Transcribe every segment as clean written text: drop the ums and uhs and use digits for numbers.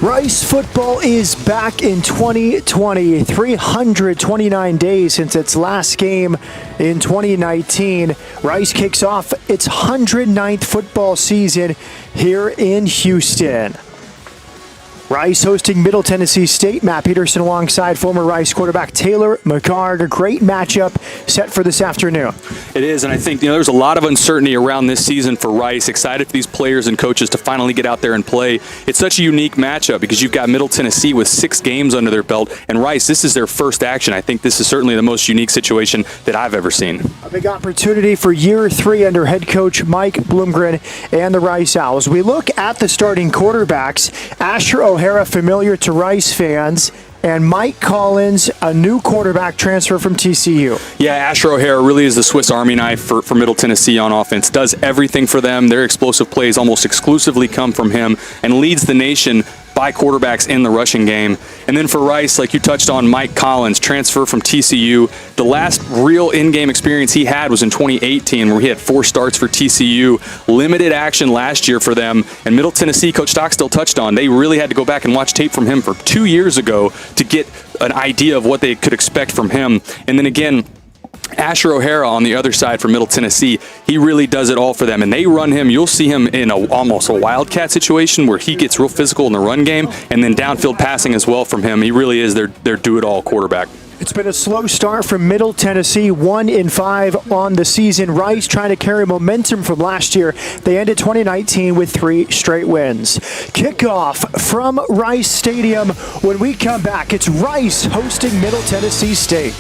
Rice football is back in 2020, 329 days since its last game in 2019. Rice kicks off its 109th football season here in Houston. Rice hosting Middle Tennessee State. Matt Peterson alongside former Rice quarterback Taylor McCart. A great matchup set for this afternoon. It is, and I think there's a lot of uncertainty around this season for Rice. Excited for these players and coaches to finally get out there and play. It's such a unique matchup because you've got Middle Tennessee with 6 games under their belt, and Rice, this is their first action. I think this is certainly the most unique situation that I've ever seen. A big opportunity for year 3 under head coach Mike Bloomgren and the Rice Owls. We look at the starting quarterbacks. Asher O'Hara, familiar to Rice fans, and Mike Collins, a new quarterback transfer from TCU. Yeah, Asher O'Hara really is the Swiss Army knife for Middle Tennessee on offense. Does everything for them. Their explosive plays almost exclusively come from him and leads the nation by quarterbacks in the rushing game. And then for Rice, like you touched on, Mike Collins, transfer from TCU. The last real in-game experience he had was in 2018 where he had 4 starts for TCU. Limited action last year for them. And Middle Tennessee, Coach Stockstill touched on, they really had to go back and watch tape from him for 2 years ago to get an idea of what they could expect from him. And then again, Asher O'Hara on the other side for Middle Tennessee, he really does it all for them. And they run him, you'll see him in almost a wildcat situation where he gets real physical in the run game, and then downfield passing as well from him. He really is their do-it-all quarterback. It's been a slow start from Middle Tennessee, 1-5 on the season. Rice trying to carry momentum from last year. They ended 2019 with 3 straight wins. Kickoff from Rice Stadium. When we come back, it's Rice hosting Middle Tennessee State.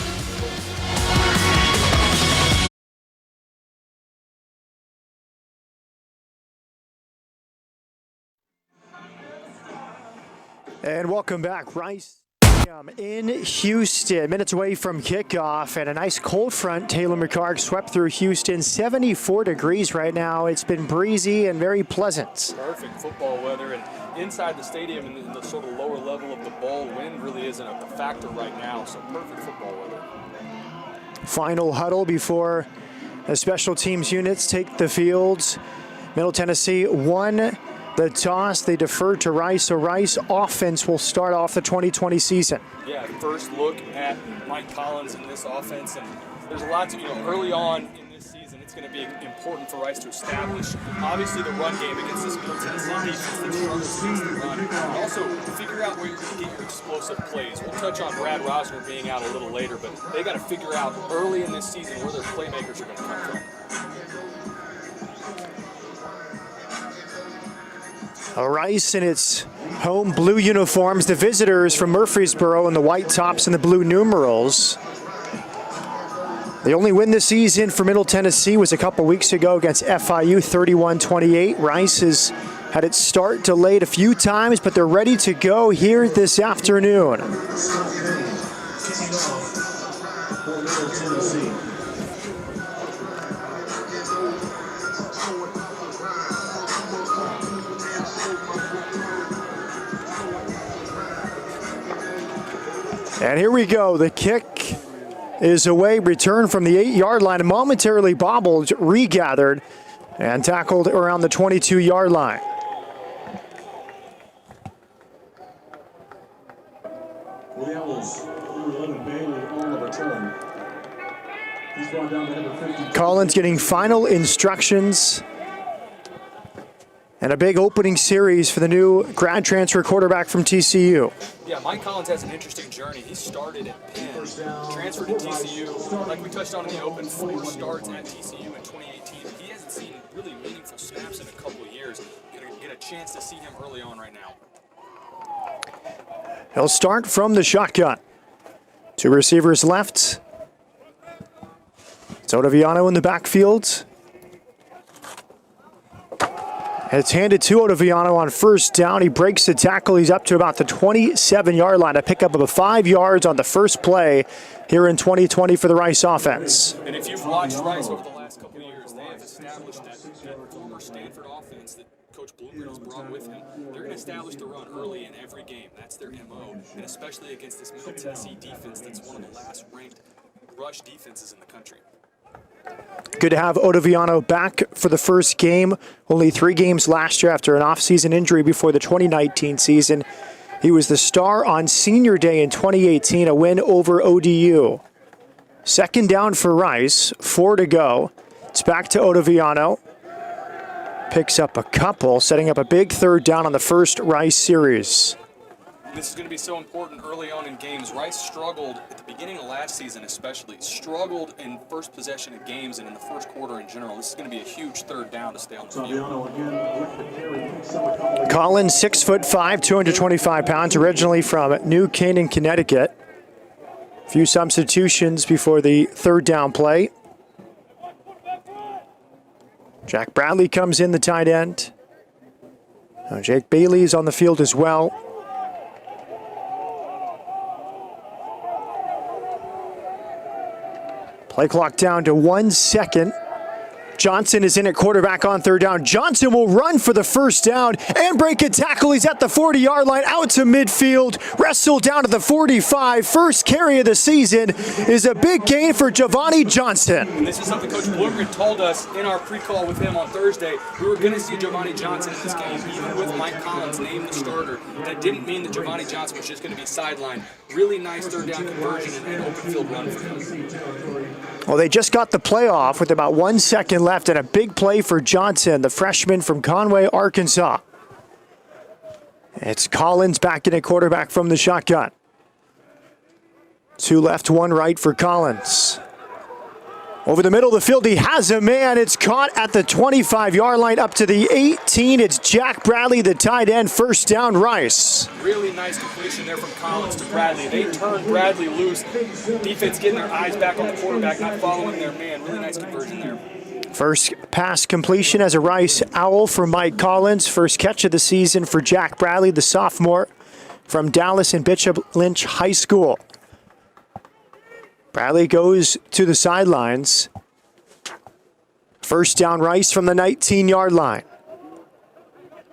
And welcome back. Rice in Houston, minutes away from kickoff, and a nice cold front. Taylor McCart swept through Houston. 74 degrees right now. It's been breezy and very pleasant. Perfect football weather, and inside the stadium in the sort of lower level of the bowl, wind really isn't a factor right now, so perfect football weather. Final huddle before the special teams units take the field. Middle Tennessee won the toss. They deferred to Rice, so Rice offense will start off the 2020 season. Yeah, first look at Mike Collins in this offense, and there's a lot to, early on in this season, it's going to be important for Rice to establish, obviously, the run game against this Middle Tennessee defense that struggles against the run, and also figure out where you're going to get your explosive plays. We'll touch on Brad Rosner being out a little later, but they got to figure out early in this season where their playmakers are going to come from. Rice in its home blue uniforms, the visitors from Murfreesboro in the white tops and the blue numerals. The only win this season for Middle Tennessee was a couple weeks ago against FIU, 31-28. Rice has had its start delayed a few times, but they're ready to go here this afternoon. And here we go. The kick is away, return from the 8-yard line, and momentarily bobbled, regathered, and tackled around the 22-yard line. Collins getting final instructions. And a big opening series for the new grad transfer quarterback from TCU. Yeah, Mike Collins has an interesting journey. He started at Penn, transferred to TCU. Like we touched on in the open, 4 starts at TCU in 2018. He hasn't seen really meaningful snaps in a couple of years. You're going to get a chance to see him early on right now. He'll start from the shotgun. 2 receivers left. It's Ottaviano in the backfield. It's handed to Ottaviano on first down. He breaks the tackle. He's up to about the 27-yard line. A pickup of 5 yards on the first play here in 2020 for the Rice offense. And if you've watched Rice over the last couple of years, they have established that former Stanford offense that Coach Bloomgren has brought with him. They're going to establish the run early in every game. That's their MO, and especially against this Middle Tennessee defense that's one of the last ranked rush defenses in the country. Good to have Ottaviano back for the first game. Only 3 games last year after an off-season injury before the 2019 season. He was the star on Senior Day in 2018, a win over ODU. Second down for Rice, 4 to go. It's back to Ottaviano. Picks up a couple, setting up a big third down on the first Rice series. This is going to be so important early on in games. Rice struggled at the beginning of last season especially, struggled in first possession of games and in the first quarter in general. This is going to be a huge third down to stay on the field. Collins, 6'5", 225 pounds, originally from New Canaan, Connecticut. A few substitutions before the third down play. Jack Bradley comes in, the tight end. Jake Bailey's on the field as well. Play clock down to 1 second. Johnson is in at quarterback on third down. Johnson will run for the first down and break a tackle. He's at the 40-yard line, out to midfield, wrestled down to the 45. First carry of the season is a big gain for Giovanni Johnson. And this is something Coach Blumgren told us in our pre-call with him on Thursday. We were going to see Giovanni Johnson in this game, even with Mike Collins named the starter. That didn't mean that Giovanni Johnson was just going to be sidelined. Really nice third down conversion and open field run for him. Well, they just got the play off with about 1 second left and a big play for Johnson, the freshman from Conway, Arkansas. It's Collins back in at quarterback from the shotgun. 2 left, 1 right for Collins. Over the middle of the field, he has a man. It's caught at the 25-yard line up to the 18. It's Jack Bradley, the tight end. First down, Rice. Really nice completion there from Collins to Bradley. They turned Bradley loose. Defense getting their eyes back on the quarterback, not following their man. Really nice conversion there. First pass completion as a Rice Owl for Mike Collins. First catch of the season for Jack Bradley, the sophomore from Dallas and Bishop Lynch High School. Bradley goes to the sidelines. First down, Rice from the 19-yard line.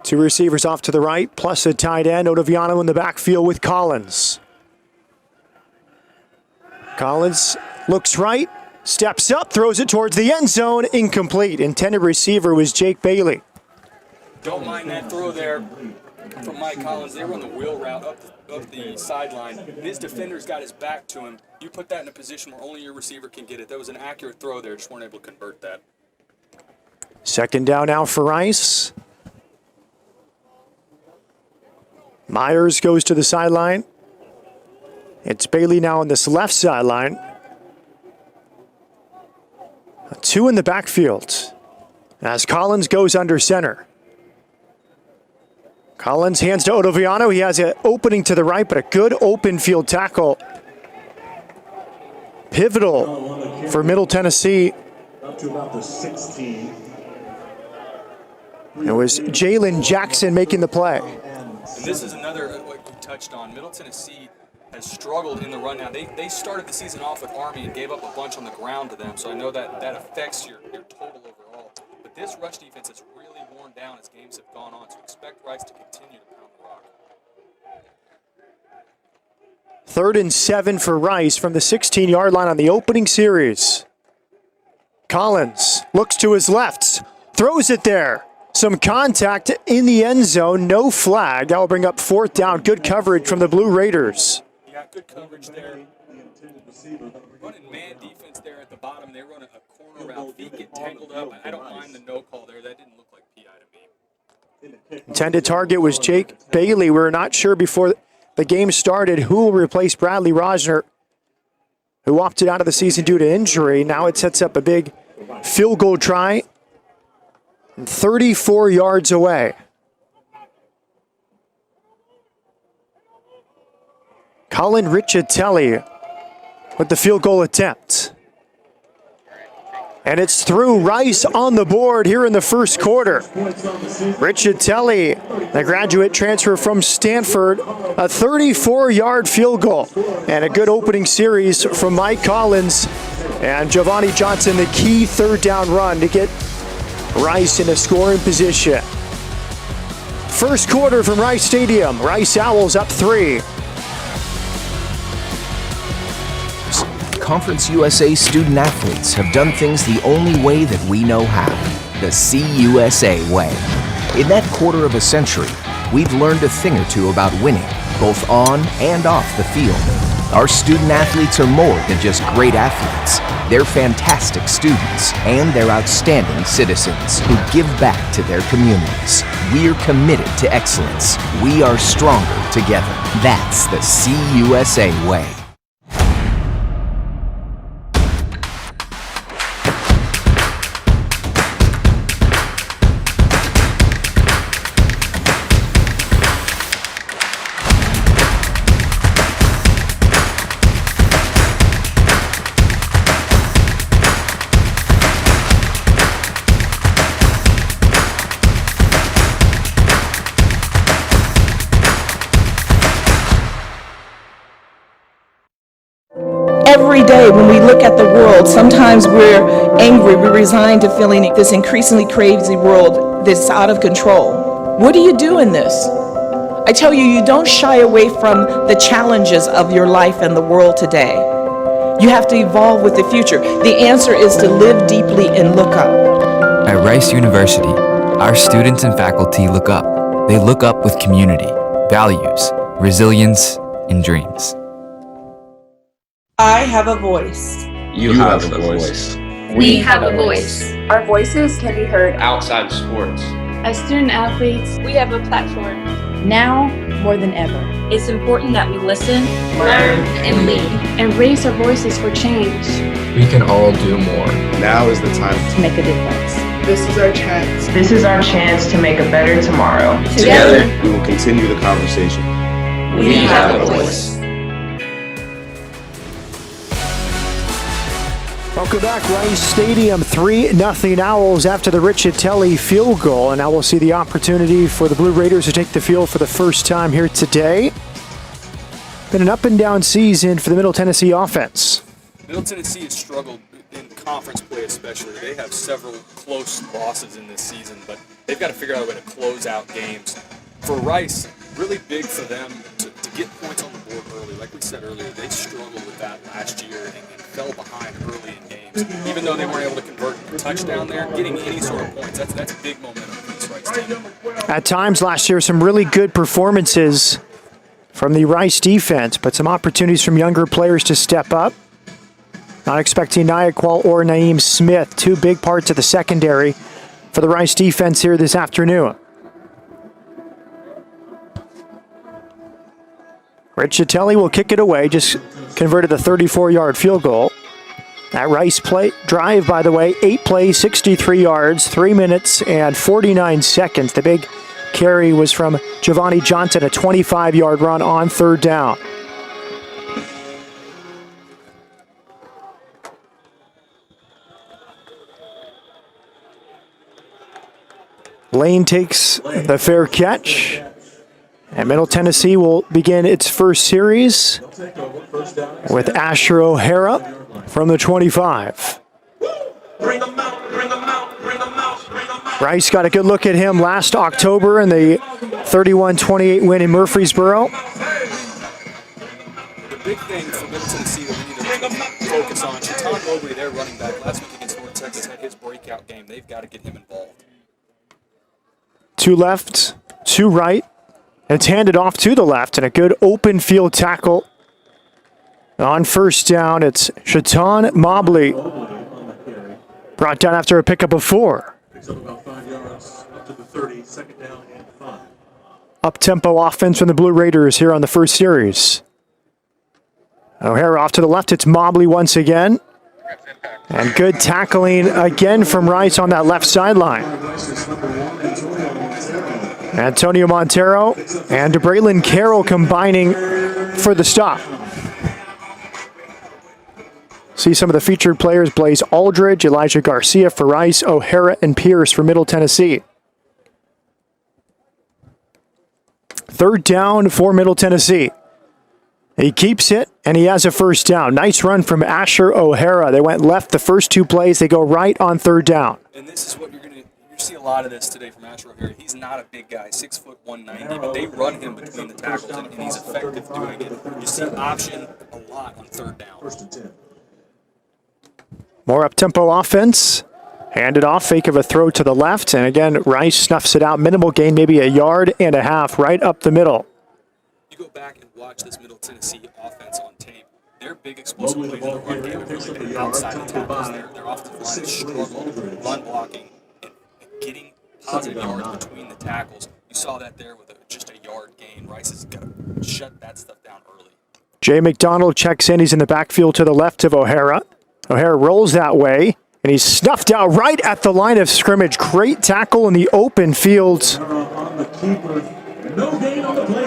2 receivers off to the right, plus a tight end. Ottaviano in the backfield with Collins. Collins looks right, steps up, throws it towards the end zone. Incomplete. Intended receiver was Jake Bailey. Don't mind that throw there from Mike Collins. They run the wheel route up the sideline. His defender's got his back to him. You put that in a position where only your receiver can get it. That was an accurate throw there. Just weren't able to convert that. Second down now for Rice. Myers goes to the sideline. It's Bailey now on this left sideline. 2 in the backfield as Collins goes under center. Collins hands to Ottaviano. He has an opening to the right, but a good open field tackle. Pivotal for Middle Tennessee. Up to about the 16. It was Jalen Jackson making the play. And this is another, what you touched on. Middle Tennessee has struggled in the run now. They started the season off with Army and gave up a bunch on the ground to them, so I know that affects your total overall. But this rush defense has really worn down as games have gone on, so expect Rice to continue to pound the rock. 3rd and 7 for Rice from the 16-yard line on the opening series. Collins looks to his left, throws it there. Some contact in the end zone, no flag. That will bring up 4th down. Good coverage from the Blue Raiders. Yeah, good coverage there. Running man defense there at the bottom. They run a corner route. Feet get tangled up. I don't mind the no call there. That didn't look like PI to me. Intended target was Jake Bailey. We're not sure before the game started who will replace Bradley Rosner, who opted out of the season due to injury. Now it sets up a big field goal try. 34 yards away. Colin Riccitelli with the field goal attempt. And it's through. Rice on the board here in the first quarter. Riccitelli, the graduate transfer from Stanford, a 34-yard field goal. And a good opening series from Mike Collins and Giovanni Johnson, the key 3rd down run to get Rice in a scoring position. First quarter from Rice Stadium. Rice Owls up 3. Conference USA student athletes have done things the only way that we know how, the CUSA way. In that quarter of a century, we've learned a thing or two about winning, both on and off the field. Our student athletes are more than just great athletes. They're fantastic students, and they're outstanding citizens who give back to their communities. We're committed to excellence. We are stronger together. That's the CUSA way. Every day when we look at the world, sometimes we're angry, we're resigned to feeling this increasingly crazy world that's out of control. What do you do in this? I tell you, you don't shy away from the challenges of your life and the world today. You have to evolve with the future. The answer is to live deeply and look up. At Rice University, our students and faculty look up. They look up with community, values, resilience, and dreams. I have a voice. You have a voice. We have a voice. Our voices can be heard Outside sports. As student athletes, we have a platform. now more than ever. It's important that we listen, learn, and lead, and raise our voices for change. We can all do more. Now is the time to make a difference. This is our chance. This is our chance to make a better tomorrow. Together, we will continue the conversation. We have a voice. Welcome back, Rice Stadium, 3-0 Owls after the Riccitelli field goal, and now we'll see the opportunity for the Blue Raiders to take the field for the first time here today. Been an up and down season for the Middle Tennessee offense. Middle Tennessee has struggled in conference play especially. They have several close losses in this season, but they've got to figure out a way to close out games. For Rice, really big for them to get points on the board early. Like we said earlier, they struggled with that last year and fell behind early in games. Even though they weren't able to convert a touchdown there, getting any sort of points, that's big momentum for this Rice team. At times last year, some really good performances from the Rice defense, but some opportunities from younger players to step up. Not expecting Nyakwal or Naeem Smith, two big parts of the secondary for the Rice defense here this afternoon. Riccitelli will kick it away, just converted the 34-yard field goal. That Rice play drive, by the way, 8 plays, 63 yards, 3 minutes and 49 seconds. The big carry was from Giovanni Johnson, a 25-yard run on third down. Lane takes the fair catch. And Middle Tennessee will begin its first series with Asher O'Hara from the 25. Rice got a good look at him last October in the 31-28 win in Murfreesboro. The big thing for Middle Tennessee that we need to focus on, Shaton Mobley, their running back, last week against North Texas, had his breakout game. They've got to get him involved. 2 left, 2 right. It's handed off to the left, and a good open field tackle. On first down, it's Shaton Mobley. Brought down after a pickup of 4. Picks up about 5 yards up to the 30, second down and 5. Up-tempo offense from the Blue Raiders here on the first series. O'Hara off to the left, it's Mobley once again. And good tackling again from Rice on that left sideline. Antonio Montero and Braylon Carroll combining for the stop. See some of the featured players: Blaze Aldridge, Elijah Garcia for Rice, O'Hara and Pierce for Middle Tennessee. Third down for Middle Tennessee. He keeps it, and he has a first down. Nice run from Asher O'Hara. They went left the first 2 plays. They go right on third down. And this is what you're going to see a lot of this today from Asher O'Hara. He's not a big guy, 6 foot 190, but they run him between the tackles, and he's effective doing it. You see option a lot on third down. First and 10. More up-tempo offense. Handed off, fake of a throw to the left, and again, Rice snuffs it out. Minimal gain, maybe 1.5 yards, right up the middle. You go back and watch this Middle Tennessee offense on tape. Their big explosive plays in the run game have really been outside the tackles. Their offensive line has struggled run blocking and getting positive yards between the tackles. You saw that there with just a yard gain. Rice has got to shut that stuff down early. Jay McDonald checks in. He's in the backfield to the left of O'Hara. O'Hara rolls that way, and he's snuffed out right at the line of scrimmage. Great tackle in the open field.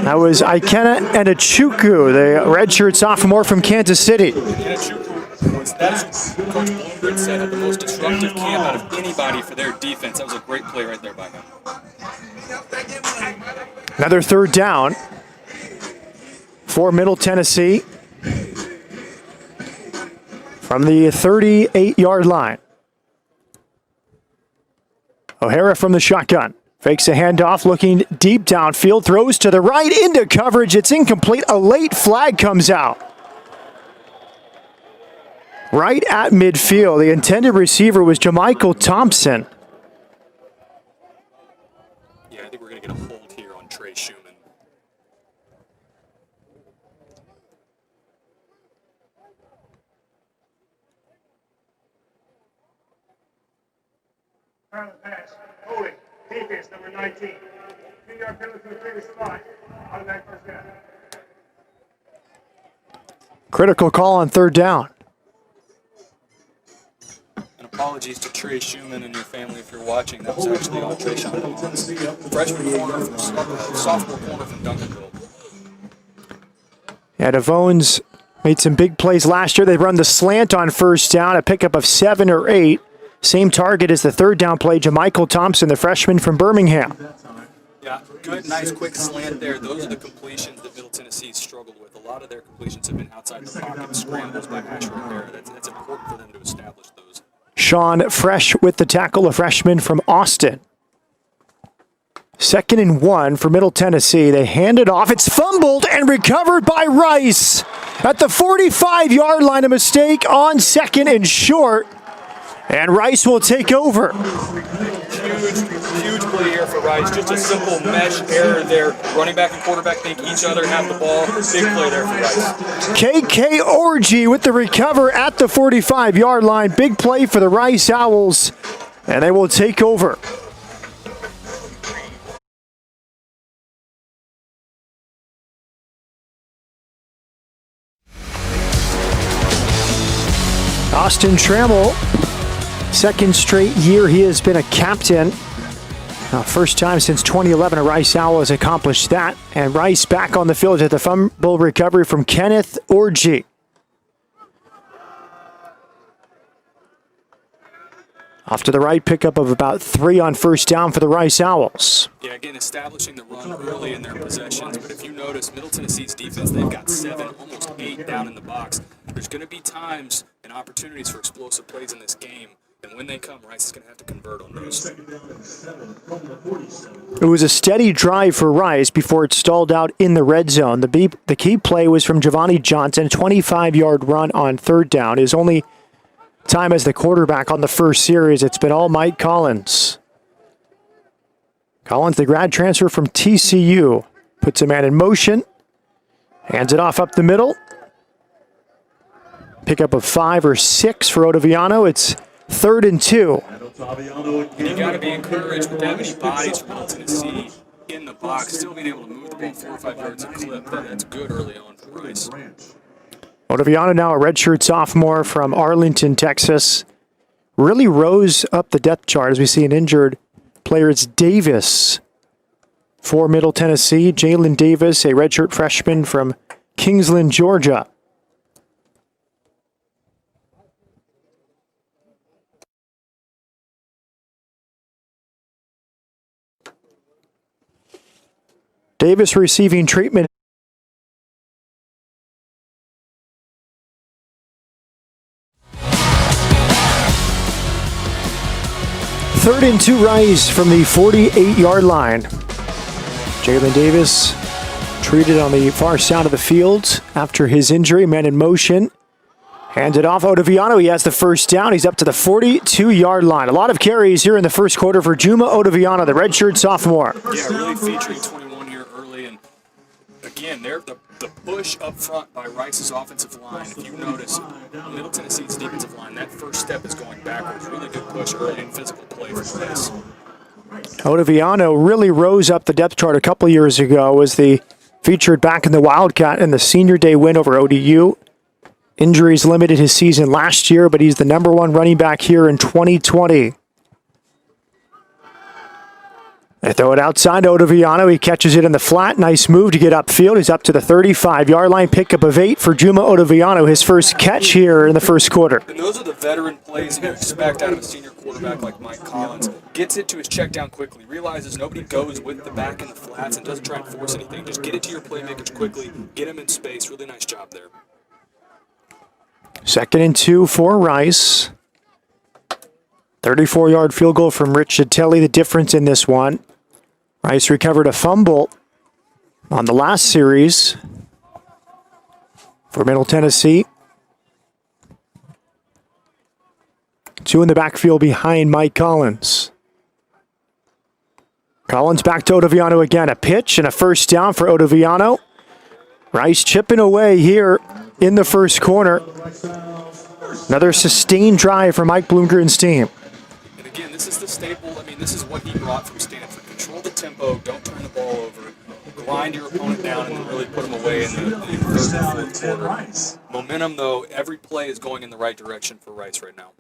That was Ikena Enechukwu, the redshirt sophomore from Kansas City. Enechukwu was, that's Coach Bloomgren said, had the most disruptive camp out of anybody for their defense. That was a great play right there by him. Another third down for Middle Tennessee from the 38-yard line. O'Hara from the shotgun. Fakes a handoff, looking deep downfield, throws to the right into coverage. It's incomplete. A late flag comes out. Right at midfield. The intended receiver was Jamichael Thompson. Yeah, I think we're going to get a hold here on Trey Schumann. Pass. Holding. Defense, number 19. 2-yard penalty from the previous spot. Automatic first down. Critical call on third down. And apologies to Trey Schumann and your family if you're watching. That was actually on Trey Schumann. Freshman corner from sophomore corner from Duncanville. Yeah, DeVones made some big plays last year. They run the slant on first down, a pickup of 7 or 8. Same target as the third down play, Jamichael Thompson, the freshman from Birmingham. Yeah, good, nice, quick slant there. Those are the completions that Middle Tennessee struggled with. A lot of their completions have been outside the pocket, scrambles by Asher O'Hara. That's important for them to establish those. Sean Fresh with the tackle, a freshman from Austin. 2nd and 1 for Middle Tennessee. They hand it off. It's fumbled and recovered by Rice. At the 45-yard line, a mistake on 2nd and short. And Rice will take over. Huge play here for Rice. Just a simple mesh error there. Running back and quarterback think each other have the ball. Big play there for Rice. KK Orgy with the recover at the 45-yard line. Big play for the Rice Owls. And they will take over. Austin Trammell, 2nd straight year he has been a captain. First time since 2011 a Rice Owl has accomplished that. And Rice back on the field at the fumble recovery from Kenneth Orgy. Off to the right, pickup of about 3 on first down for the Rice Owls. Yeah, again, establishing the run early in their possessions. But if you notice, Middle Tennessee's defense, they've got 7, almost 8 down in the box. There's going to be times and opportunities for explosive plays in this game. And when they come, Rice is going to have to convert on those. It was a steady drive for Rice before it stalled out in the red zone. The key play was from Giovanni Johnson, a 25-yard run on third down. His only time as the quarterback on the first series. It's been all Mike Collins. Collins, the grad transfer from TCU, puts a man in motion, hands it off up the middle. Pickup of 5 or 6 for Ottaviano. It's 3rd and 2. And you got to be encouraged with that many bodies from Middle Tennessee in the box, still being able to move the ball 4 or 5 yards a clip. That's good early on for Rice. Ottaviano, now a redshirt sophomore from Arlington, Texas, really rose up the depth chart as we see an injured player. It's Davis for Middle Tennessee. Jalen Davis, a redshirt freshman from Kingsland, Georgia. Davis receiving treatment. Third and 2 Rice from the 48-yard line. Jalen Davis treated on the far side of the field after his injury. Man in motion. Hands it off Ottaviano. He has the first down. He's up to the 42-yard line. A lot of carries here in the first quarter for Juma Ottaviano, the redshirt sophomore. Yeah, really featuring 21 here early. And again, the push up front by Rice's offensive line. If you notice, Middle Tennessee's defensive line, that first step is going backwards. Really good push early in physical play for Rice. Ottaviano really rose up the depth chart a couple years ago as the featured back in the Wildcat in the senior day win over ODU. Injuries limited his season last year, but he's the #1 running back here in 2020. They throw it outside to Ottaviano. He catches it in the flat. Nice move to get upfield. He's up to the 35-yard line. Pickup of 8 for Juma Ottaviano, his first catch here in the first quarter. And those are the veteran plays you expect out of a senior quarterback like Mike Collins. Gets it to his check down quickly. Realizes nobody goes with the back in the flats and doesn't try and force anything. Just get it to your playmakers quickly. Get him in space. Really nice job there. 2nd and 2 for Rice. 34-yard field goal from Rich Chitelli, the difference in this one. Rice recovered a fumble on the last series for Middle Tennessee. 2 in the backfield behind Mike Collins. Collins back to Ottaviano again. A pitch and a first down for Ottaviano. Rice chipping away here in the first corner. Another sustained drive for Mike Bloomgren's team. And again, this is the staple. I mean, this is what he brought from Stanford. Control the tempo. Don't turn the ball over. Grind your opponent down and then really put him away in the third and fourth quarter. Momentum, though, every play is going in the right direction for Rice right now.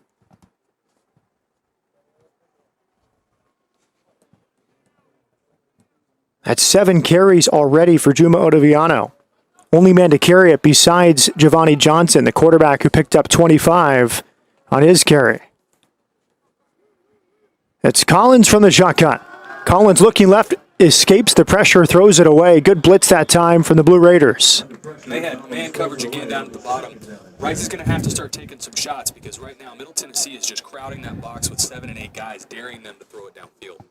That's 7 carries already for Juma Ottaviano. Only man to carry it besides Giovanni Johnson, the quarterback who picked up 25 on his carry. It's Collins from the shotgun. Collins looking left, escapes the pressure, throws it away. Good blitz that time from the Blue Raiders. They had man coverage again down at the bottom. Rice is going to have to start taking some shots because right now Middle Tennessee is just crowding that box with 7 and 8 guys, daring them to throw it downfield.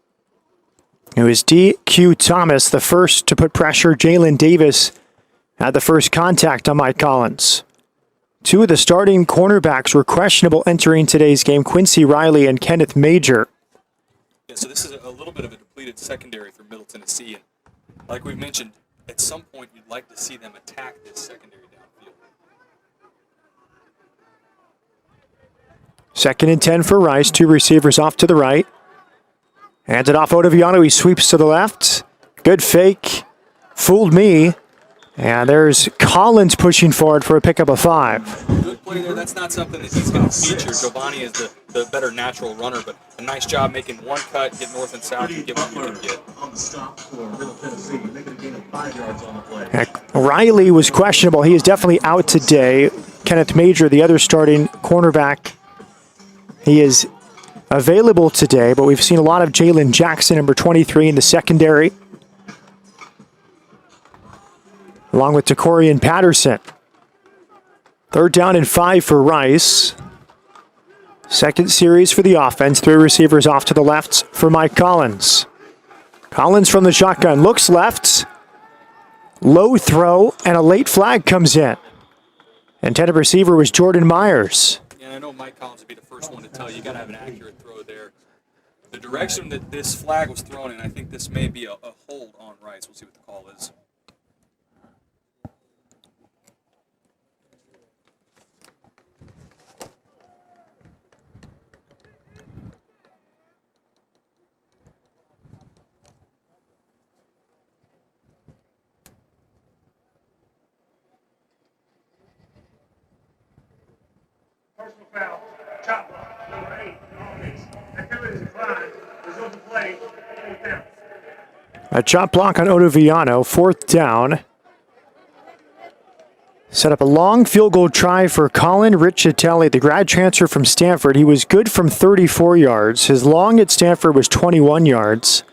It was D.Q. Thomas, the first to put pressure. Jalen Davis had the first contact on Mike Collins. 2 of the starting cornerbacks were questionable entering today's game, Quincy Riley and Kenneth Major. Yeah, so this is a little bit of a depleted secondary for Middle Tennessee. And like we've mentioned, at some point you'd like to see them attack this secondary downfield. 2nd and 10 for Rice. 2 receivers off to the right. Hands it off Ottaviano. He sweeps to the left. Good fake. Fooled me. And there's Collins pushing forward for a pickup of 5. Good play there. That's not something that he's going to feature. Giovanni is the better natural runner, but a nice job making one cut, get north and south, and get what you can get. Riley was questionable. He is definitely out today. Kenneth Major, the other starting cornerback, he is available today, but we've seen a lot of Jalen Jackson, number 23, in the secondary, along with Takorian Patterson. 3rd down and 5 for Rice. 2nd series for the offense. 3 receivers off to the left for Mike Collins. Collins from the shotgun looks left. Low throw, and a late flag comes in. Intended receiver was Jordan Myers. Yeah, I know Mike Collins would be the first one to tell you, you got to have an accurate throw there. The direction that this flag was thrown in, I think this may be a hold on Rice. We'll see what the call is. Personal foul, chop block, number 8, offense. Activity is declined. Result of play, 4th down. A chop block on Ottaviano, 4th down. Set up a long field goal try for Colin Riccitelli, the grad transfer from Stanford. He was good from 34 yards. His long at Stanford was 21 yards.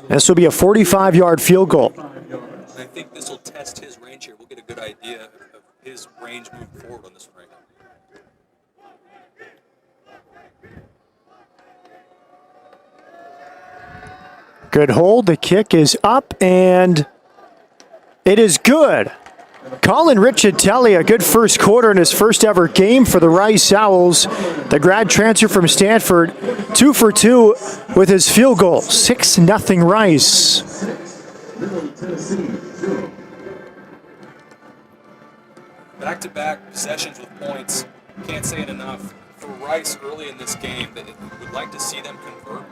This will be a 45-yard field goal. I think this will test his range here. We'll get a good idea of his range moving forward on this one right now. Good hold. The kick is up, and it is good. Colin Riccitelli, a good first quarter in his first ever game for the Rice Owls. The grad transfer from Stanford, 2 for 2 with his field goal. 6-0 Rice. Back-to-back possessions with points. Can't say it enough. For Rice early in this game, that would like to see them convert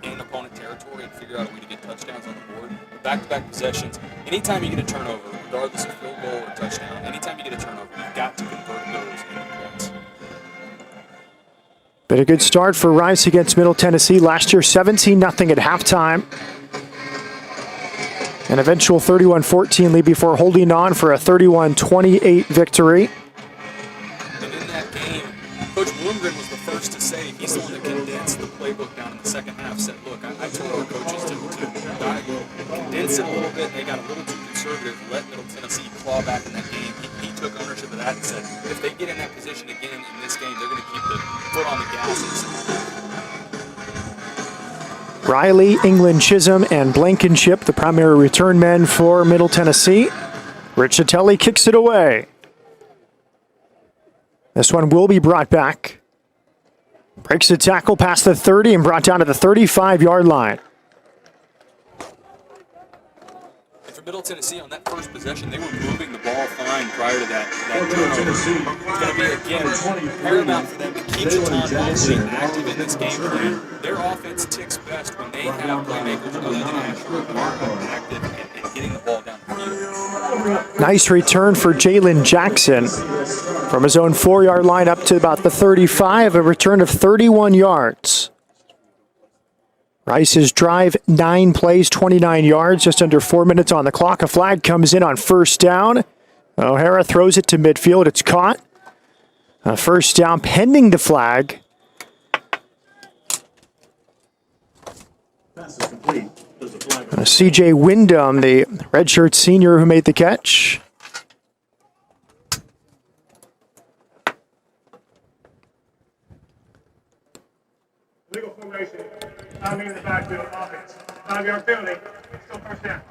in opponent territory and figure out a way to get touchdowns on the board. Back-to-back possessions. Anytime you get a turnover, regardless of field goal or touchdown, anytime you get a turnover, you've got to convert those into points. Been a good start for Rice against Middle Tennessee. Last year, 17-0 at halftime. An eventual 31-14 lead before holding on for a 31-28 victory. And in that game, Coach Bloomgren was the first to say, he's the one that condensed the playbook down in the second half, said, look, I told our coaches to condense it a little bit. They got a little too conservative, let Middle Tennessee claw back in that game. He took ownership of that and said, if they get in that position again in this game, they're going to keep the foot on the gas. Riley, England, Chisholm, and Blankenship, the primary return men for Middle Tennessee. Riccitelli kicks it away. This one will be brought back. Breaks the tackle past the 30 and brought down to the 35-yard line. And for Middle Tennessee, on that first possession, they were moving the ball fine prior to that turnover. It's going to be, again, paramount for them to keep Jaton Mosley active in this game plan. Their offense ticks best when they have playmakers other than Asher active and getting the ball down the field. Nice return for Jalen Jackson from his own 4-yard line up to about the 35, a return of 31 yards. Rice's drive, 9 plays, 29 yards, just under 4 minutes on the clock. A flag comes in on first down. O'Hara throws it to midfield. It's caught. A first down pending the flag. CJ Wyndham, the redshirt senior who made the catch. Legal formation. 5 men in the backfield. Offense. 5-yard penalty. Still first down.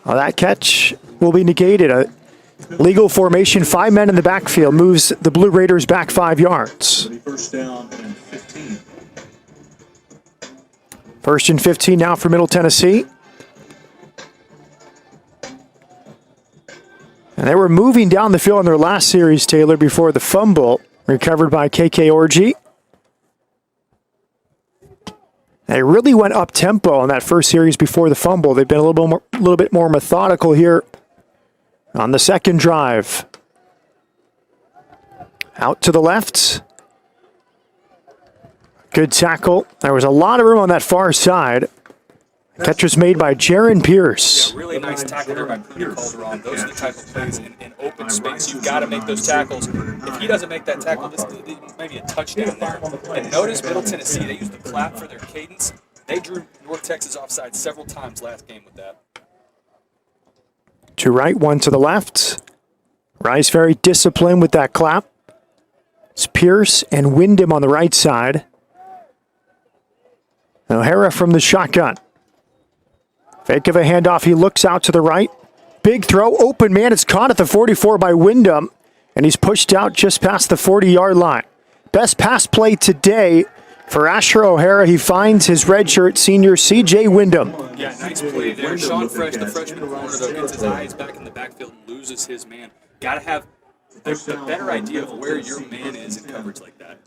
Well, that catch will be negated. A legal formation, 5 men in the backfield, moves the Blue Raiders back 5 yards. First down and 15. First and 15 now for Middle Tennessee. And they were moving down the field in their last series, Taylor, before the fumble recovered by KK Orji. They really went up-tempo on that first series before the fumble. They've been a little bit more methodical here on the second drive. Out to the left. Good tackle. There was a lot of room on that far side. Catch was made by Jaron Pierce. Yeah, really nice tackle there by Prudy Calderon. Those are the type of plays in open space. You've got to make those tackles. If he doesn't make that tackle, this may be a touchdown there. And notice Middle Tennessee, they used the clap for their cadence. They drew North Texas offside several times last game with that. To right, one to the left. Rice very disciplined with that clap. It's Pierce and Wyndham on the right side. O'Hara from the shotgun. Fake of a handoff. He looks out to the right. Big throw. Open man. It's caught at the 44 by Wyndham. And he's pushed out just past the 40-yard line. Best pass play today for Asher O'Hara. He finds his redshirt senior C.J. Wyndham. Yeah, nice play there. Sean Fresh, the freshman corner, though, gets his eyes back in the backfield and loses his man. Got to have the better idea of where your man is in coverage like that.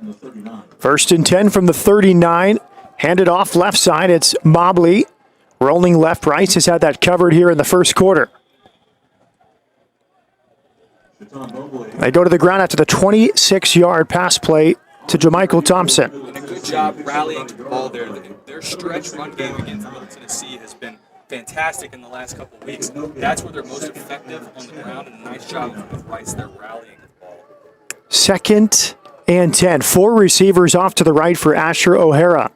First and 10 from the 39. Handed off left side. It's Mobley. Rolling left. Rice has had that covered here in the first quarter. They go to the ground after the 26-yard pass play to Jamichael Thompson. And a good job rallying to the ball there. Their stretch run game against Middle Tennessee has been fantastic in the last couple of weeks. That's where they're most effective on the ground, and a nice job with Rice. They're rallying the ball. Second and 10. 4 receivers off to the right for Asher O'Hara.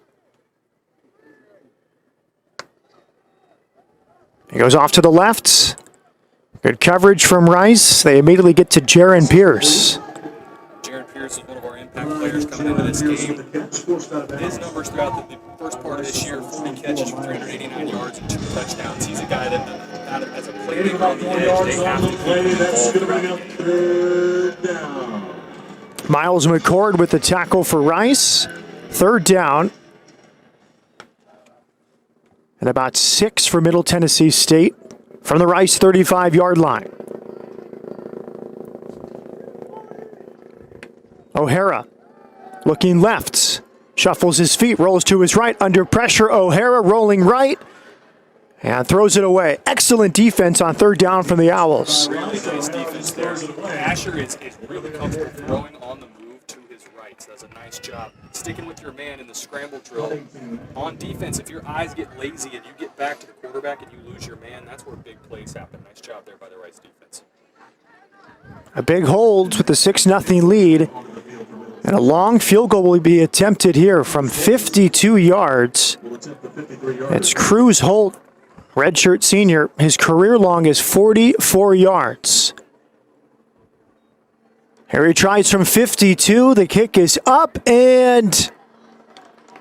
He goes off to the left. Good coverage from Rice. They immediately get to Jaron Pierce. Jaron Pierce is one of our impact players coming into this game. His numbers throughout the first part of this year, 40 catches for 389 yards and 2 touchdowns. He's a guy that, as a playmaker on the edge, they have to keep him involved throughout the game. Miles McCord with the tackle for Rice. 3rd down. And about 6 for Middle Tennessee State from the Rice 35-yard line. O'Hara looking left, shuffles his feet, rolls to his right, under pressure. O'Hara rolling right and throws it away. Excellent defense on 3rd down from the Owls. Really nice defense there. Asher is really comfortable throwing on the move to his right. So does a nice job sticking with your man in the scramble drill. On defense, if your eyes get lazy and you get back to the quarterback and you lose your man, that's where big plays happen. Nice job there by the Rice defense. A big hold with the 6-0 lead. And a long field goal will be attempted here from 52 yards. It's Cruz Holt, redshirt senior. His career long is 44 yards. Here he tries from 52. The kick is up and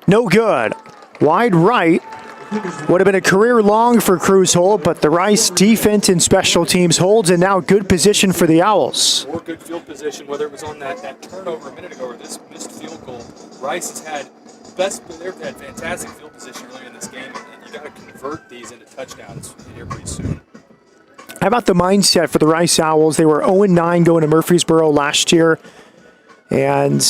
no good. Wide right. Would have been a career long for Cruz Holt, but the Rice defense and special teams holds, and now good position for the Owls. Or good field position, whether it was on that turnover a minute ago or this missed field goal. Rice has had they've had fantastic field position earlier in this game, and you got to convert these into touchdowns here pretty soon. How about the mindset for the Rice Owls? They were 0-9 going to Murfreesboro last year, and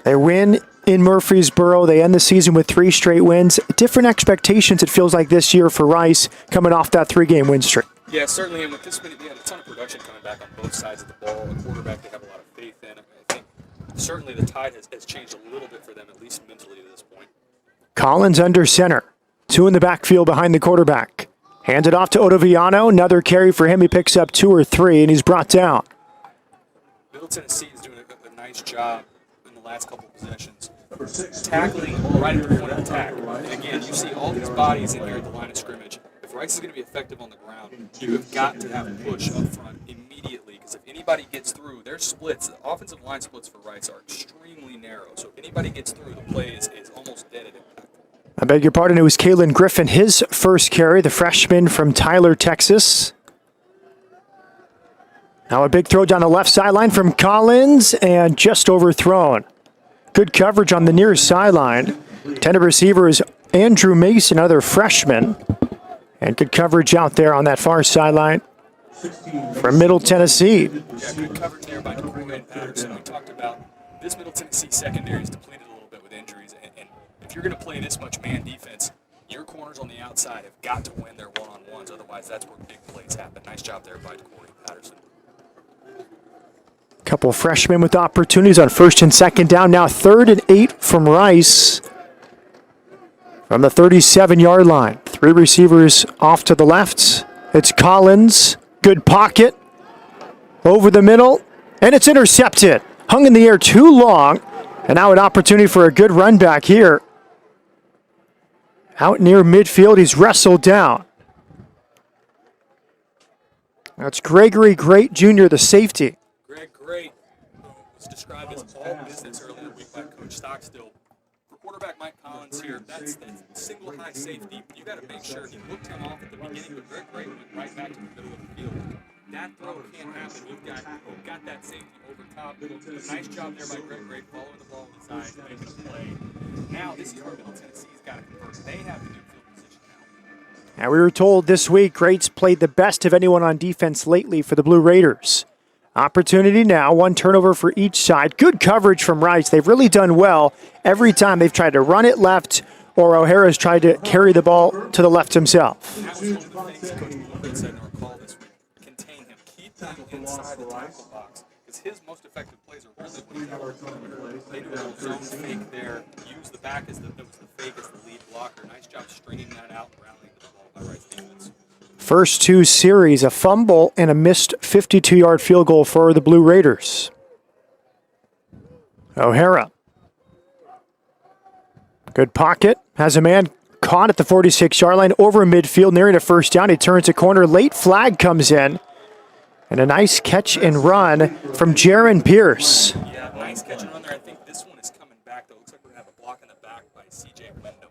they win in Murfreesboro. They end the season with 3 straight wins. Different expectations, it feels like, this year for Rice, coming off that 3-game win streak. Yeah, certainly, and with this minute, they had a ton of production coming back on both sides of the ball. A quarterback they have a lot of faith in. I think certainly the tide has changed a little bit for them, at least mentally to this point. Collins under center. 2 in the backfield behind the quarterback. Hands it off to Otoviano. Another carry for him. He picks up 2 or 3, and he's brought down. Middle Tennessee is doing a nice job in the last couple of possessions, tackling right at the point of attack. And again, you see all these bodies in here at the line of scrimmage. If Rice is going to be effective on the ground, you have got to have a push up front immediately, because if anybody gets through, their splits, the offensive line splits for Rice are extremely narrow. So if anybody gets through, the play is almost dead at impact. I beg your pardon, it was Kalen Griffin, his first carry, the freshman from Tyler, Texas. Now a big throw down the left sideline from Collins, and just overthrown. Good coverage on the near sideline. Intended receiver is Andrew Mason, another freshman. And good coverage out there on that far sideline from Middle Tennessee. Yeah, good coverage there by DeCoy and Patterson. We talked about this Middle Tennessee secondary is depleted a little bit with injuries. And if you're going to play this much man defense, your corners on the outside have got to win their one-on-ones. Otherwise, that's where big plays happen. Nice job there by DeCoy and Patterson. Couple freshmen with opportunities on 1st and 2nd down. Now 3rd and 8 from Rice. From the 37-yard line. 3 receivers off to the left. It's Collins. Good pocket. Over the middle. And it's intercepted. Hung in the air too long. And now an opportunity for a good run back here. Out near midfield, he's wrestled down. That's Gregory Great Jr., the safety. Greg Great was described as all business earlier in the week by Coach Stockstill. For quarterback Mike Collins here, that's single high safety. You got to make sure he looked him off at the beginning, but Greg Great went right back to the middle of the field. That throw can't happen. You've got that safety over top. Nice job there by Greg Great, following the ball with his eyes, making a play. Now this is where Middle Tennessee's got to convert. They have the good field position now. And we were told this week Greats played the best of anyone on defense lately for the Blue Raiders. Opportunity now, 1 turnover for each side. Good coverage from Rice. They've really done well every time they've tried to run it left, or O'Hara's tried to carry the ball to the left himself. That was one of the things Coach Bloomberg said in our call this week. Contain him. Keep him inside the tackle box. Because his most effective plays are really when he's out on the perimeter. They do a little zone fake there. Use the back as the fake as the lead blocker. Nice job stringing that out and rallying to the ball by Rice defense. First 2 series, a fumble and a missed 52-yard field goal for the Blue Raiders. O'Hara. Good pocket. Has a man caught at the 46-yard line over midfield, nearing a first down. He turns a corner. Late flag comes in. And a nice catch and run from Jaron Pierce. Yeah, nice catch and run there. I think this one is coming back, though. Looks like we're going to have a block in the back by C.J. Wyndham.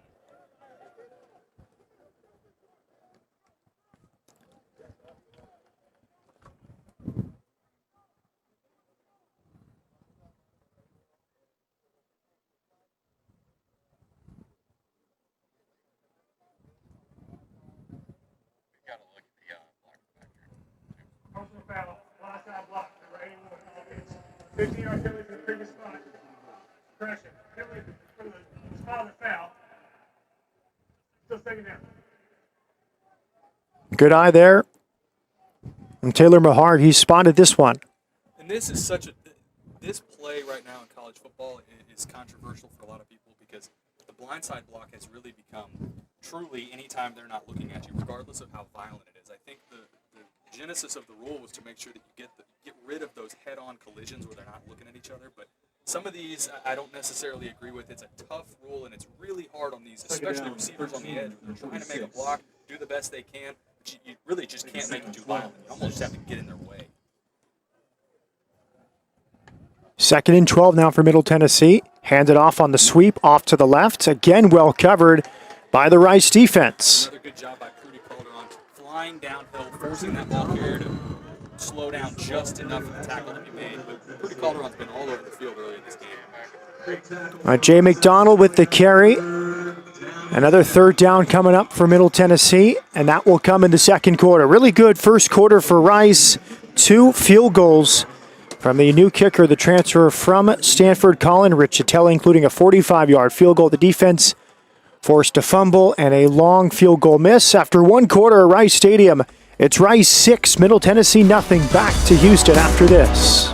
Personal foul, blindside block, number 81 on offense. 15-yard penalty for the previous spot. Correction, penalty for the spot of the foul. Still second down. Good eye there. And Taylor Mahard, he spotted this one. And this is this play right now in college football is controversial for a lot of people because the blindside block has really become truly anytime they're not looking at you, regardless of how violent it is. I think the genesis of the rule was to make sure that you get rid of those head-on collisions where they're not looking at each other. But some of these I don't necessarily agree with. It's a tough rule, and it's really hard on these, especially receivers on the edge. They're trying to make a block, do the best they can. But you really just can't make it too violent. You almost just have to get in their way. 2nd and 12 now for Middle Tennessee. Handed off on the sweep, off to the left. Again, well covered by the Rice defense. Another good job by Prudy Calderon, flying downhill, forcing that ball carrier to slow down just enough of the tackle to be made. But Prudy Calderon's been all over the field early in this game. Jay McDonald with the carry. Another 3rd down coming up for Middle Tennessee, and that will come in the 2nd quarter. Really good first quarter for Rice. 2 field goals from the new kicker, the transfer from Stanford, Colin Richatelli, including a 45-yard field goal. The defense forced a fumble and a long field goal miss. After 1 quarter at Rice Stadium, it's Rice 6, Middle Tennessee nothing. Back to Houston after this.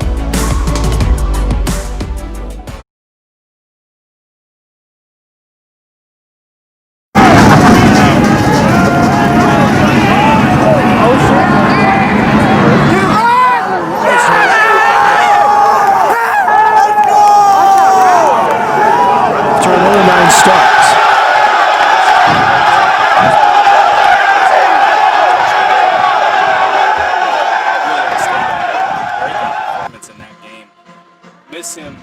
Miss him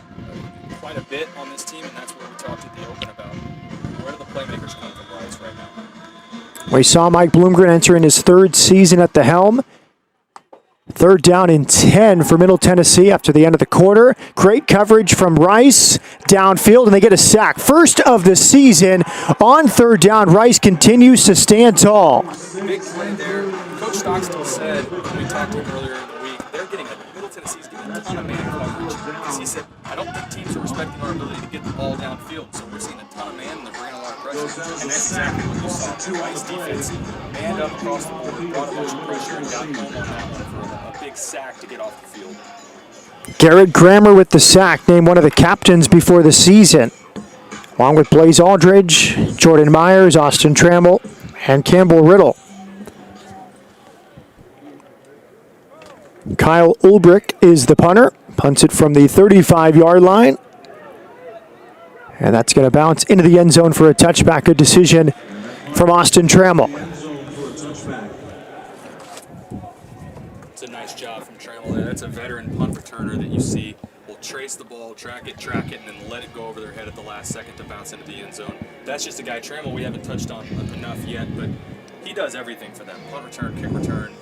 quite a bit on this team, and that's what we talked at the open about. Where do the playmakers come from Rice right now? We saw Mike Bloomgren enter in his 3rd season at the helm. 3rd down and 10 for Middle Tennessee after the end of the quarter. Great coverage from Rice downfield, and they get a sack. First of the season on 3rd down. Rice continues to stand tall. Big play there. Coach Stockstill said, when we talked to him earlier in the week, Middle Tennessee's getting a ton of man coverage. Because he said, I don't think teams are respecting our ability to get the ball downfield. So we're seeing a ton of man, and they're bringing a lot of pressure. And that's exactly what you saw. The Rice defense manned up across the board, brought a bunch of pressure, and got home on that one for a big sack to get off the field. Garrett Grammer with the sack, named one of the captains before the season. Along with Blaze Aldridge, Jordan Myers, Austin Trammell, and Campbell Riddle. Kyle Ulbrich is the punter. Punts it from the 35-yard line. And that's going to bounce into the end zone for a touchback. A decision from Austin Trammell. It's a nice job from Trammell there. That's a veteran punt returner that you see will trace the ball, track it, and then let it go over their head at the last second to bounce into the end zone. That's just a guy, Trammell, we haven't touched on enough yet, but he does everything for them. Punt return, kick return,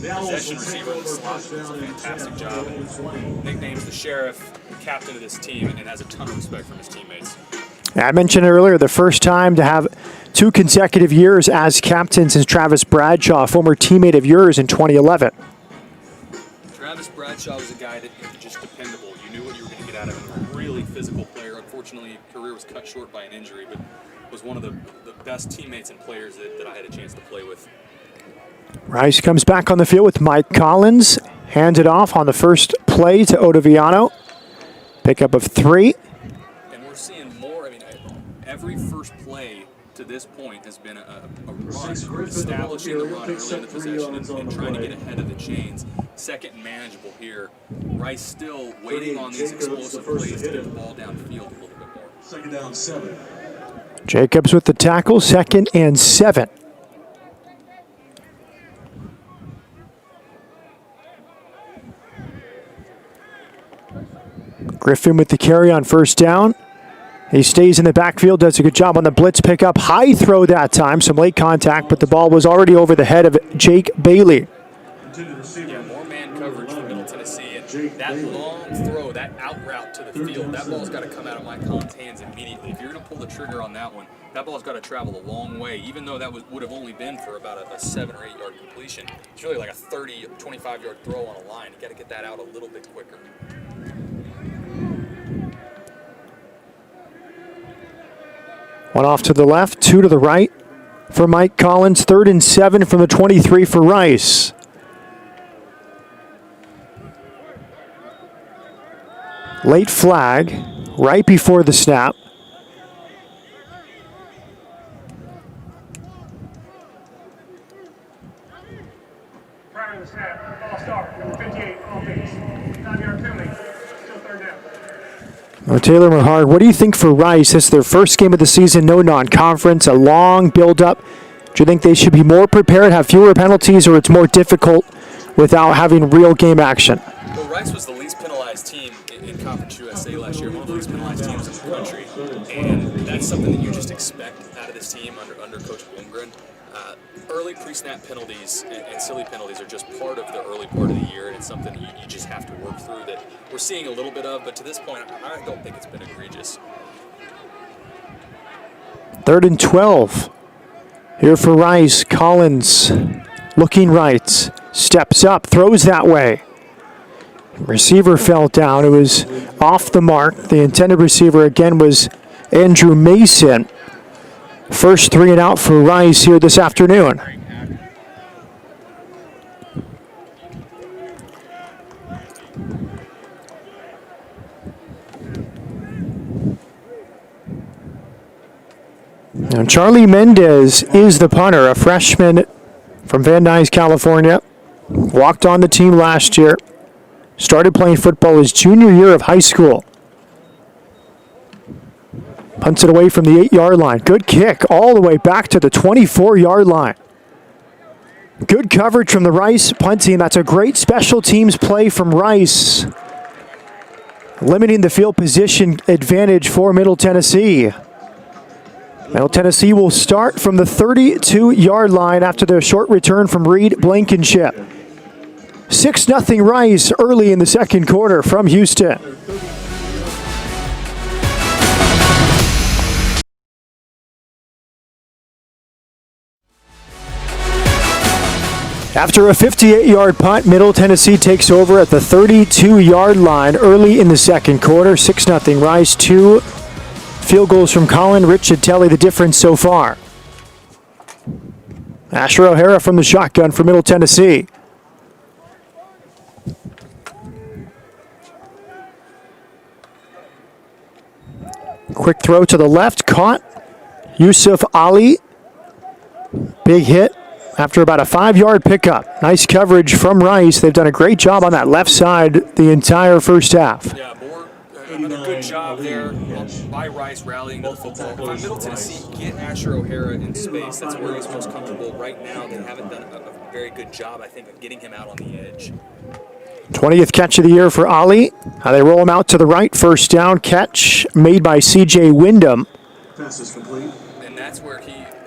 possession receiver in the slot does a fantastic job. And nicknames the Sheriff, captain of this team, and has a ton of respect from his teammates. I mentioned earlier, the first time to have 2 consecutive years as captain since Travis Bradshaw, a former teammate of yours in 2011. Travis Bradshaw was a guy that was just dependable. You knew what you were going to get out of him. A really physical player. Unfortunately, his career was cut short by an injury, but was one of the best teammates and players that I had a chance to play with. Rice comes back on the field with Mike Collins. Hands it off on the first play to Ottaviano. Pickup of 3. And we're seeing more. I mean, every first play to this point has been a run, establishing the run early in the possession and trying to get ahead of the chains. Second and manageable here. Rice still waiting on these explosive plays to get the ball downfield a little bit more. 2nd down, 7. Jacobs with the tackle, 2nd and 7. Griffin with the carry on first down. He stays in the backfield, does a good job on the blitz pickup. High throw that time, some late contact, but the ball was already over the head of Jake Bailey. Yeah, more man coverage for Middle Tennessee. And that long throw, that out route to the field, that ball's got to come out of Mike Collins' hands immediately. If you're going to pull the trigger on that one, that ball's got to travel a long way, even though that would have only been for about a 7 or 8 yard completion. It's really like a 30, 25 yard throw on a line. You got to get that out a little bit quicker. One off to the left, 2 to the right for Mike Collins. 3rd and 7 from the 23 for Rice. Late flag right before the snap. Prior to the snap, ball start, number 58, offense. 5-yard penalty, still 3rd down. Well, Taylor Mahard, what do you think for Rice? This is their first game of the season, no non-conference, a long build-up. Do you think they should be more prepared, have fewer penalties, or it's more difficult without having real game action? Well, Rice was the least penalized team in Conference USA last year, one of the least penalized teams in the country, and that's something that you just expect out of this team under Coach Bloomgren. Early pre-snap penalties and silly penalties are just part of the early part of the year, and it's something you just have to work through that we're seeing a little bit of, but to this point, I don't think it's been egregious. 3rd and 12. Here for Rice, Collins looking right, steps up, throws that way. Receiver fell down. It was off the mark. The intended receiver again was Andrew Mason. First 3 and out for Rice here this afternoon. Now Charlie Mendez is the punter, a freshman from Van Nuys, California. Walked on the team last year. Started playing football his junior year of high school. Punts it away from the 8-yard line. Good kick all the way back to the 24-yard line. Good coverage from the Rice punt team. That's a great special teams play from Rice. Limiting the field position advantage for Middle Tennessee. Middle Tennessee will start from the 32-yard line after their short return from Reed Blankenship. 6-0 Rice early in the second quarter from Houston. After a 58-yard punt, Middle Tennessee takes over at the 32-yard line early in the second quarter. 6-0 Rice. 2 field goals from Colin Riccitelli, the difference so far. Asher O'Hara from the shotgun for Middle Tennessee. Quick throw to the left, caught. Yusuf Ali. Big hit after about a 5-yard pickup. Nice coverage from Rice. They've done a great job on that left side the entire first half. Yeah, another good job there by Rice rallying to the football. If I'm Middle Tennessee, get Asher O'Hara in space. That's where he's most comfortable right now. They haven't done a very good job, I think, of getting him out on the edge. 20th catch of the year for Ali. They roll him out to the right. First down catch made by C.J. Wyndham. Pass is complete. And that's where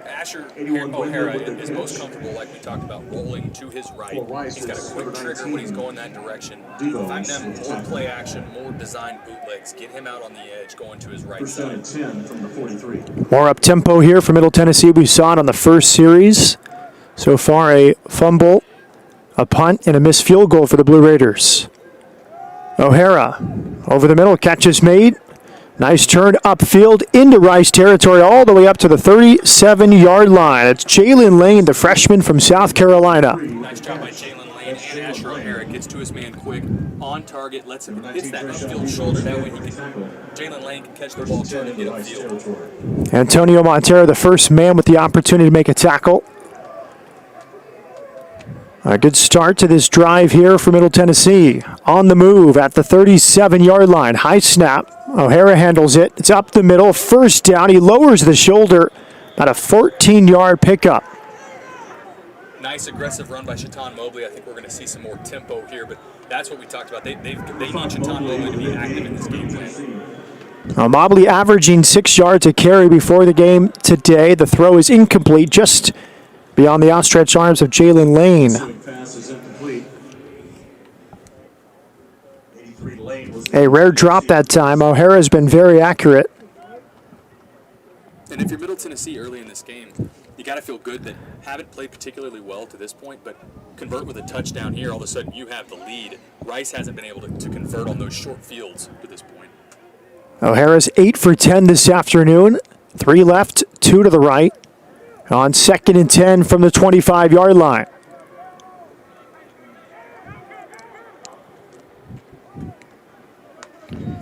Asher O'Hara is most comfortable, like we talked about, rolling to his right. He's got a quick trigger when he's going that direction. If I'm them, more play action, more design bootlegs. Get him out on the edge, going to his right side. 10 from the 43. More up tempo here for Middle Tennessee. We saw it on the first series. So far, a fumble, a punt, and a missed field goal for the Blue Raiders. O'Hara over the middle, catch is made. Nice turn upfield into Rice territory all the way up to the 37-yard line. It's Jalen Lane, the freshman from South Carolina. Nice job by Jalen Lane and Asher O'Hara. Gets to his man quick, on target, lets him hit that upfield shoulder. That way Jalen Lane can catch the ball, turn and get upfield. Antonio Montero, the first man with the opportunity to make a tackle. A good start to this drive here for Middle Tennessee. On the move at the 37-yard line. High snap. O'Hara handles it. It's up the middle. First down. He lowers the shoulder. About a 14-yard pickup. Nice aggressive run by Shaton Mobley. I think we're going to see some more tempo here, but that's what we talked about. They need Shaton Mobley to be active in this game plan. Mobley averaging 6 yards a carry before the game today. The throw is incomplete, just beyond the outstretched arms of Jalen Lane. Pass is incomplete. 83 Lane was A rare drop that time. O'Hara's been very accurate. And if you're Middle Tennessee early in this game, you got to feel good that haven't played particularly well to this point, but convert with a touchdown here, all of a sudden you have the lead. Rice hasn't been able to convert on those short fields to this point. O'Hara's 8 for 10 this afternoon. 3 left, 2 to the right. On 2nd and 10 from the 25-yard line.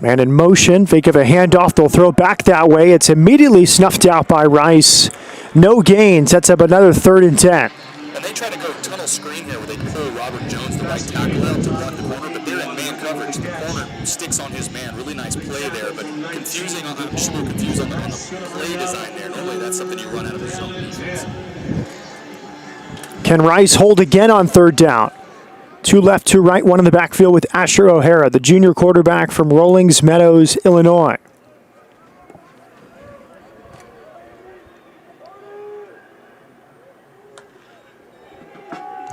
Man in motion, think of a handoff, they'll throw back that way. It's immediately snuffed out by Rice. No gain, sets up another 3rd and 10. And they try to go tunnel screen here where they pull Robert Jones, the right tackle, out to run the corner, but they're in man coverage. The corner sticks on his man. Really nice play there, but confusing on just a little confused on the play design there. Normally that's something you run out of the zone defense. Can Rice hold again on 3rd down? 2 left, 2 right, 1 in the backfield with Asher O'Hara, the junior quarterback from Rawlings Meadows, Illinois.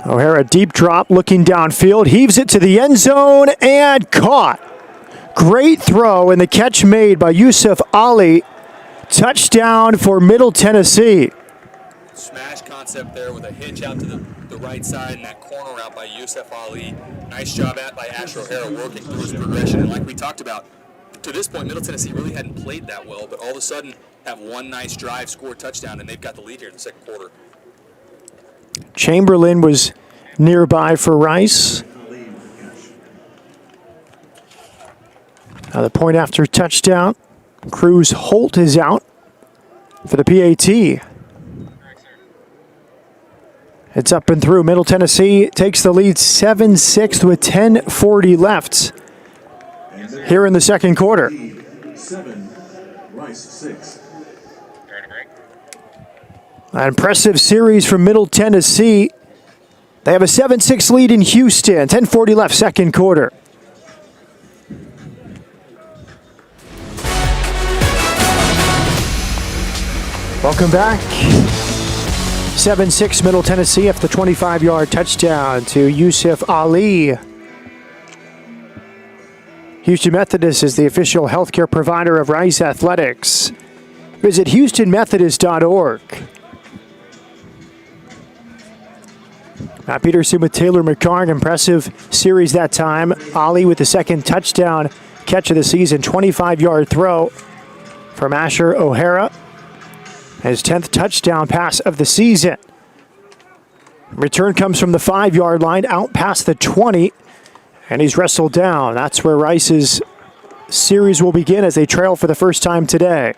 O'Hara deep drop, looking downfield, heaves it to the end zone and caught. Great throw and the catch made by Yusuf Ali. Touchdown for Middle Tennessee. Smash concept there with a hitch out to the right side and that corner route by Yusuf Ali. Nice job by Asher O'Hara working through his progression. And like we talked about, to this point, Middle Tennessee really hadn't played that well, but all of a sudden have one nice drive, score a touchdown, and they've got the lead here in the 2nd quarter. Chamberlain was nearby for Rice. Now the point after touchdown. Cruz Holt is out for the PAT. It's up and through. Middle Tennessee takes the lead 7-6 with 10:40 left here in the 2nd quarter. 7, Rice 6. An impressive series from Middle Tennessee. They have a 7-6 lead in Houston. 10:40 left, 2nd quarter. Welcome back. 7-6 Middle Tennessee after the 25-yard touchdown to Yusuf Ali. Houston Methodist is the official healthcare provider of Rice Athletics. Visit houstonmethodist.org. Matt Peterson with Taylor McCarg. Impressive series that time. Ali with the 2nd touchdown catch of the season. 25-yard throw from Asher O'Hara. His 10th touchdown pass of the season. Return comes from the 5-yard line, out past the 20, and he's wrestled down. That's where Rice's series will begin as they trail for the first time today.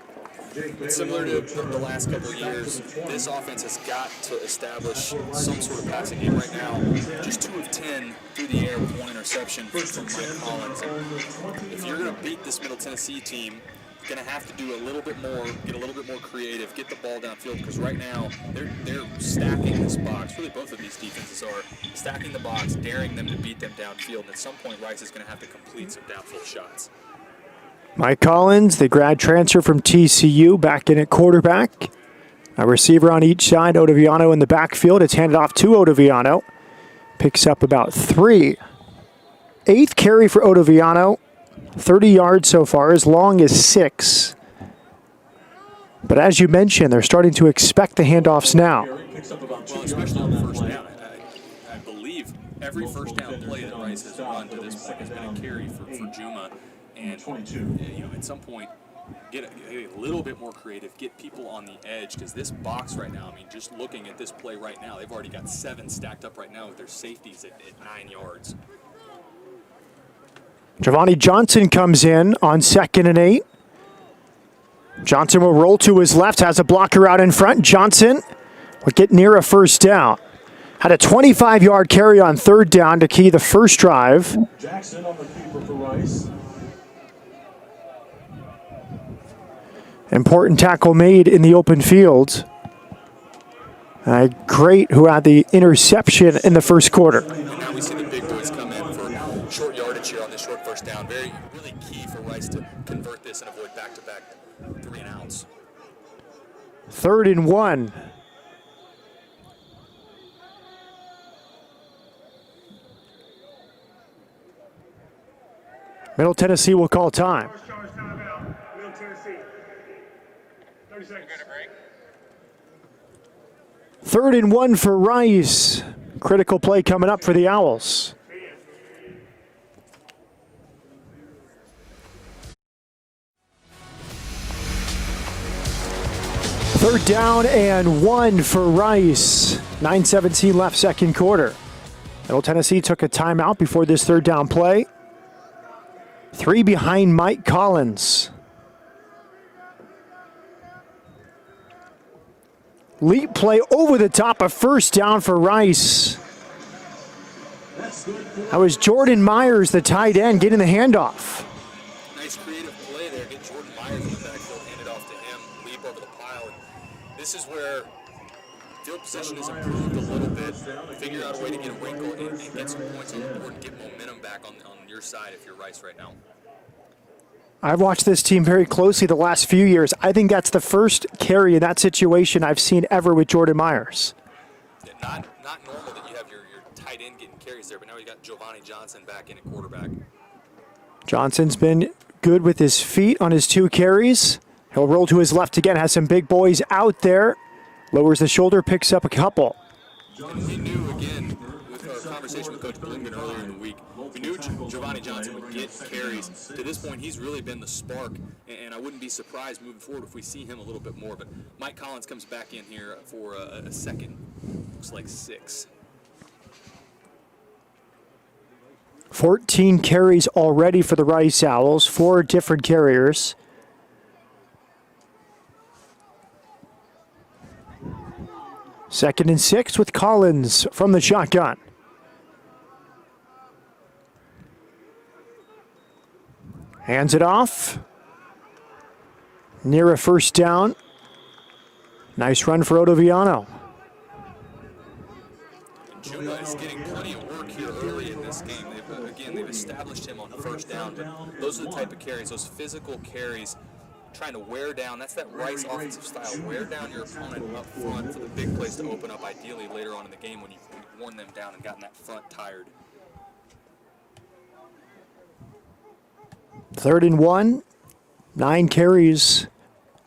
Similar to the last couple of years, this offense has got to establish some sort of passing game right now. Just 2 of 10 through the air with 1 interception from Mike Collins. And if you're going to beat this Middle Tennessee team, you're going to have to do a little bit more, get a little bit more creative, get the ball downfield, because right now they're stacking this box. Really, both of these defenses are stacking the box, daring them to beat them downfield, and at some point Rice is going to have to complete some downfield shots. Mike Collins, the grad transfer from TCU, back in at quarterback. A receiver on each side, Ottaviano in the backfield. It's handed off to Ottaviano. Picks up about 3. 8th carry for Ottaviano. 30 yards so far, as long as 6. But as you mentioned, they're starting to expect the handoffs now. Well, especially on the first down. I believe every first down play that Rice has run to this point has been a carry for Juma. And, at some point, get a little bit more creative, get people on the edge, because this box right now, just looking at this play right now, they've already got 7 stacked up right now with their safeties at 9 yards. Giovanni Johnson comes in on 2nd and 8. Johnson will roll to his left, has a blocker out in front. Johnson will get near a first down. Had a 25-yard carry on 3rd down to key the first drive. Jackson on the keeper for Rice. Important tackle made in the open field. Great who had the interception in the first quarter. And now we see the big boys come in for short yardage here on this short first down. Really key for Rice to convert this and avoid back-to-back 3 and outs. 3rd and 1. Middle Tennessee will call time. First charge timeout, Middle Tennessee. 30 seconds. 3rd and 1 for Rice. Critical play coming up for the Owls. Third down and 1 for Rice. 9:17 left, second quarter. Middle Tennessee took a timeout before this third down play. 3 behind Mike Collins. Leap play over the top, a first down for Rice. That was Jordan Myers, the tight end, getting the handoff. Nice creative play there. Get Jordan Myers in the backfield, hand it off to him, leap over the pile. And this is where field position has improved a little bit. Figure out a way to get a wrinkle and get some points on the board and get momentum back on your side if you're Rice right now. I've watched this team very closely the last few years. I think that's the first carry in that situation I've seen ever with Jordan Myers. Yeah, not normal that you have your tight end getting carries there, but now you got Giovanni Johnson back in at quarterback. Johnson's been good with his feet on his 2 carries. He'll roll to his left again, has some big boys out there. Lowers the shoulder, picks up a couple. And we knew, again, with our conversation with Coach Bloomgren earlier in the week, we knew Giovanni Johnson would get carries. To this point, he's really been the spark, and I wouldn't be surprised moving forward if we see him a little bit more. But Mike Collins comes back in here for a second. Looks like 6. 14 carries already for the Rice Owls, 4 different carriers. Second and 6 with Collins from the shotgun. Hands it off. Near a first down. Nice run for Otoviano. Juma is getting plenty of work here early in this game. They've established him on first down, but those are the type of carries, those physical carries, trying to wear down. That's that Rice offensive style. Wear down your opponent up front for the big plays to open up, ideally later on in the game when you've worn them down and gotten that front tired. 3rd and 1, 9 carries,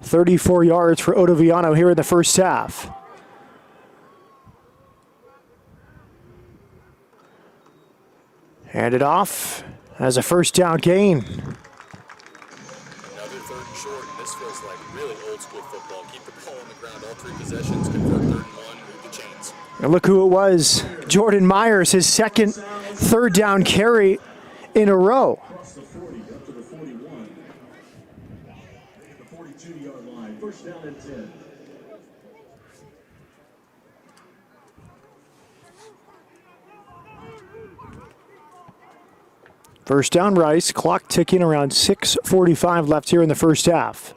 34 yards for Otoviano here in the first half. Hand it off as a first down gain. Another 3rd and short, and this feels like really old school football. Keep the ball on the ground, all 3 possessions, convert 3rd and 1, move the chains. And look who it was, Jordan Myers, his second third down carry in a row. Across the 40 up to the 41. The 42-yard line. First down and 10. First down Rice, clock ticking, around 6:45 left here in the first half.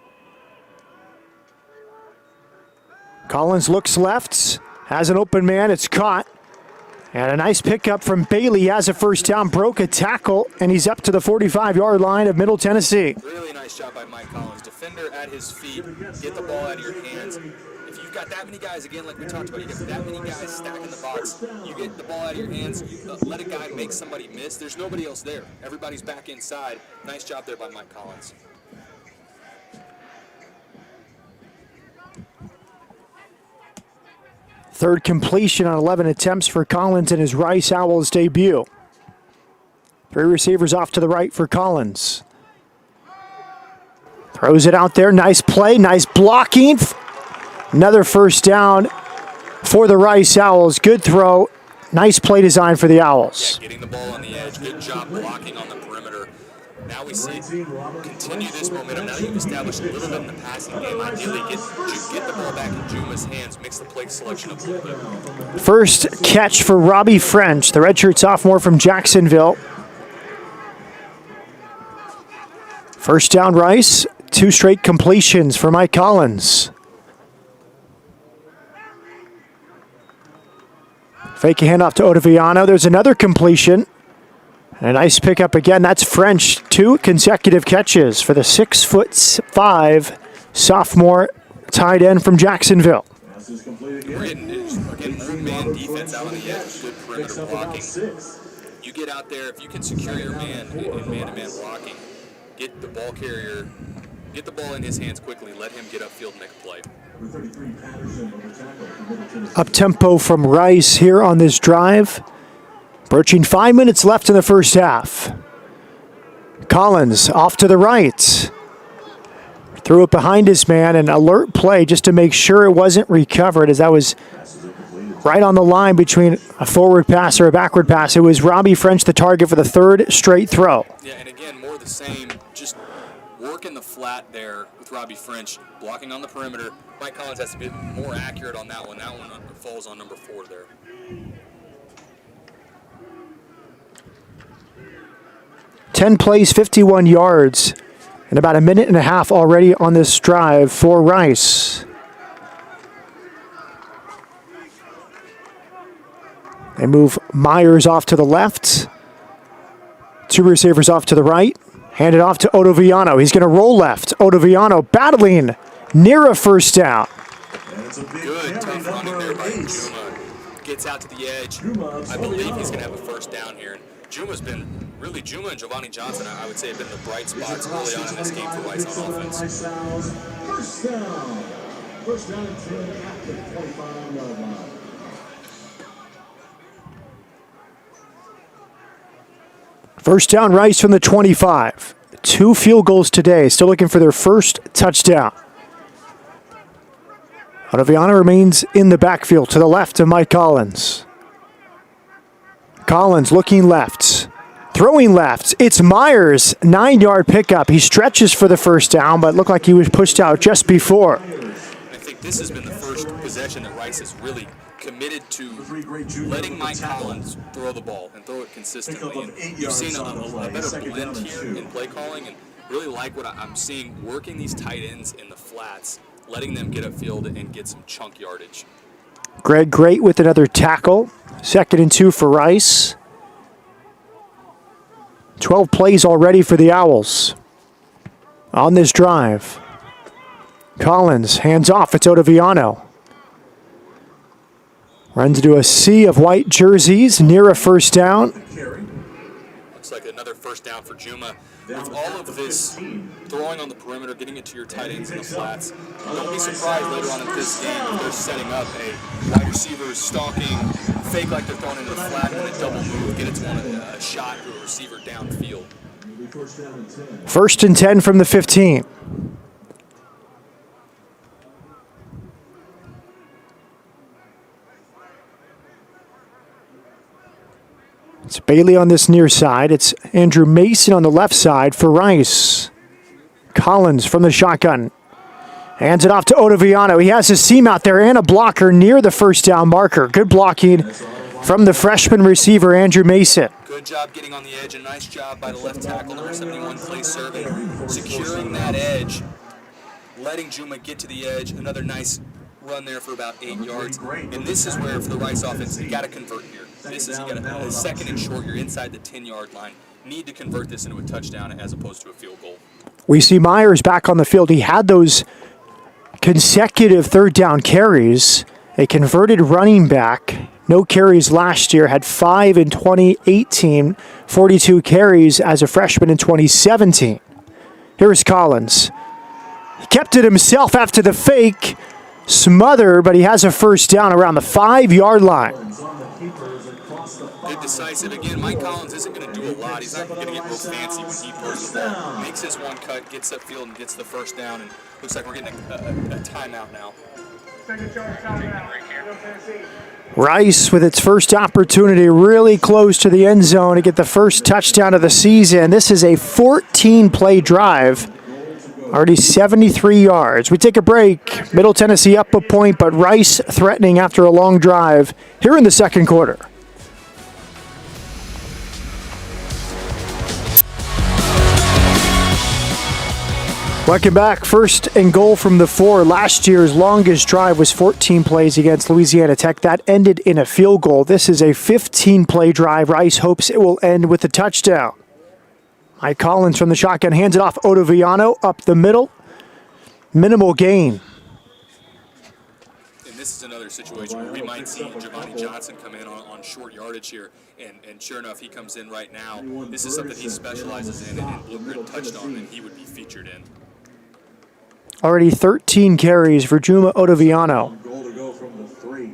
Collins looks left, has an open man, it's caught. And a nice pickup from Bailey. He has a first down, broke a tackle, and he's up to the 45-yard line of Middle Tennessee. Really nice job by Mike Collins. Defender at his feet, get the ball out of your hands. If you've got that many guys, again, like we talked about, you get that many guys stacking the box, you get the ball out of your hands, you let a guy make somebody miss, there's nobody else there. Everybody's back inside. Nice job there by Mike Collins. Third completion on 11 attempts for Collins in his Rice Owls debut. 3 receivers off to the right for Collins. Throws it out there, nice play, nice blocking. Another first down for the Rice Owls. Good throw, nice play design for the Owls. Yeah, getting the ball on the edge, good job blocking on the perimeter. Now we see continue this momentum. Now that you've established a little bit in the passing game, ideally get the ball back in Juma's hands, mix the play selection up a little bit. First catch for Robbie French, the redshirt sophomore from Jacksonville. First down Rice, 2 straight completions for Mike Collins. Fake a handoff to Otoviano. There's another completion. And a nice pickup again. That's French. 2 consecutive catches for the 6'5" sophomore tight end from Jacksonville. We're getting, again, more man defense out on the edge. Good perimeter blocking. You get out there, if you can secure your man in man-to-man blocking, get the ball carrier, get the ball in his hands quickly, let him get upfield and make a play. Up tempo from Rice here on this drive. Approaching 5 minutes left in the first half. Collins off to the right. Threw it behind his man, an alert play just to make sure it wasn't recovered, as that was right on the line between a forward pass or a backward pass. It was Robbie French, the target for the third straight throw. Yeah, and again, more the same, just working the flat there with Robbie French, blocking on the perimeter. Mike Collins has to be more accurate on that one. That one falls on number 4 there. Ten plays, 51 yards, and about a minute and a half already on this drive for Rice. They move Myers off to the left. 2 receivers off to the right. Hand it off to Otoviano. He's going to roll left. Otoviano battling near a first down. Good, tough running there by Juma. Gets out to the edge. I believe he's going to have a first down here. Juma and Giovanni Johnson, I would say, have been the bright spots early on in this game for Rice on offense. First down. First down and 10 at the 25-yard line. First down, Rice from the 25. 2 field goals today. Still looking for their first touchdown. Otoviano remains in the backfield to the left of Mike Collins. Collins looking left. Throwing left. It's Myers. 9-yard pickup. He stretches for the first down, but looked like he was pushed out just before. I think this has been the first possession that Rice has really committed to letting Mike Collins throw the ball and throw it consistently. And you've seen a better blend here in play calling, and really like what I'm seeing, working these tight ends in the flats, letting them get upfield and get some chunk yardage. Greg Great with another tackle. 2nd and 2 for Rice. 12 plays already for the Owls on this drive. Collins hands off. It's Otoviano. Runs into a sea of white jerseys near a first down. Looks like another first down for Juma. With all of this throwing on the perimeter, getting it to your tight ends in the flats, don't be surprised later on in this game if they're setting up a wide receiver stalking, fake like they're throwing into the flat, and then a double move, get it to a shot to a receiver downfield. First and 10 from the 15. It's Bailey on this near side. It's Andrew Mason on the left side for Rice. Collins from the shotgun. Hands it off to Otoviano. He has a seam out there and a blocker near the first down marker. Good blocking from the freshman receiver, Andrew Mason. Good job getting on the edge. A nice job by the left tackle, number 71, play serving, securing that edge, letting Juma get to the edge. Another nice run there for about 8 yards. And this is where, for the Rice offense, you got to convert here. This is, you got a 2nd and short. You're inside the 10-yard line. Need to convert this into a touchdown as opposed to a field goal. We see Myers back on the field. He had those consecutive third down carries. A converted running back. No carries last year. Had 5 in 2018. 42 carries as a freshman in 2017. Here's Collins. He kept it himself after the fake. Smother, but he has a first down around the 5-yard line. Good decisive. Again, Mike Collins isn't going to do a lot. He's not going to get real fancy when he throws the ball. Makes his one cut, gets upfield, and gets the first down. And looks like we're getting a timeout now. Rice with its first opportunity really close to the end zone to get the first touchdown of the season. This is a 14-play drive. Already 73 yards. We take a break. Middle Tennessee up a point, but Rice threatening after a long drive here in the second quarter. Welcome back. First and goal from the 4. Last year's longest drive was 14 plays against Louisiana Tech. That ended in a field goal. This is a 15-play drive. Rice hopes it will end with a touchdown. Mike Collins from the shotgun hands it off. Otoviano up the middle. Minimal gain. this is another situation where we might see Giovanni Johnson come in on short yardage here, and sure enough, he comes in right now. This is something he specializes in, and Blue Grid touched on, and he would be featured in. Already 13 carries for Juma Ottaviano. Goal to go from the 3.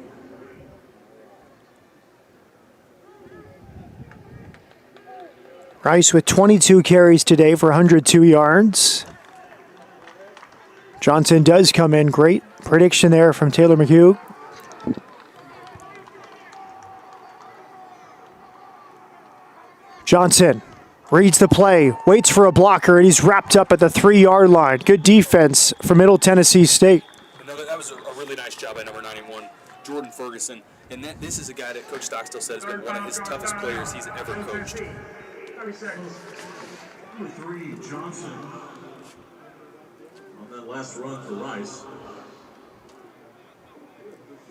Rice with 22 carries today for 102 yards. Johnson does come in. Great prediction there from Taylor McHugh. Johnson reads the play, waits for a blocker, and he's wrapped up at the 3-yard line. Good defense for Middle Tennessee State. That was a really nice job by number 91, Jordan Ferguson. And this is a guy that Coach Stockstill said has been one of his toughest players he's ever coached. 30 seconds. Number 3, Johnson. On that last run for Rice.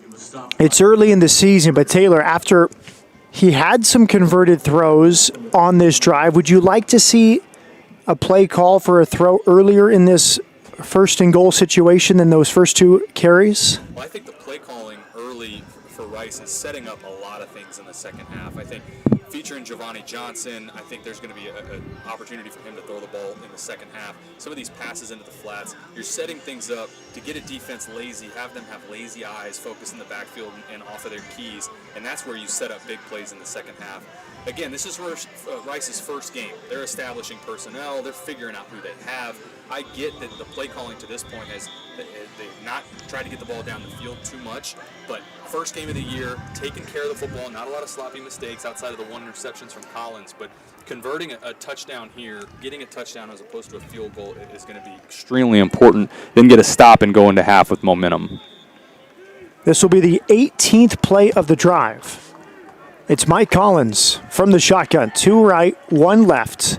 He was stopped. It's early in the season, but Taylor, after he had some converted throws on this drive, would you like to see a play call for a throw earlier in this first and goal situation than those first 2 carries? Well, I think the play calling early for Rice is setting up a lot of things in the second half. I think featuring Giovanni Johnson, I think there's going to be an opportunity for him to throw the ball in the second half. Some of these passes into the flats, you're setting things up to get a defense lazy, have them have lazy eyes, focus in the backfield and off of their keys, and that's where you set up big plays in the second half. Again, this is Rice's first game. They're establishing personnel. They're figuring out who they have. I get that the play calling to this point has they've not tried to get the ball down the field too much, but first game of the year, taking care of the football, not a lot of sloppy mistakes outside of the 1 interceptions from Collins, but converting a touchdown here, getting a touchdown as opposed to a field goal is going to be extremely important. Then get a stop and go into half with momentum. This will be the 18th play of the drive. It's Mike Collins from the shotgun. 2 right, 1 left.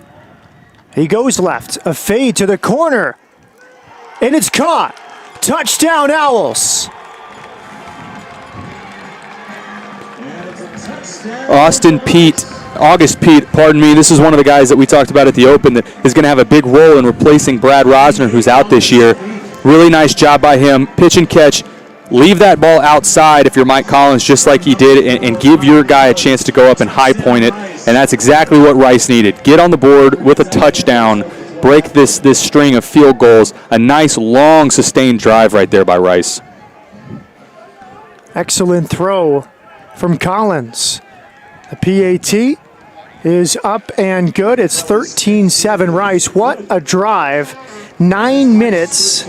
He goes left. A fade to the corner. And it's caught. Touchdown, Owls. August Pete, pardon me, this is one of the guys that we talked about at the Open that is going to have a big role in replacing Brad Rosner, who's out this year. Really nice job by him. Pitch and catch. Leave that ball outside if you're Mike Collins, just like he did, and give your guy a chance to go up and high point it. And that's exactly what Rice needed. Get on the board with a touchdown, break this string of field goals. A nice, long, sustained drive right there by Rice. Excellent throw from Collins. The PAT is up and good. It's 13-7 Rice. What a drive. 9 minutes.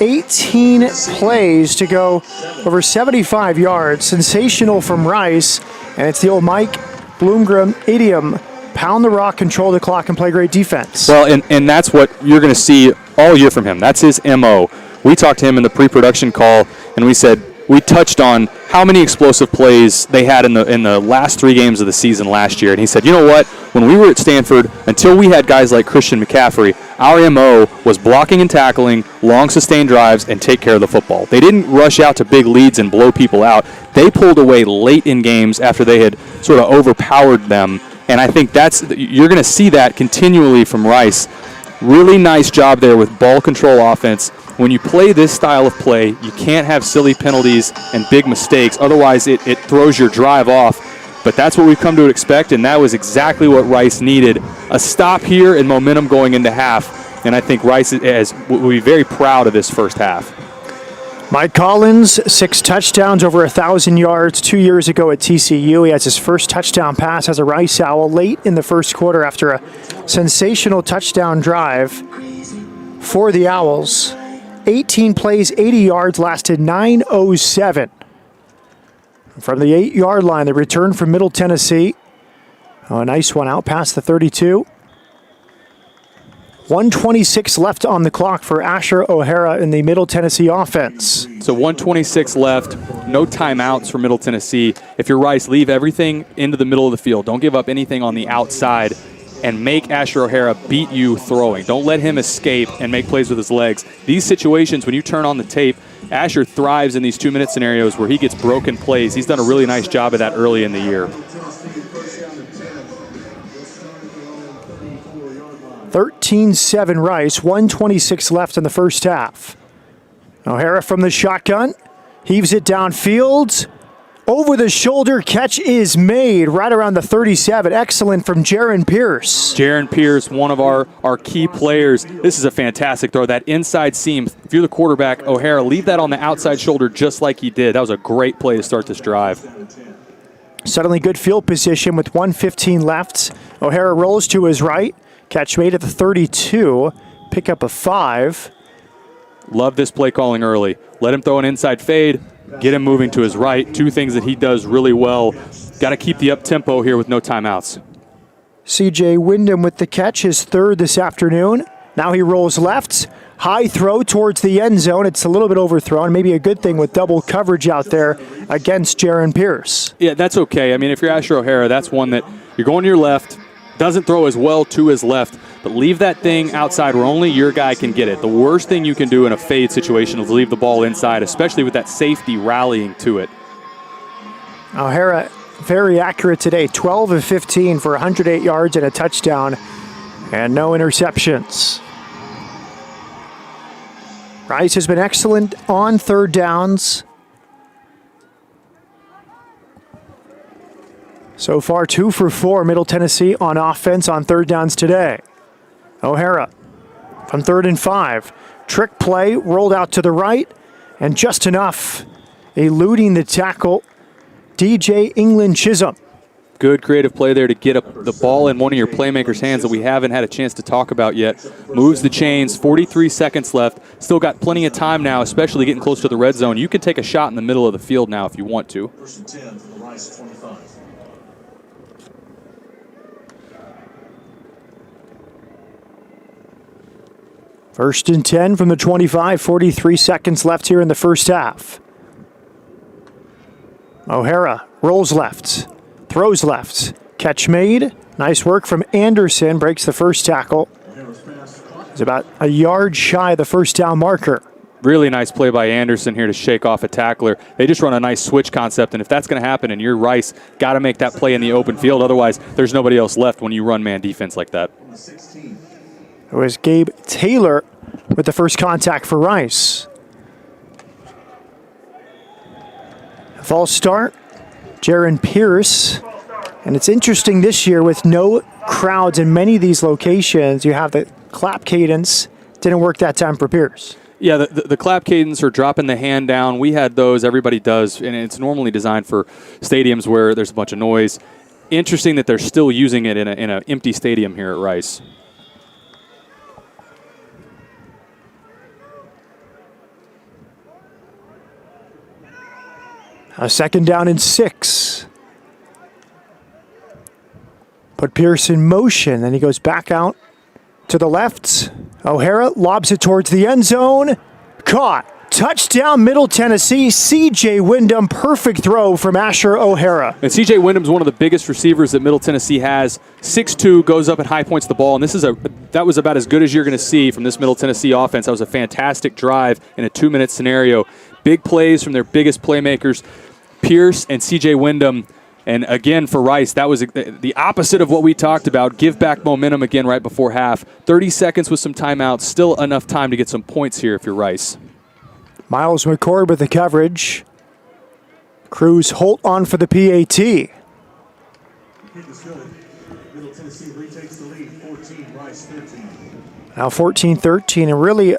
18 plays to go over 75 yards. Sensational from Rice. And it's the old Mike Bloomgren idiom. Pound the rock, control the clock, and play great defense. Well, and that's what you're going to see all year from him. That's his MO. We talked to him in the pre-production call, and we touched on how many explosive plays they had in the last 3 games of the season last year. And he said, you know what? When we were at Stanford, until we had guys like Christian McCaffrey, our MO was blocking and tackling, long sustained drives, and take care of the football. They didn't rush out to big leads and blow people out. They pulled away late in games after they had sort of overpowered them. And I think you're going to see that continually from Rice. Really nice job there with ball control offense. When you play this style of play, you can't have silly penalties and big mistakes. Otherwise, it throws your drive off. But that's what we've come to expect, and that was exactly what Rice needed. A stop here and momentum going into half. And I think Rice will be very proud of this first half. Mike Collins, 6 touchdowns, over 1,000 yards 2 years ago at TCU. He has his first touchdown pass as a Rice Owl late in the first quarter after a sensational touchdown drive for the Owls. 18 plays, 80 yards, lasted 9:07. From the 8-yard line, the return from Middle Tennessee. Oh, a nice one out past the 32. 1:26 left on the clock for Asher O'Hara in the Middle Tennessee offense. So 1:26 left, no timeouts for Middle Tennessee. If you're Rice, leave everything into the middle of the field. Don't give up anything on the outside and make Asher O'Hara beat you throwing. Don't let him escape and make plays with his legs. These situations, when you turn on the tape, Asher thrives in these 2-minute scenarios where he gets broken plays. He's done a really nice job of that early in the year. 13-7 Rice, 1:26 left in the first half. O'Hara from the shotgun, Heaves it downfield. Over the shoulder, catch is made right around the 37. Excellent from Jaron Pierce. Jaron Pierce, one of our key players. This is a fantastic throw. That inside seam, if you're the quarterback, O'Hara, leave that on the outside shoulder just like he did. That was a great play to start this drive. Suddenly good field position with 1:15 left. O'Hara rolls to his right. Catch made at the 32. Pick up a 5. Love this play calling early. Let him throw an inside fade. Get him moving to his right. Two things that he does really well. Got to keep the up-tempo here with no timeouts. C.J. Wyndham with the catch, his third this afternoon. Now he rolls left. High throw towards the end zone. It's a little bit overthrown. Maybe a good thing with double coverage out there against Jaron Pierce. Yeah, that's okay. I mean, if you're Asher O'Hara, that's one that you're going to your left, doesn't throw as well to his left, but leave that thing outside where only your guy can get it. The worst thing you can do in a fade situation is leave the ball inside, especially with that safety rallying to it. O'Hara very accurate today, 12 of 15 for 108 yards and a touchdown, and no interceptions. Rice has been excellent on third downs. So far, 2 for 4, Middle Tennessee on offense on third downs today. O'Hara from 3rd and 5. Trick play, rolled out to the right, and just enough, eluding the tackle, DJ England Chisholm. Good creative play there to get the ball in one of your playmakers' hands that we haven't had a chance to talk about yet. Moves the chains, 43 seconds left. Still got plenty of time now, especially getting close to the red zone. You can take a shot in the middle of the field now if you want to. 1st and 10 for the Rice 25. First and 10 from the 25, 43 seconds left here in the first half. O'Hara rolls left, throws left, catch made. Nice work from Anderson, breaks the first tackle. He's about a yard shy of the first down marker. Really nice play by Anderson here to shake off a tackler. They just run a nice switch concept, and if that's going to happen and you're Rice, got to make that play in the open field. Otherwise, there's nobody else left when you run man defense like that. It was Gabe Taylor with the first contact for Rice. False start, Jaron Pierce. And it's interesting this year with no crowds in many of these locations, you have the clap cadence. Didn't work that time for Pierce. Yeah, the clap cadence or dropping the hand down, we had those, everybody does, and it's normally designed for stadiums where there's a bunch of noise. Interesting that they're still using it in an empty stadium here at Rice. A 2nd down and 6. Put Pierce in motion, then he goes back out to the left. O'Hara lobs it towards the end zone. Caught. Touchdown, Middle Tennessee. C.J. Wyndham, perfect throw from Asher O'Hara. And C.J. Wyndham's one of the biggest receivers that Middle Tennessee has. 6'2", goes up and high points the ball, and that was about as good as you're going to see from this Middle Tennessee offense. That was a fantastic drive in a 2-minute scenario. Big plays from their biggest playmakers, Pierce and C.J. Wyndham. And again, for Rice, that was the opposite of what we talked about. Give back momentum again right before half. 30 seconds with some timeouts. Still enough time to get some points here if you're Rice. Miles McCord with the coverage. Cruz Holt on for the PAT. Middle Tennessee retakes the lead, 14, Rice 13. Now 14-13, and really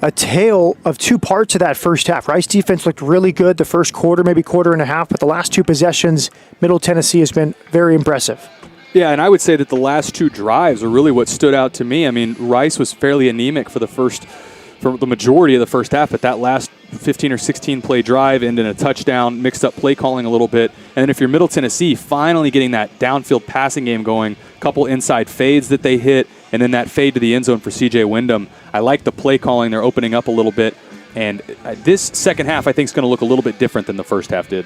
a tale of two parts of that first half. Rice defense looked really good the first quarter, maybe quarter and a half, but the last two possessions, Middle Tennessee has been very impressive. Yeah, and I would say that the last two drives are really what stood out to me. I mean, Rice was fairly anemic for the majority of the first half, but that last 15 or 16 play drive ended in a touchdown, mixed up play calling a little bit. And then if you're Middle Tennessee, finally getting that downfield passing game going, a couple inside fades that they hit, and then that fade to the end zone for C.J. Wyndham. I like the play calling. They're opening up a little bit. And this second half, I think, is going to look a little bit different than the first half did.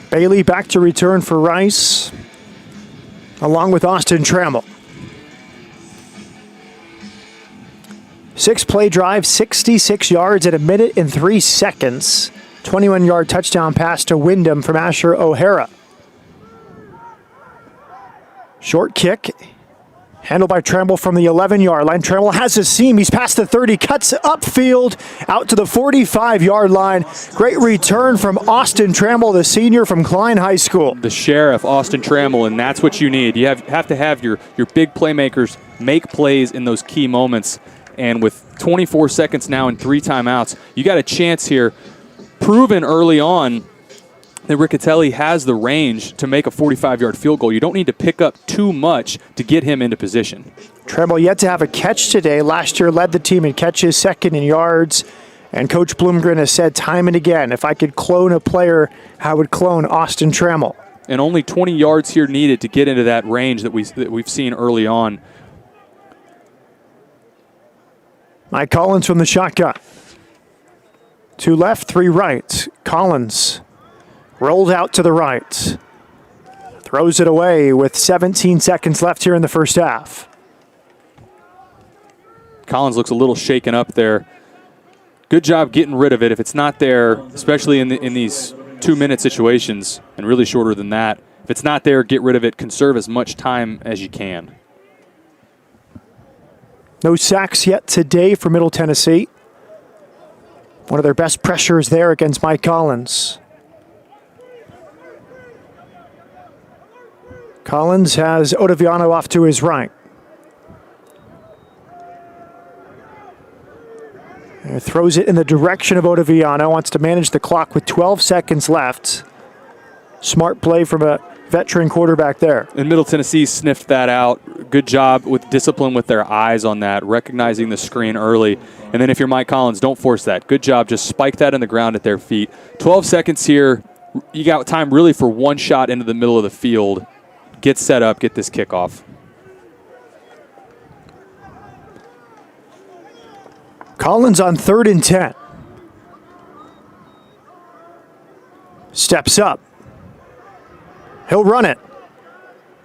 Bailey back to return for Rice, along with Austin Trammell. 6-play drive, 66 yards at 1 minute and 3 seconds. 21-yard touchdown pass to Wyndham from Asher O'Hara. Short kick, handled by Tremble from the 11-yard line. Tremble has a seam. He's past the 30, cuts upfield out to the 45-yard line. Great return from Austin Tremble, the senior from Klein High School. The sheriff, Austin Tremble, and that's what you need. You have to have your big playmakers make plays in those key moments. And with 24 seconds now and 3 timeouts, you got a chance here. Proven early on that Riccatelli has the range to make a 45-yard field goal. You don't need to pick up too much to get him into position. Tremble yet to have a catch today. Last year led the team in catches, second in yards. And Coach Bloomgren has said time and again, if I could clone a player, I would clone Austin Tremble. And only 20 yards here needed to get into that range that we've seen early on. Mike Collins from the shotgun. 2 left, 3 right. Collins rolled out to the right. Throws it away with 17 seconds left here in the first half. Collins looks a little shaken up there. Good job getting rid of it. If it's not there, especially in these 2-minute situations, and really shorter than that, if it's not there, get rid of it. Conserve as much time as you can. No sacks yet today for Middle Tennessee. One of their best pressures there against Mike Collins. Collins has Ottaviano off to his right. And throws it in the direction of Ottaviano. Wants to manage the clock with 12 seconds left. Smart play from a veteran quarterback there. And Middle Tennessee sniffed that out. Good job with discipline with their eyes on that, recognizing the screen early. And then if you're Mike Collins, don't force that. Good job. Just spike that in the ground at their feet. 12 seconds here. You got time really for one shot into the middle of the field. Get set up, get this kickoff. Collins on 3rd and 10. Steps up. He'll run it.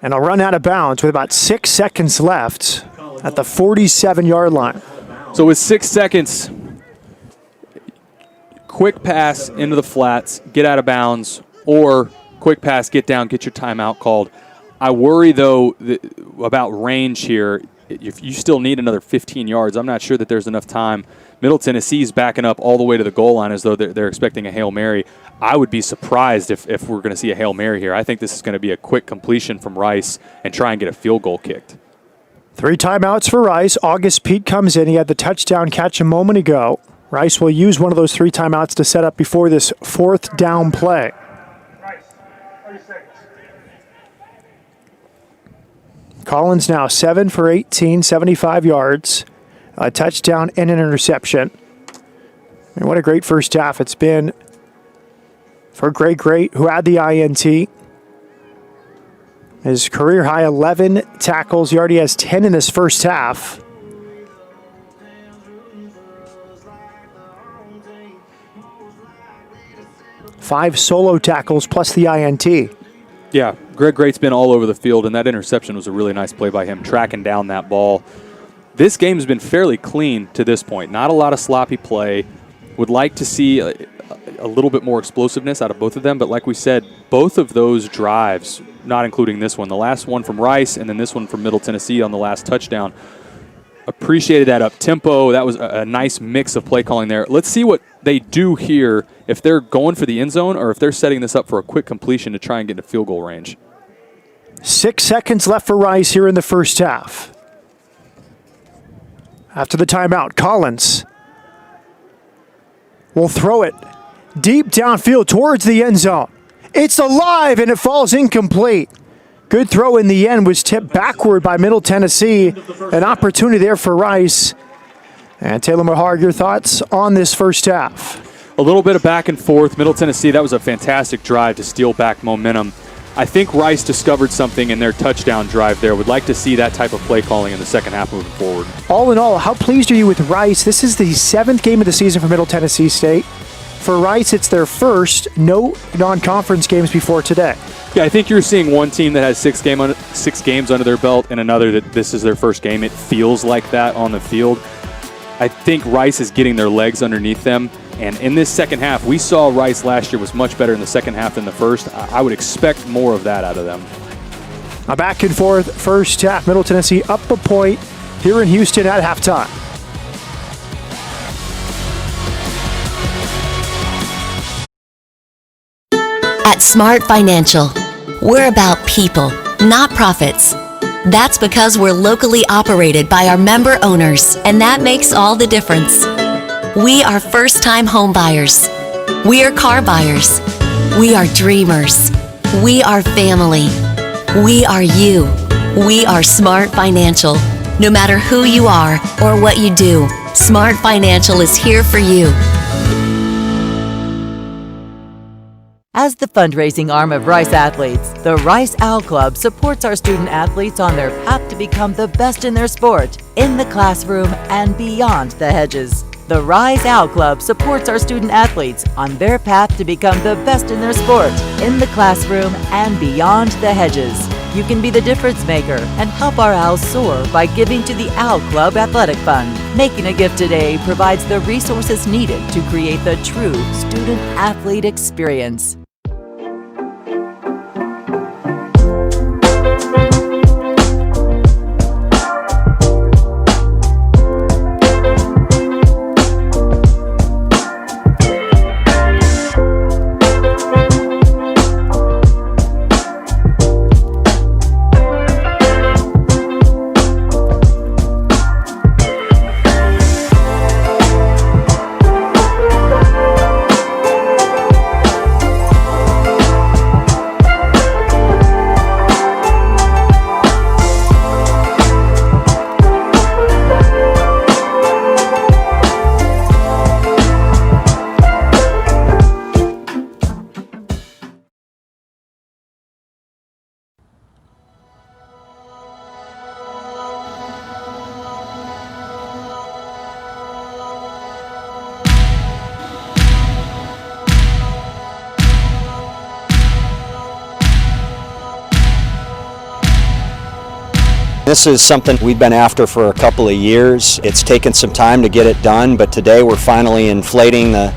And he'll run out of bounds with about 6 seconds left at the 47-yard line. So with 6 seconds, quick pass into the flats, get out of bounds, or quick pass, get down, get your timeout called. I worry, though, about range here. If you still need another 15 yards, I'm not sure that there's enough time. Middle Tennessee's backing up all the way to the goal line as though they're expecting a Hail Mary. I would be surprised if we're going to see a Hail Mary here. I think this is going to be a quick completion from Rice and try and get a field goal kicked. 3 timeouts for Rice. August Pete comes in. He had the touchdown catch a moment ago. Rice will use one of those 3 timeouts to set up before this 4th down play. Collins now 7 for 18, 75 yards, a touchdown and an interception. And what a great first half it's been for Greg Great, who had the INT. His career high 11 tackles. He already has 10 in this first half. Five solo tackles plus the INT. Yeah, Greg Great's been all over the field, and that interception was a really nice play by him, tracking down that ball. This game has been fairly clean to this point. Not a lot of sloppy play. Would like to see a little bit more explosiveness out of both of them, but like we said, both of those drives, not including this one, the last one from Rice and then this one from Middle Tennessee on the last touchdown, appreciated that up-tempo. That was a nice mix of play calling there. Let's see what they do here, if they're going for the end zone or if they're setting this up for a quick completion to try and get into field goal range. 6 seconds left for Rice here in the first half. After the timeout, Collins will throw it deep downfield towards the end zone. It's alive, and it falls incomplete. Good throw in the end, was tipped backward by Middle Tennessee. An opportunity there for Rice. And Taylor Mahar, your thoughts on this first half? A little bit of back and forth. Middle Tennessee, that was a fantastic drive to steal back momentum. I think Rice discovered something in their touchdown drive there. Would like to see that type of play calling in the second half moving forward. All in all, how pleased are you with Rice? This is the 7th game of the season for Middle Tennessee State. For Rice, it's their first no non-conference games before today. Yeah, I think you're seeing one team that has 6 games under their belt and another that this is their first game. It feels like that on the field. I think Rice is getting their legs underneath them. And in this second half, we saw Rice last year was much better in the second half than the first. I would expect more of that out of them. A back and forth first half. Middle Tennessee up a point here in Houston at halftime. At Smart Financial, we're about people, not profits. That's because we're locally operated by our member owners, and that makes all the difference. We are first-time home buyers. We are car buyers. We are dreamers. We are family. We are you. We are Smart Financial. No matter who you are or what you do, Smart Financial is here for you. As the fundraising arm of Rice Athletes, the Rice Owl Club supports our student athletes on their path to become the best in their sport, in the classroom and beyond the hedges. The Rise Owl Club supports our student athletes on their path to become the best in their sport, in the classroom and beyond the hedges. You can be the difference maker and help our Owls soar by giving to the Owl Club Athletic Fund. Making a gift today provides the resources needed to create the true student-athlete experience. This is something we've been after for a couple of years. It's taken some time to get it done, but today we're finally inflating the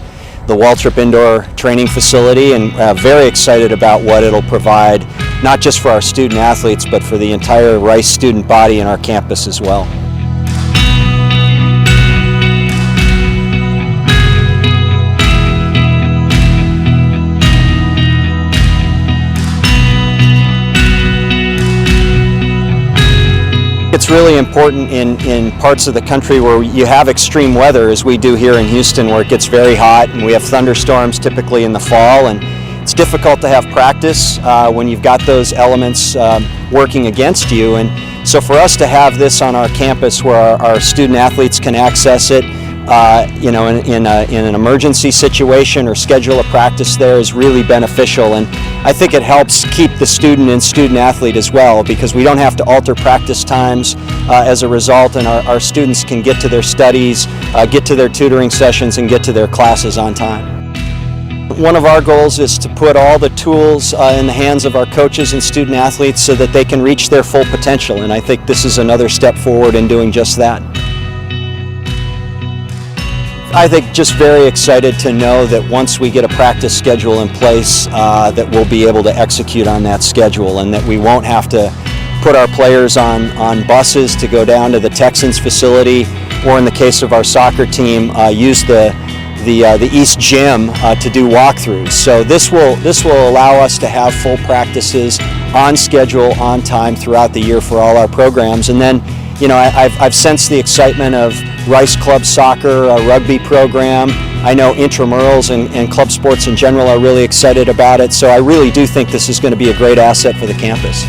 Waltrip Indoor Training Facility, and very excited about what it'll provide, not just for our student athletes, but for the entire Rice student body in our campus as well. It's really important in parts of the country where you have extreme weather, as we do here in Houston, where it gets very hot and we have thunderstorms typically in the fall, and it's difficult to have practice when you've got those elements working against you. And so for us to have this on our campus where our student athletes can access it, in an emergency situation or schedule a practice there is really beneficial, and I think it helps keep the student and student athlete as well, because we don't have to alter practice times as a result, and our students can get to their studies, get to their tutoring sessions, and get to their classes on time. One of our goals is to put all the tools in the hands of our coaches and student athletes so that they can reach their full potential, and I think this is another step forward in doing just that. I think just very excited to know that once we get a practice schedule in place, that we'll be able to execute on that schedule, and that we won't have to put our players on buses to go down to the Texans facility, or in the case of our soccer team, use the East Gym to do walkthroughs. So this will allow us to have full practices on schedule, on time throughout the year for all our programs. And then, I've sensed the excitement of Rice Club Soccer, a rugby program. I know intramurals and club sports in general are really excited about it. So I really do think this is going to be a great asset for the campus.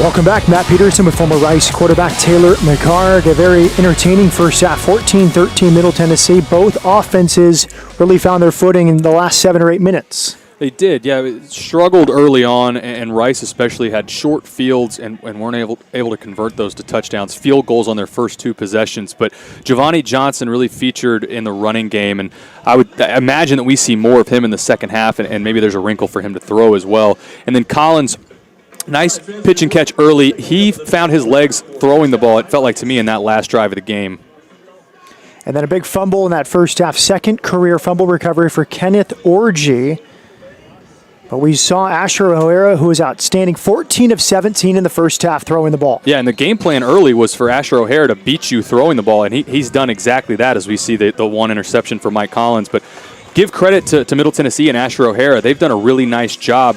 Welcome back. Matt Peterson with former Rice quarterback Taylor McHargue. A very entertaining first half, 14-13 Middle Tennessee. Both offenses really found their footing in the last 7 or 8 minutes. They did, yeah. It struggled early on, and Rice especially had short fields and weren't able to convert those to touchdowns. Field goals on their first 2 possessions, but Giovanni Johnson really featured in the running game, and I would imagine that we see more of him in the second half, and maybe there's a wrinkle for him to throw as well. And then Collins, nice pitch and catch early. He found his legs throwing the ball, it felt like to me, in that last drive of the game. And then a big fumble in that first half. Second career fumble recovery for Kenneth Orji. But we saw Asher O'Hara, who was outstanding, 14 of 17 in the first half throwing the ball. Yeah, and the game plan early was for Asher O'Hara to beat you throwing the ball, and he's done exactly that, as we see the 1 interception for Mike Collins. But give credit to Middle Tennessee and Asher O'Hara. They've done a really nice job,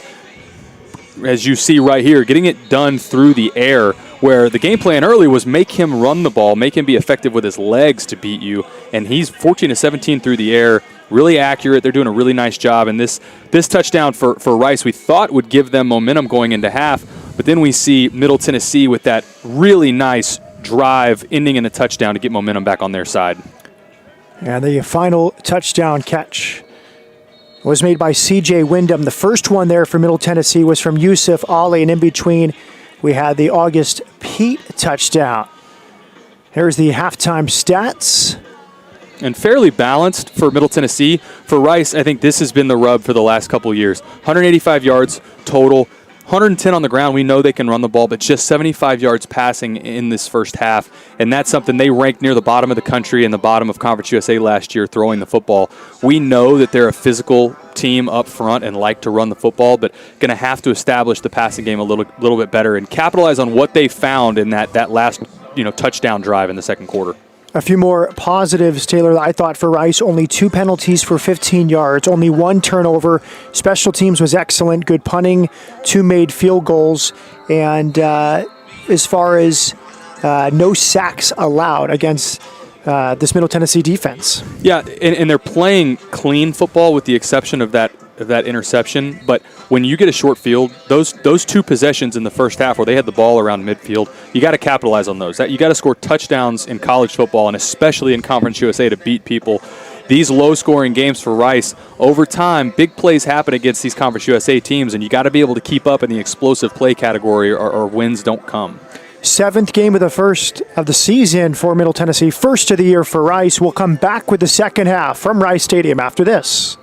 as you see right here, getting it done through the air, where the game plan early was make him run the ball, make him be effective with his legs to beat you, and he's 14 of 17 through the air. Really accurate. They're doing a really nice job. And this touchdown for Rice we thought would give them momentum going into half, but then we see Middle Tennessee with that really nice drive ending in a touchdown to get momentum back on their side. And the final touchdown catch was made by C.J. Wyndham. The first one there for Middle Tennessee was from Yusuf Ali, and in between we had the August Pete touchdown. Here's the halftime stats. And fairly balanced for Middle Tennessee. For Rice, I think this has been the rub for the last couple of years. 185 yards total, 110 on the ground. We know they can run the ball, but just 75 yards passing in this first half. And that's something they ranked near the bottom of the country and the bottom of Conference USA last year throwing the football. We know that they're a physical team up front and like to run the football, but going to have to establish the passing game a little bit better and capitalize on what they found in that last touchdown drive in the second quarter. A few more positives, Taylor, I thought for Rice. Only 2 penalties for 15 yards, only 1 turnover. Special teams was excellent, good punting, 2 made field goals, and as far as no sacks allowed against this Middle Tennessee defense. Yeah, and they're playing clean football with the exception of that interception. But when you get a short field, those 2 possessions in the first half where they had the ball around midfield, you got to capitalize on those. You got to score touchdowns in college football and especially in Conference USA to beat people. These low-scoring games for Rice, over time, big plays happen against these Conference USA teams, and you got to be able to keep up in the explosive play category or wins don't come. 7th game of the first of the season for Middle Tennessee. First of the year for Rice. We'll come back with the second half from Rice Stadium after this.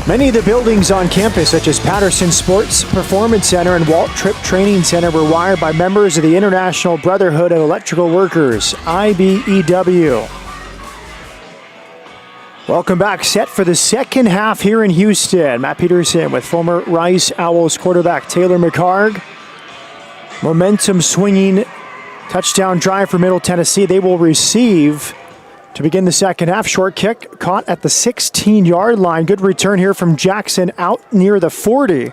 Many of the buildings on campus, such as Patterson Sports Performance Center and Walt Tripp Training Center, were wired by members of the International Brotherhood of Electrical Workers, IBEW. Welcome back. Set for the second half here in Houston. Matt Peterson with former Rice Owls quarterback Taylor McHargue. Momentum swinging touchdown drive for Middle Tennessee. They will receive to begin the second half. Short kick caught at the 16-yard line. Good return here from Jackson out near the 40.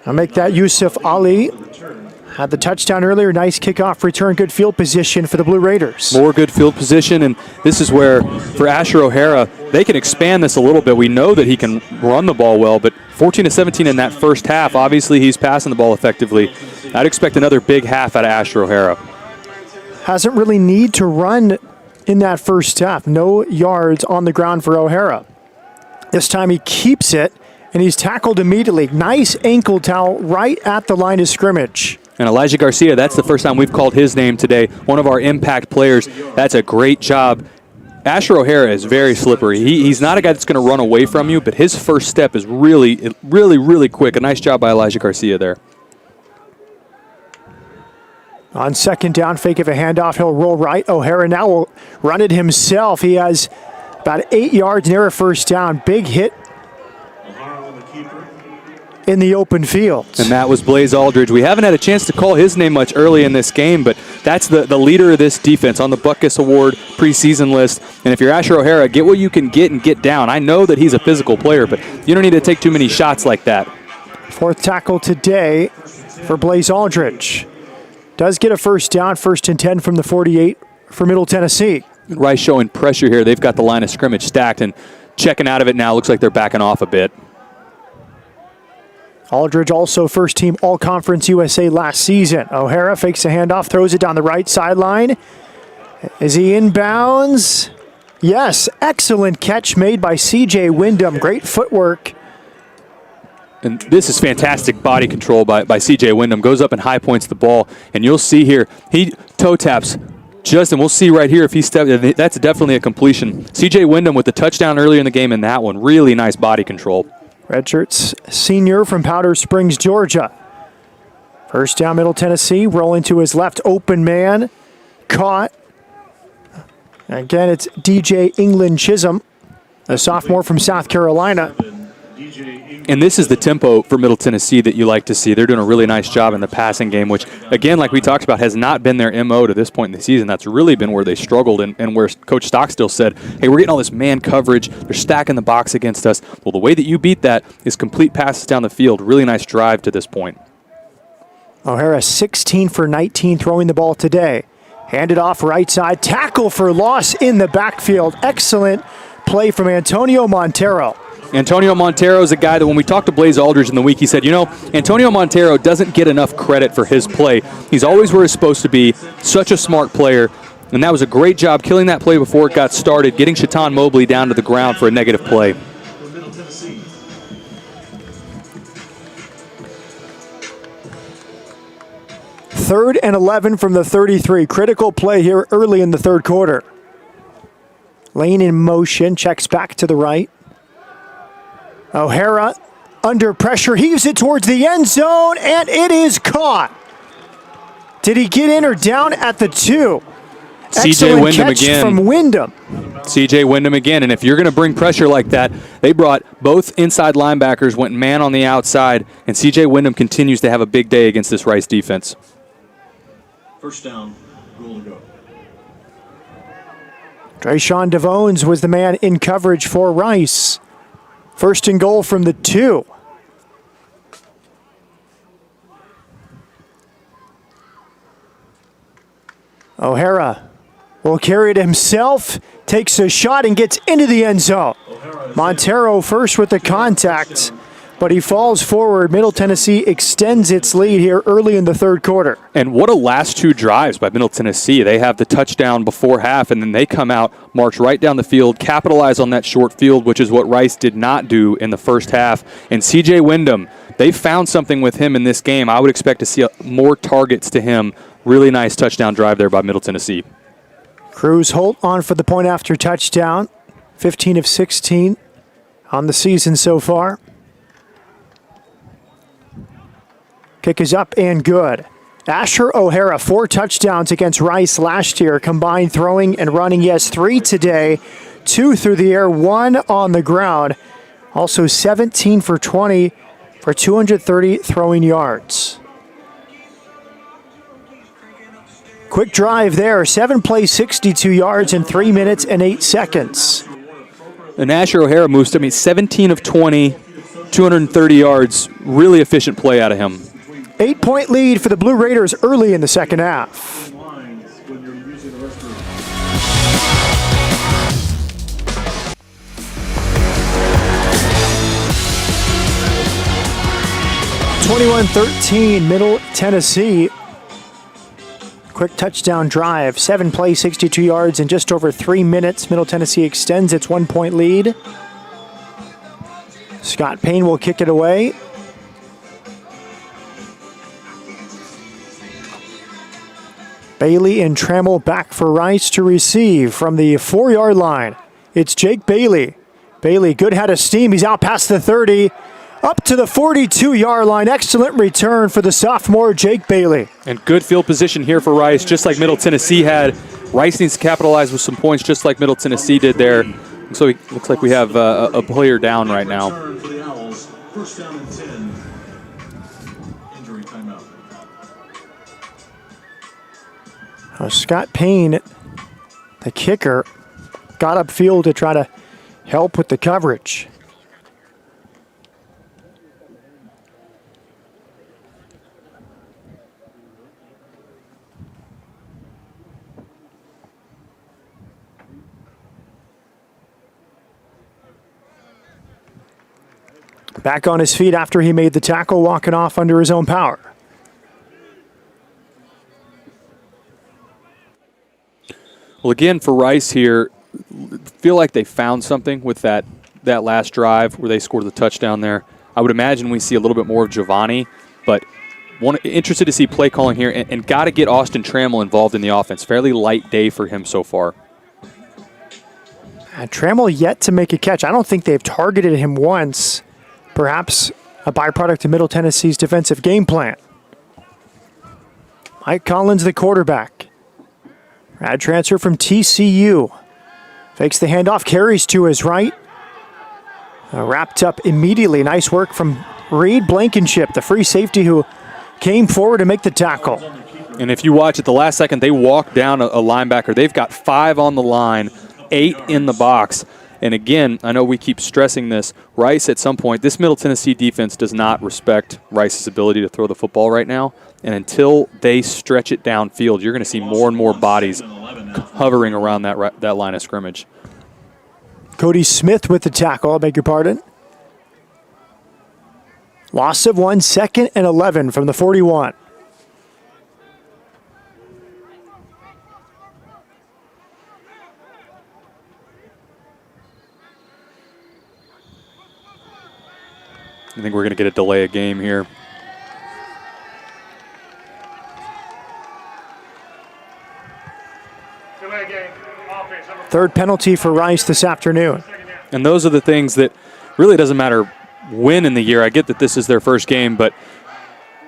I'll make that Yusuf Ali. Had the touchdown earlier. Nice kickoff return. Good field position for the Blue Raiders. More good field position, and this is where, for Asher O'Hara, they can expand this a little bit. We know that he can run the ball well, but 14 to 17 in that first half, obviously he's passing the ball effectively. I'd expect another big half out of Asher O'Hara. Hasn't really need to run in that first half. No yards on the ground for O'Hara. This time he keeps it, and he's tackled immediately. Nice ankle towel right at the line of scrimmage. And Elijah Garcia, that's the first time we've called his name today. One of our impact players. That's a great job. Asher O'Hara is very slippery. He's not a guy that's going to run away from you, but his first step is really, really, really quick. A nice job by Elijah Garcia there. On second down, fake of a handoff, he'll roll right. O'Hara now will run it himself. He has about 8 yards near a first down. Big hit in the open field. And that was Blaze Aldridge. We haven't had a chance to call his name much early in this game, but that's the leader of this defense on the Butkus Award preseason list. And if you're Asher O'Hara, get what you can get and get down. I know that he's a physical player, but you don't need to take too many shots like that. Fourth tackle today for Blaze Aldridge. Does get a first down, 1st and 10 from the 48 for Middle Tennessee. Rice showing pressure here. They've got the line of scrimmage stacked and checking out of it now. Looks like they're backing off a bit. Aldridge also first team All-Conference USA last season. O'Hara fakes a handoff, throws it down the right sideline. Is he inbounds? Yes, excellent catch made by C.J. Wyndham. Great footwork. And this is fantastic body control by C.J. Wyndham. Goes up and high points the ball. And you'll see here, he toe taps Justin. We'll see right here if he steps. That's definitely a completion. C.J. Wyndham with the touchdown earlier in the game in that one. Really nice body control. Redshirt's senior from Powder Springs, Georgia. First down, Middle Tennessee. Rolling to his left, open man. Caught. Again, it's DJ England Chisholm, a sophomore from South Carolina. And this is the tempo for Middle Tennessee that you like to see. They're doing a really nice job in the passing game, which, again, like we talked about, has not been their MO to this point in the season. That's really been where they struggled and where Coach Stockstill said, hey, we're getting all this man coverage. They're stacking the box against us. Well, the way that you beat that is complete passes down the field. Really nice drive to this point. O'Hara 16 for 19 throwing the ball today. Handed off right side. Tackle for loss in the backfield. Excellent play from Antonio Montero. Antonio Montero is a guy that when we talked to Blaze Aldridge in the week, he said, Antonio Montero doesn't get enough credit for his play. He's always where he's supposed to be. Such a smart player. And that was a great job killing that play before it got started, getting Shaitan Mobley down to the ground for a negative play. Third and 11 from the 33. Critical play here early in the third quarter. Lane in motion, checks back to the right. O'Hara under pressure, heaves it towards the end zone, and it is caught. Did he get in or down at the 2? C.J. Wyndham again. From Wyndham. C.J. Wyndham again, and if you're going to bring pressure like that, they brought both inside linebackers, went man on the outside, and C.J. Wyndham continues to have a big day against this Rice defense. First down, goal to go. Drayshawn DeVones was the man in coverage for Rice. First and goal from the 2. O'Hara will carry it himself, takes a shot and gets into the end zone. Montero first with the contact, but he falls forward. Middle Tennessee extends its lead here early in the third quarter. And what a last 2 drives by Middle Tennessee. They have the touchdown before half, and then they come out, march right down the field, capitalize on that short field, which is what Rice did not do in the first half. And C.J. Wyndham, they found something with him in this game. I would expect to see more targets to him. Really nice touchdown drive there by Middle Tennessee. Cruz Holt on for the point after touchdown. 15 of 16 on the season so far. Kick is up and good. Asher O'Hara, 4 touchdowns against Rice last year, combined throwing and running. He has 3 today, 2 through the air, 1 on the ground. Also 17 for 20 for 230 throwing yards. Quick drive there, 7 plays, 62 yards in 3 minutes and 8 seconds. And Asher O'Hara moves to 17 of 20, 230 yards. Really efficient play out of him. 8-point lead for the Blue Raiders early in the second half. 21-13, Middle Tennessee. Quick touchdown drive, 7 plays, 62 yards in just over 3 minutes. Middle Tennessee extends its 1-point lead. Scott Payne will kick it away. Bailey and Trammell back for Rice to receive from the 4-yard line. It's Jake Bailey. Bailey, good head of steam. He's out past the 30, up to the 42-yard line. Excellent return for the sophomore, Jake Bailey. And good field position here for Rice, just like Middle Tennessee had. Rice needs to capitalize with some points, just like Middle Tennessee did there. So it looks like we have a player down right now. First down and 10. Injury timeout. Scott Payne, the kicker, got upfield to try to help with the coverage. Back on his feet after he made the tackle, walking off under his own power. Well, again, for Rice here, feel like they found something with that last drive where they scored the touchdown there. I would imagine we see a little bit more of Giovanni, but interested to see play calling here, and got to get Austin Trammell involved in the offense. Fairly light day for him so far. Trammell yet to make a catch. I don't think they've targeted him once. Perhaps a byproduct of Middle Tennessee's defensive game plan. Mike Collins, the quarterback. Grad transfer from TCU. Fakes the handoff, carries to his right. Wrapped up immediately. Nice work from Reed Blankenship, the free safety who came forward to make the tackle. And if you watch at the last second, they walk down a linebacker. They've got 5 on the line, 8 in the box. And again, I know we keep stressing this. Rice, at some point, this Middle Tennessee defense does not respect Rice's ability to throw the football right now. And until they stretch it downfield, you're going to see more and more bodies hovering around that line of scrimmage. Cody Smith with the tackle, I beg your pardon. Loss of 1, 2nd and 11 from the 41. I think we're going to get a delay of game here. Third penalty for Rice this afternoon. And those are the things that really doesn't matter when in the year. I get that this is their first game, but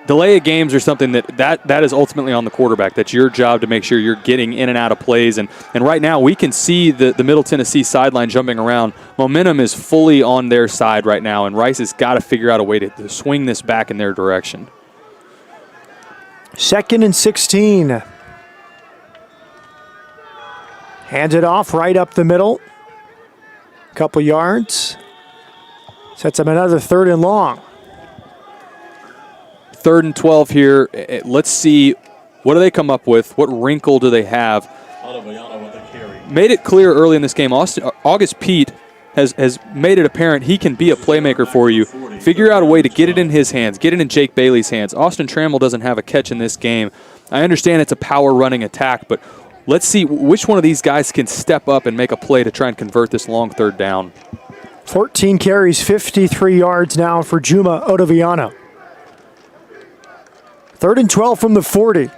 delay of games are something that is ultimately on the quarterback. That's your job to make sure you're getting in and out of plays. And right now we can see the Middle Tennessee sideline jumping around. Momentum is fully on their side right now, and Rice has got to figure out a way to swing this back in their direction. 2nd and 16. Hands it off right up the middle. Couple yards. Sets up another 3rd and long. 3rd and 12 here. Let's see, what do they come up with? What wrinkle do they have? Made it clear early in this game, August Pete has made it apparent he can be a playmaker for you. Figure out a way to get it in his hands, get it in Jake Bailey's hands. Austin Trammell doesn't have a catch in this game. I understand it's a power running attack, but let's see which one of these guys can step up and make a play to try and convert this long 3rd down. 14 carries, 53 yards now for Juma Otoviano. 3rd and 12 from the 40.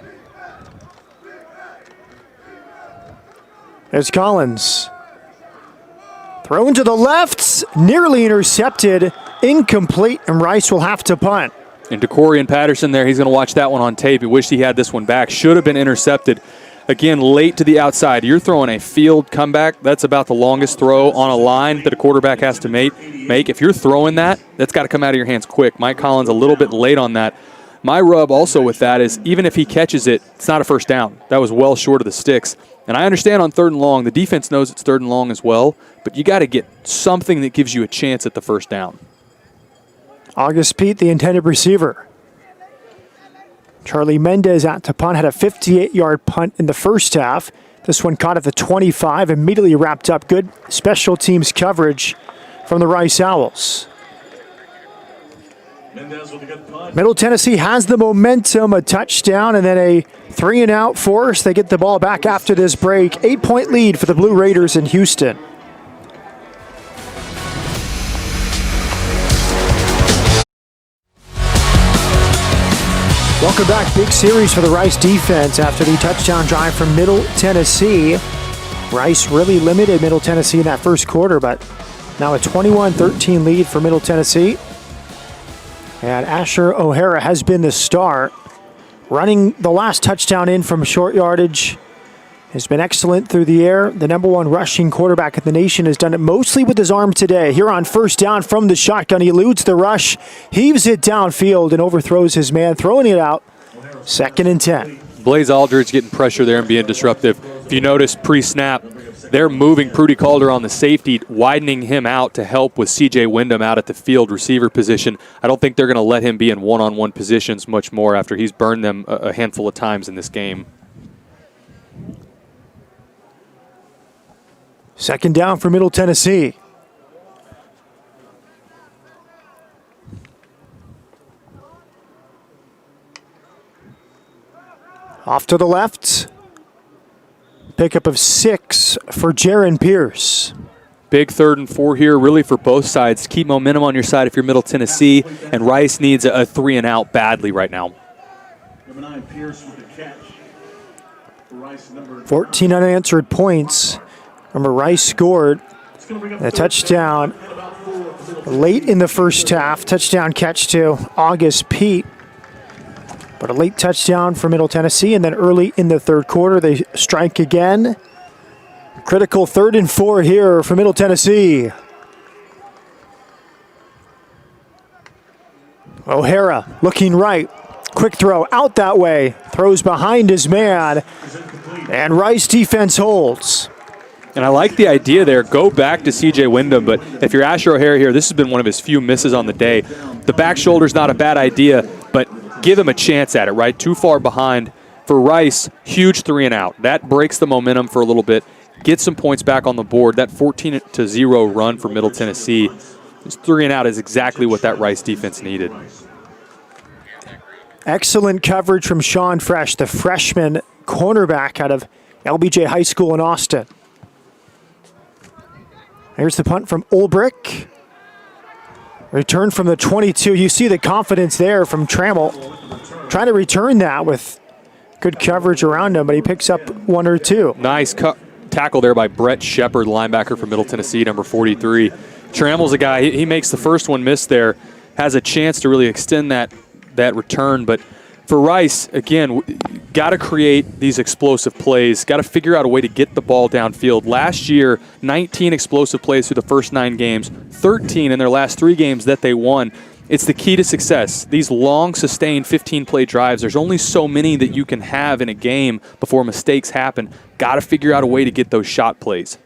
There's Collins. Thrown to the left, nearly intercepted, incomplete, and Rice will have to punt. And DeCorian Patterson there, he's going to watch that one on tape. He wished he had this one back. Should have been intercepted. Again, late to the outside. You're throwing a field comeback. That's about the longest throw on a line that a quarterback has to make. If you're throwing that, that's got to come out of your hands quick. Mike Collins a little bit late on that. My rub also with that is even if he catches it, it's not a first down. That was well short of the sticks. And I understand on 3rd and long, the defense knows it's 3rd and long as well, but you got to get something that gives you a chance at the first down. August Pete, the intended receiver. Charlie Mendez out to punt, had a 58-yard punt in the first half. This one caught at the 25, immediately wrapped up. Good special teams coverage from the Rice Owls. Middle Tennessee has the momentum, a touchdown, and then a 3-and-out force. They get the ball back after this break. 8-point lead for the Blue Raiders in Houston. Welcome back. Big series for the Rice defense after the touchdown drive from Middle Tennessee. Rice really limited Middle Tennessee in that first quarter, but now a 21-13 lead for Middle Tennessee. And Asher O'Hara has been the star. Running the last touchdown in from short yardage. Has been excellent through the air. The #1 rushing quarterback in the nation has done it mostly with his arm today. Here on 1st down from the shotgun, he eludes the rush, heaves it downfield, and overthrows his man, throwing it out. 2nd and 10. Blaze Aldridge getting pressure there and being disruptive. If you notice pre-snap, they're moving Prudy Calder on the safety, widening him out to help with C.J. Wyndham out at the field receiver position. I don't think they're going to let him be in one-on-one positions much more after he's burned them a handful of times in this game. 2nd down for Middle Tennessee. Off to the left. Pickup of 6 for Jaron Pierce. Big 3rd and 4 here, really for both sides. Keep momentum on your side if you're Middle Tennessee, and Rice needs a 3-and-out badly right now. Number 9, Pierce with the catch. For Rice, number 14 unanswered points. Remember, Rice scored a touchdown late in the first half. Touchdown catch to August Pete. But a late touchdown for Middle Tennessee, and then early in the third quarter, they strike again. Critical 3rd and 4 here for Middle Tennessee. O'Hara looking right. Quick throw out that way. Throws behind his man. And Rice defense holds. And I like the idea there. Go back to C.J. Wyndham, but if you're Asher O'Hara here, this has been one of his few misses on the day. The back shoulder's not a bad idea, but give him a chance at it, right? Too far behind. For Rice, huge 3-and-out. That breaks the momentum for a little bit. Get some points back on the board. That 14-0 run for Middle Tennessee, this 3-and-out is exactly what that Rice defense needed. Excellent coverage from Sean Fresh, the freshman cornerback out of LBJ High School in Austin. Here's the punt from Ulbrich. Return from the 22. You see the confidence there from Trammell. Trying to return that with good coverage around him, but he picks up 1 or 2. Nice tackle there by Brett Shepard, linebacker from Middle Tennessee, number 43. Trammell's a guy, he makes the first one miss there, has a chance to really extend that return, but for Rice, again, got to create these explosive plays, got to figure out a way to get the ball downfield. Last year, 19 explosive plays through the first 9 games, 13 in their last 3 games that they won. It's the key to success. These long, sustained 15-play drives, there's only so many that you can have in a game before mistakes happen. Got to figure out a way to get those shot plays.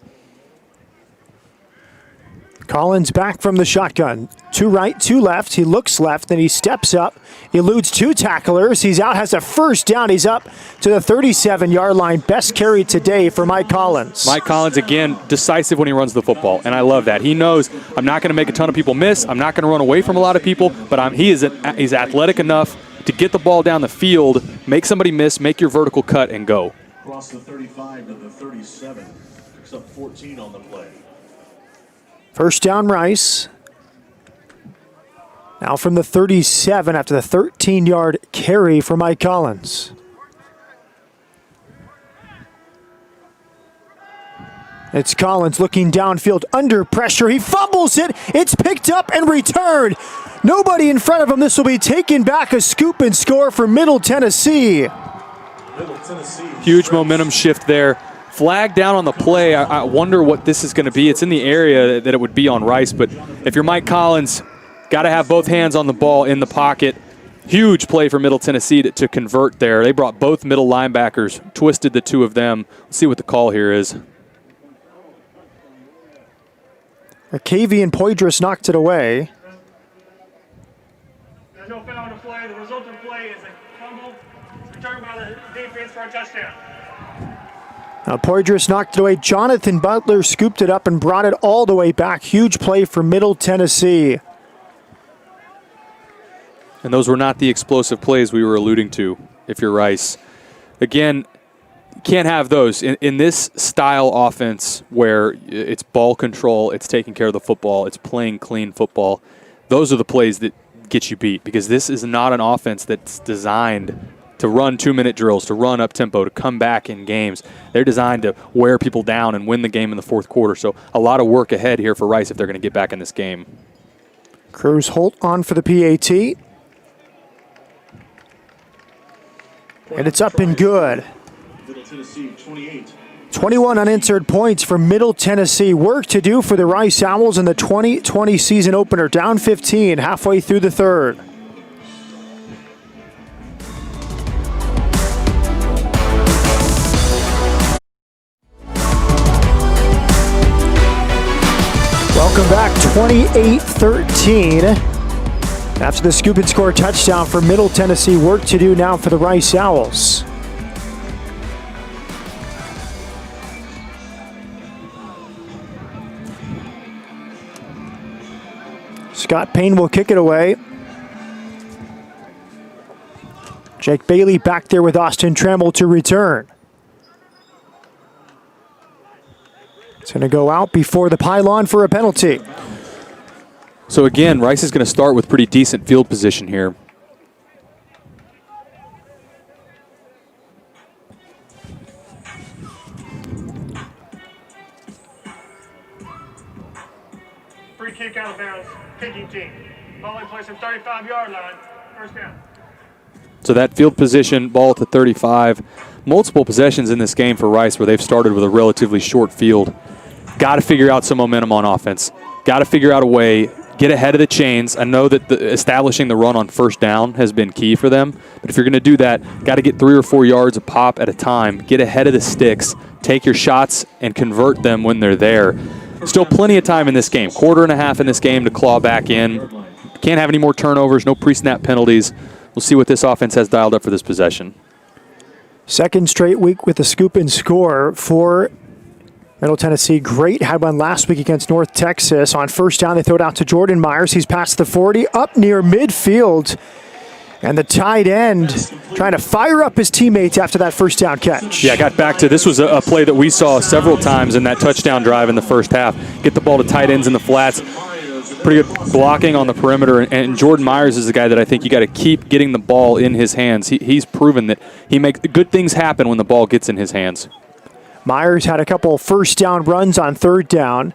Collins back from the shotgun. 2 right, 2 left. He looks left, then he steps up, eludes 2 tacklers. He's out, has a first down. He's up to the 37-yard line. Best carry today for Mike Collins. Mike Collins, again, decisive when he runs the football, and I love that. He knows I'm not going to make a ton of people miss. I'm not going to run away from a lot of people, but he's athletic enough to get the ball down the field, make somebody miss, make your vertical cut, and go. Across the 35 to the 37. Picks up 14 on the play. First down, Rice. Now from the 37 after the 13-yard carry for Mike Collins. It's Collins looking downfield under pressure. He fumbles it. It's picked up and returned. Nobody in front of him. This will be taken back. A scoop and score for Middle Tennessee. Huge momentum shift there. Flag down on the play. I wonder what this is going to be. It's in the area that it would be on Rice, but if you're Mike Collins, got to have both hands on the ball in the pocket. Huge play for Middle Tennessee to convert there. They brought both middle linebackers, twisted the 2 of them. Let's see what the call here is. Kavian Poydras knocked it away. There's no foul on the play. The result of the play is a fumble. It's returned by the defense for a touchdown. Now Poydras knocked it away. Jonathan Butler scooped it up and brought it all the way back. Huge play for Middle Tennessee. And those were not the explosive plays we were alluding to, if you're Rice. Again, can't have those. In this style offense where it's ball control, it's taking care of the football, it's playing clean football, those are the plays that get you beat, because this is not an offense that's designed to run 2-minute drills, to run up tempo, to come back in games. They're designed to wear people down and win the game in the fourth quarter. So a lot of work ahead here for Rice if they're going to get back in this game. Cruz Holt on for the PAT. And it's up and good. 21 unanswered points for Middle Tennessee. Work to do for the Rice Owls in the 2020 season opener. Down 15, halfway through the third. Welcome back, 28-13. After the scoop and score touchdown for Middle Tennessee, work to do now for the Rice Owls. Scott Payne will kick it away. Jake Bailey back there with Austin Trammell to return. It's going to go out before the pylon for a penalty. So again, Rice is going to start with pretty decent field position here. Free kick out of bounds, kicking team. Ball in place at 35-yard line, first down. So that field position, ball at the 35. Multiple possessions in this game for Rice where they've started with a relatively short field. Got to figure out some momentum on offense. Got to figure out a way, get ahead of the chains. I know that establishing the run on first down has been key for them, but if you're going to do that, got to get 3 or 4 yards a pop at a time, get ahead of the sticks, take your shots, and convert them when they're there. Still plenty of time in this game. Quarter and a half in this game to claw back in. Can't have any more turnovers, no pre-snap penalties. We'll see what this offense has dialed up for this possession. Second straight week with a scoop and score for Middle Tennessee. Great. Had one last week against North Texas. On first down, they throw it out to Jordan Myers. He's past the 40, up near midfield. And the tight end trying to fire up his teammates after that first down catch. Yeah, got back to this was a play that we saw several times in that touchdown drive in the first half. Get the ball to tight ends in the flats. Pretty good blocking on the perimeter. And Jordan Myers is the guy that I think you got to keep getting the ball in his hands. He's proven that he makes good things happen when the ball gets in his hands. Myers had a couple first down runs on third down.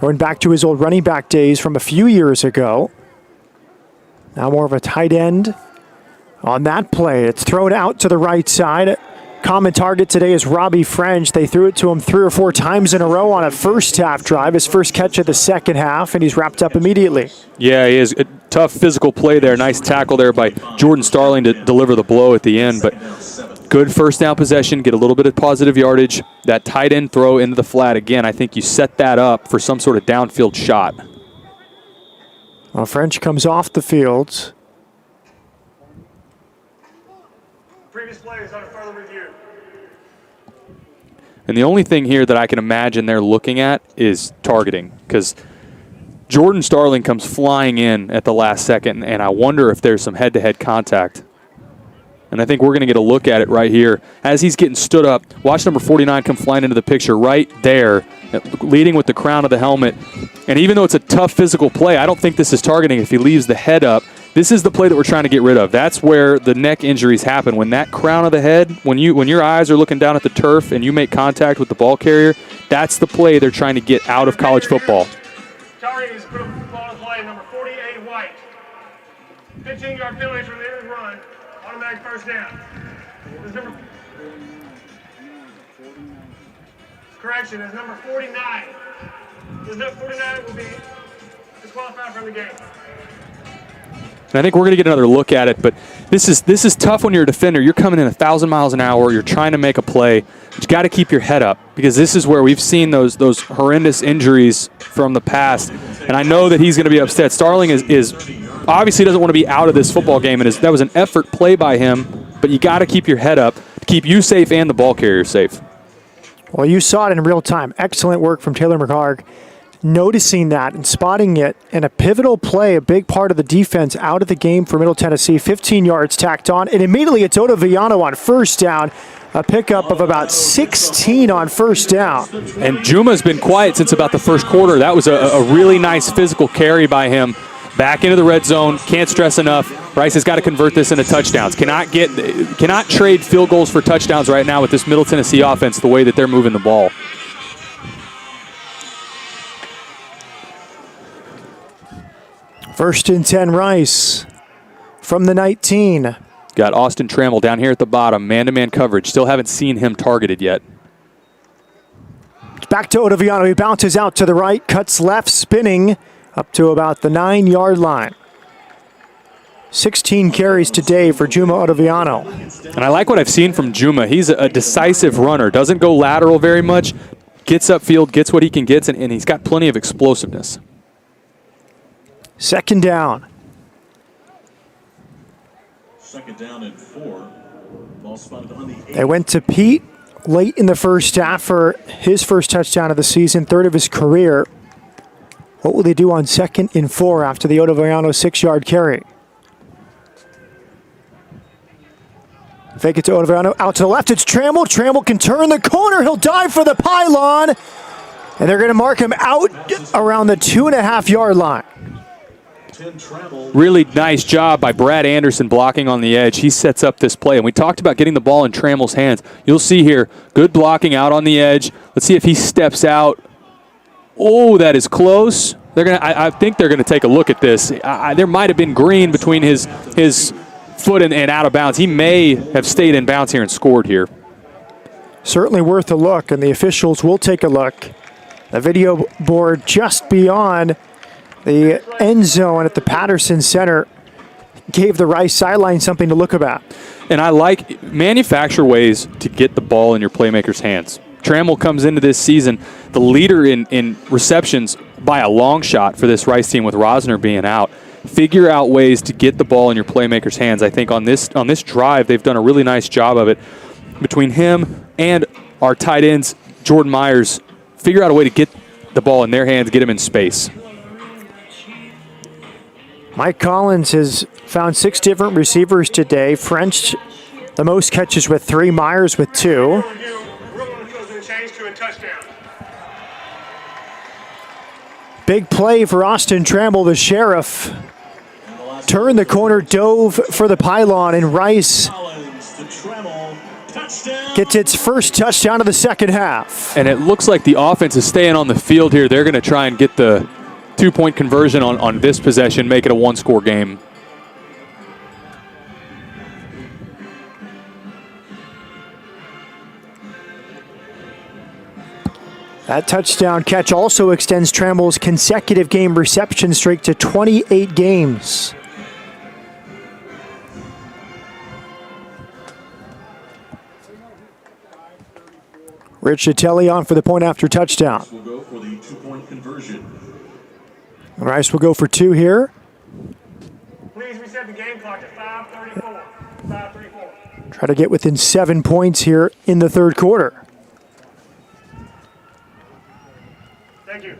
Going back to his old running back days from a few years ago. Now more of a tight end on that play. It's thrown out to the right side. Common target today is Robbie French. They threw it to him 3 or 4 times in a row on a first half drive. His first catch of the second half, and he's wrapped up immediately. Yeah, he is. A tough physical play there. Nice tackle there by Jordan Starling to deliver the blow at the end. But good first down possession, get a little bit of positive yardage. That tight end throw into the flat, again, I think you set that up for some sort of downfield shot. Well, French comes off the field. Previous play is under further review. And the only thing here that I can imagine they're looking at is targeting, because Jordan Starling comes flying in at the last second, and I wonder if there's some head-to-head contact. And I think we're going to get a look at it right here. As he's getting stood up, watch number 49 come flying into the picture right there, leading with the crown of the helmet. And even though it's a tough physical play, I don't think this is targeting if he leaves the head up. This is the play that we're trying to get rid of. That's where the neck injuries happen. When that crown of the head, when your eyes are looking down at the turf and you make contact with the ball carrier, that's the play they're trying to get out of college football. Targeting is put a ball in play, number 48 White. 15-yard penalty from the end of the run. Automatic first down. This number, correction, is number 49. This number 49 will be disqualified from the game. And I think we're going to get another look at it, but this is tough when you're a defender. You're coming in 1,000 miles an hour. You're trying to make a play. But you got to keep your head up, because this is where we've seen those horrendous injuries from the past. And I know that he's going to be upset. Starling is obviously doesn't want to be out of this football game, and that was an effort play by him. But you got to keep your head up to keep you safe and the ball carrier safe. Well, you saw it in real time. Excellent work from Taylor McHargue, noticing that and spotting it, and a pivotal play, a big part of the defense out of the game for Middle Tennessee. 15 yards tacked on, and immediately it's Oda Villano on first down, a pickup of about 16 on first down. And Juma's been quiet since about the first quarter. That was a really nice physical carry by him. Back into the red zone, can't stress enough. Rice has got to convert this into touchdowns. Cannot trade field goals for touchdowns right now with this Middle Tennessee offense the way that they're moving the ball. First and 10 Rice from the 19. Got Austin Trammell down here at the bottom, man-to-man coverage. Still haven't seen him targeted yet. Back to Ottaviano. He bounces out to the right, cuts left, spinning up to about the 9-yard line. 16 carries today for Juma Ottaviano. And I like what I've seen from Juma. He's a decisive runner. Doesn't go lateral very much. Gets upfield, gets what he can get, and he's got plenty of explosiveness. Second down. Second down and 4. Ball spotted on the 8. They went to Pete late in the first half for his first touchdown of the season, third of his career. What will they do on second and 4 after the Ottaviano 6-yard carry? Fake it to Ottaviano, out to the left, it's Trammell. Trammell can turn the corner, he'll dive for the pylon. And they're gonna mark him out around the 2.5-yard line. Really nice job by Brad Anderson blocking on the edge. He sets up this play. And we talked about getting the ball in Trammell's hands. You'll see here, good blocking out on the edge. Let's see if he steps out. Oh, that is close. I think they're going to take a look at this. There might have been green between his foot and out of bounds. He may have stayed in bounds here and scored here. Certainly worth a look, and the officials will take a look. The video board just beyond the end zone at the Patterson Center gave the Rice sideline something to look about. And I like manufacture ways to get the ball in your playmaker's hands. Trammell comes into this season the leader in receptions by a long shot for this Rice team with Rosner being out. Figure out ways to get the ball in your playmaker's hands. I think on this drive, they've done a really nice job of it. Between him and our tight ends, Jordan Myers, figure out a way to get the ball in their hands, get them in space. Mike Collins has found 6 different receivers today. French, the most catches with 3, Myers with 2. Big play for Austin Trammell, the sheriff. Turned the corner, dove for the pylon, and Rice gets its first touchdown of the second half. And it looks like the offense is staying on the field here. They're going to try and get the 2-point conversion on this possession, make it a 1-score game. That touchdown catch also extends Trammell's consecutive game reception streak to 28 games. Rich Chatelli on for the point after touchdown. Will go for the 2-point conversion. Rice will go for 2 here. Please reset the game clock to 5:34. 5:34. Try to get within 7 points here in the third quarter. Thank you.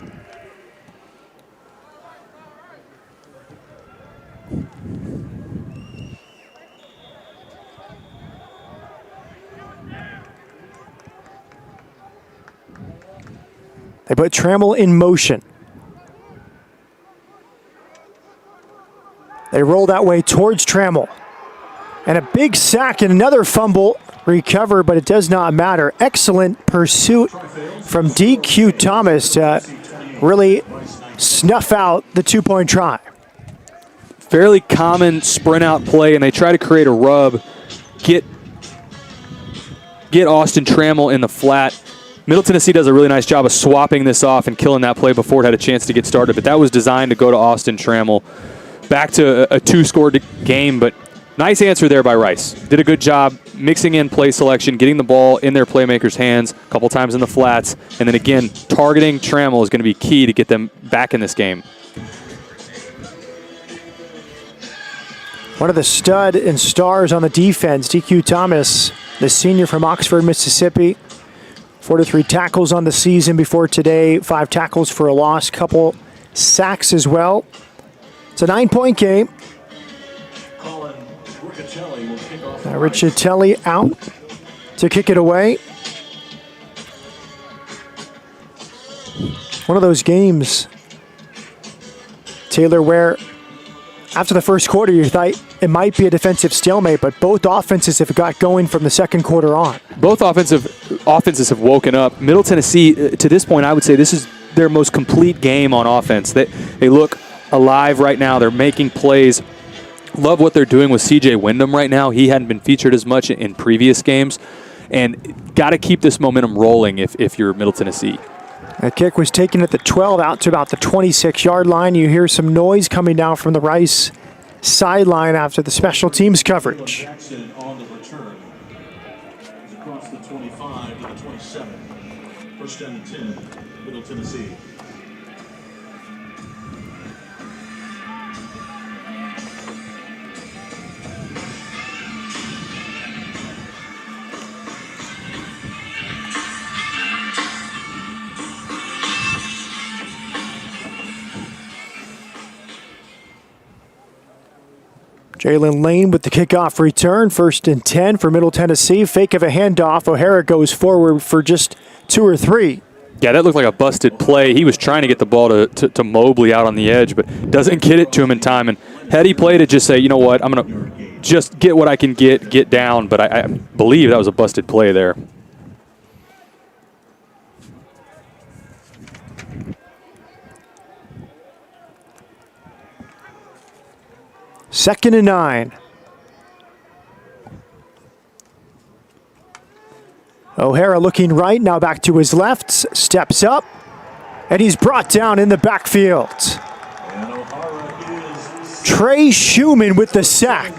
They put Trammell in motion. They roll that way towards Trammell. And a big sack and another fumble recovered, but it does not matter. Excellent pursuit from DQ Thomas to really snuff out the 2-point try. Fairly common sprint out play, and they try to create a rub, get Austin Trammell in the flat. Middle Tennessee does a really nice job of swapping this off and killing that play before it had a chance to get started, but that was designed to go to Austin Trammell. Back to a 2-score game, but nice answer there by Rice. Did a good job mixing in play selection, getting the ball in their playmakers' hands a couple times in the flats, and then again, targeting Trammell is going to be key to get them back in this game. One of the stud and stars on the defense, DQ Thomas, the senior from Oxford, Mississippi. 43 tackles on the season before today, 5 tackles for a loss, couple sacks as well. It's a 9-point game. Riccitelli out to kick it away. One of those games, Taylor, where after the first quarter you thought it might be a defensive stalemate, but both offenses have got going from the second quarter on. Both offenses have woken up. Middle Tennessee, to this point, I would say this is their most complete game on offense. They look alive right now. They're making plays. Love what they're doing with C.J. Wyndham right now. He hadn't been featured as much in previous games. And got to keep this momentum rolling if you're Middle Tennessee. The kick was taken at the 12 out to about the 26-yard line. You hear some noise coming down from the Rice sideline after the special teams coverage. Jackson on the return. It's across the 25 to the 27. First down and 10, Middle Tennessee. Jalen Lane with the kickoff return. 1st and 10 for Middle Tennessee. Fake of a handoff. O'Hara goes forward for just 2 or 3. Yeah, that looked like a busted play. He was trying to get the ball to Mobley out on the edge, but doesn't get it to him in time. And had he played it, just say, you know what, I'm going to just get what I can get down. But I believe that was a busted play there. Second and 9. O'Hara looking right, now back to his left, steps up, and he's brought down in the backfield. Trey Schumann with the sack.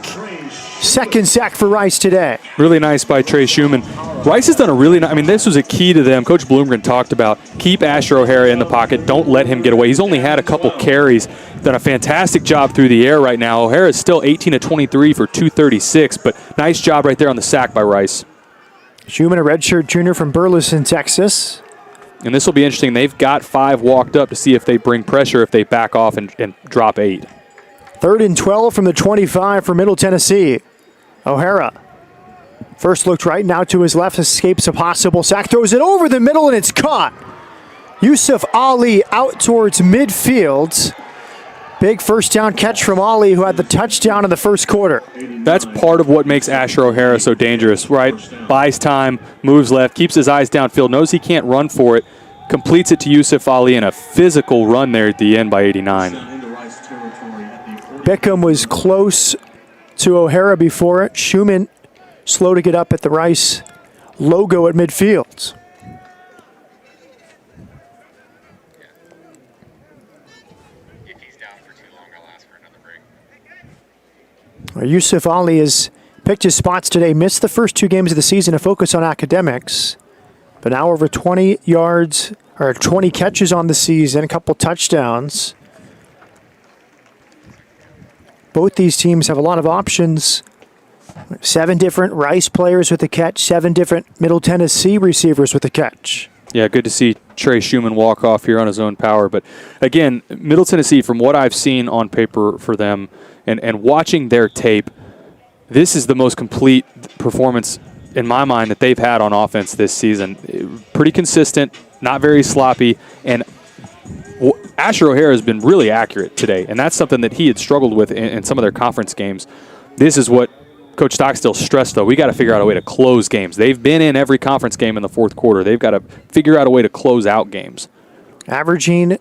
Second sack for Rice today. Really nice by Trey Schumann. Rice has done a really nice, this was a key to them. Coach Bloomgren talked about keep Asher O'Hara in the pocket. Don't let him get away. He's only had a couple carries. Done a fantastic job through the air right now. O'Hara is still 18 of 23 for 236, but nice job right there on the sack by Rice. Schumann, a redshirt junior from Burleson, Texas. And this will be interesting. They've got 5 walked up to see if they bring pressure, if they back off and drop 8. 3rd and 12 from the 25 for Middle Tennessee. O'Hara first looked right, now to his left, escapes a possible sack, throws it over the middle, and it's caught. Yusuf Ali out towards midfield. Big first down catch from Ali, who had the touchdown in the first quarter. That's part of what makes Asher O'Hara so dangerous, right? Buys time, moves left, keeps his eyes downfield, knows he can't run for it, completes it to Yusuf Ali in a physical run there at the end by 89. Bickham was close to O'Hara before it. Schumann slow to get up at the Rice logo at midfield. Yusuf Ali has picked his spots today, missed the first 2 games of the season to focus on academics, but now over 20 yards, or 20 catches on the season, a couple touchdowns. Both these teams have a lot of options. 7 different Rice players with the catch, 7 different Middle Tennessee receivers with the catch. Yeah, good to see Trey Schumann walk off here on his own power. But again, Middle Tennessee, from what I've seen on paper for them and watching their tape, this is the most complete performance in my mind that they've had on offense this season. Pretty consistent, not very sloppy, and Asher O'Hara has been really accurate today, and that's something that he had struggled with in some of their conference games. This is what Coach Stockstill stressed, though. We got to figure out a way to close games. They've been in every conference game in the fourth quarter. They've got to figure out a way to close out games. Averaging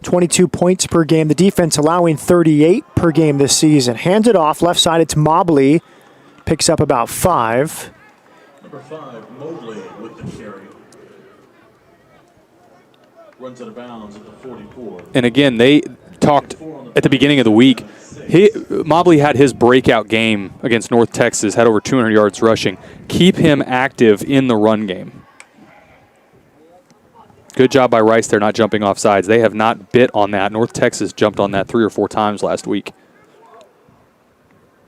22 points per game. The defense allowing 38 per game this season. Handed off, left side, it's Mobley. Picks up about 5. Number 5, Mobley with the carry. Runs out of bounds at the 44. And again, they talked at the beginning of the week. Mobley had his breakout game against North Texas, had over 200 yards rushing. Keep him active in the run game. Good job by Rice there, not jumping off sides. They have not bit on that. North Texas jumped on that 3 or 4 times last week.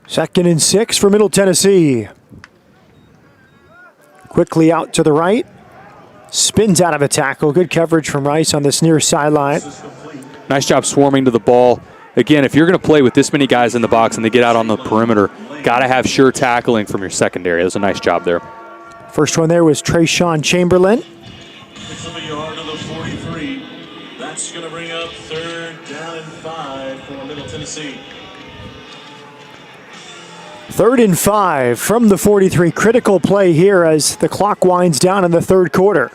2nd and 6 for Middle Tennessee. Quickly out to the right. Spins out of a tackle. Good coverage from Rice on this near sideline. Nice job swarming to the ball. Again, if you're going to play with this many guys in the box and they get out on the perimeter, got to have sure tackling from your secondary. That was a nice job there. First one there was Trayshawn Chamberlain. Picks up a yard to the 43. That's going to bring up 3rd down and 5 for Middle Tennessee. 3rd and 5 from the 43. Critical play here as the clock winds down in the 3rd quarter.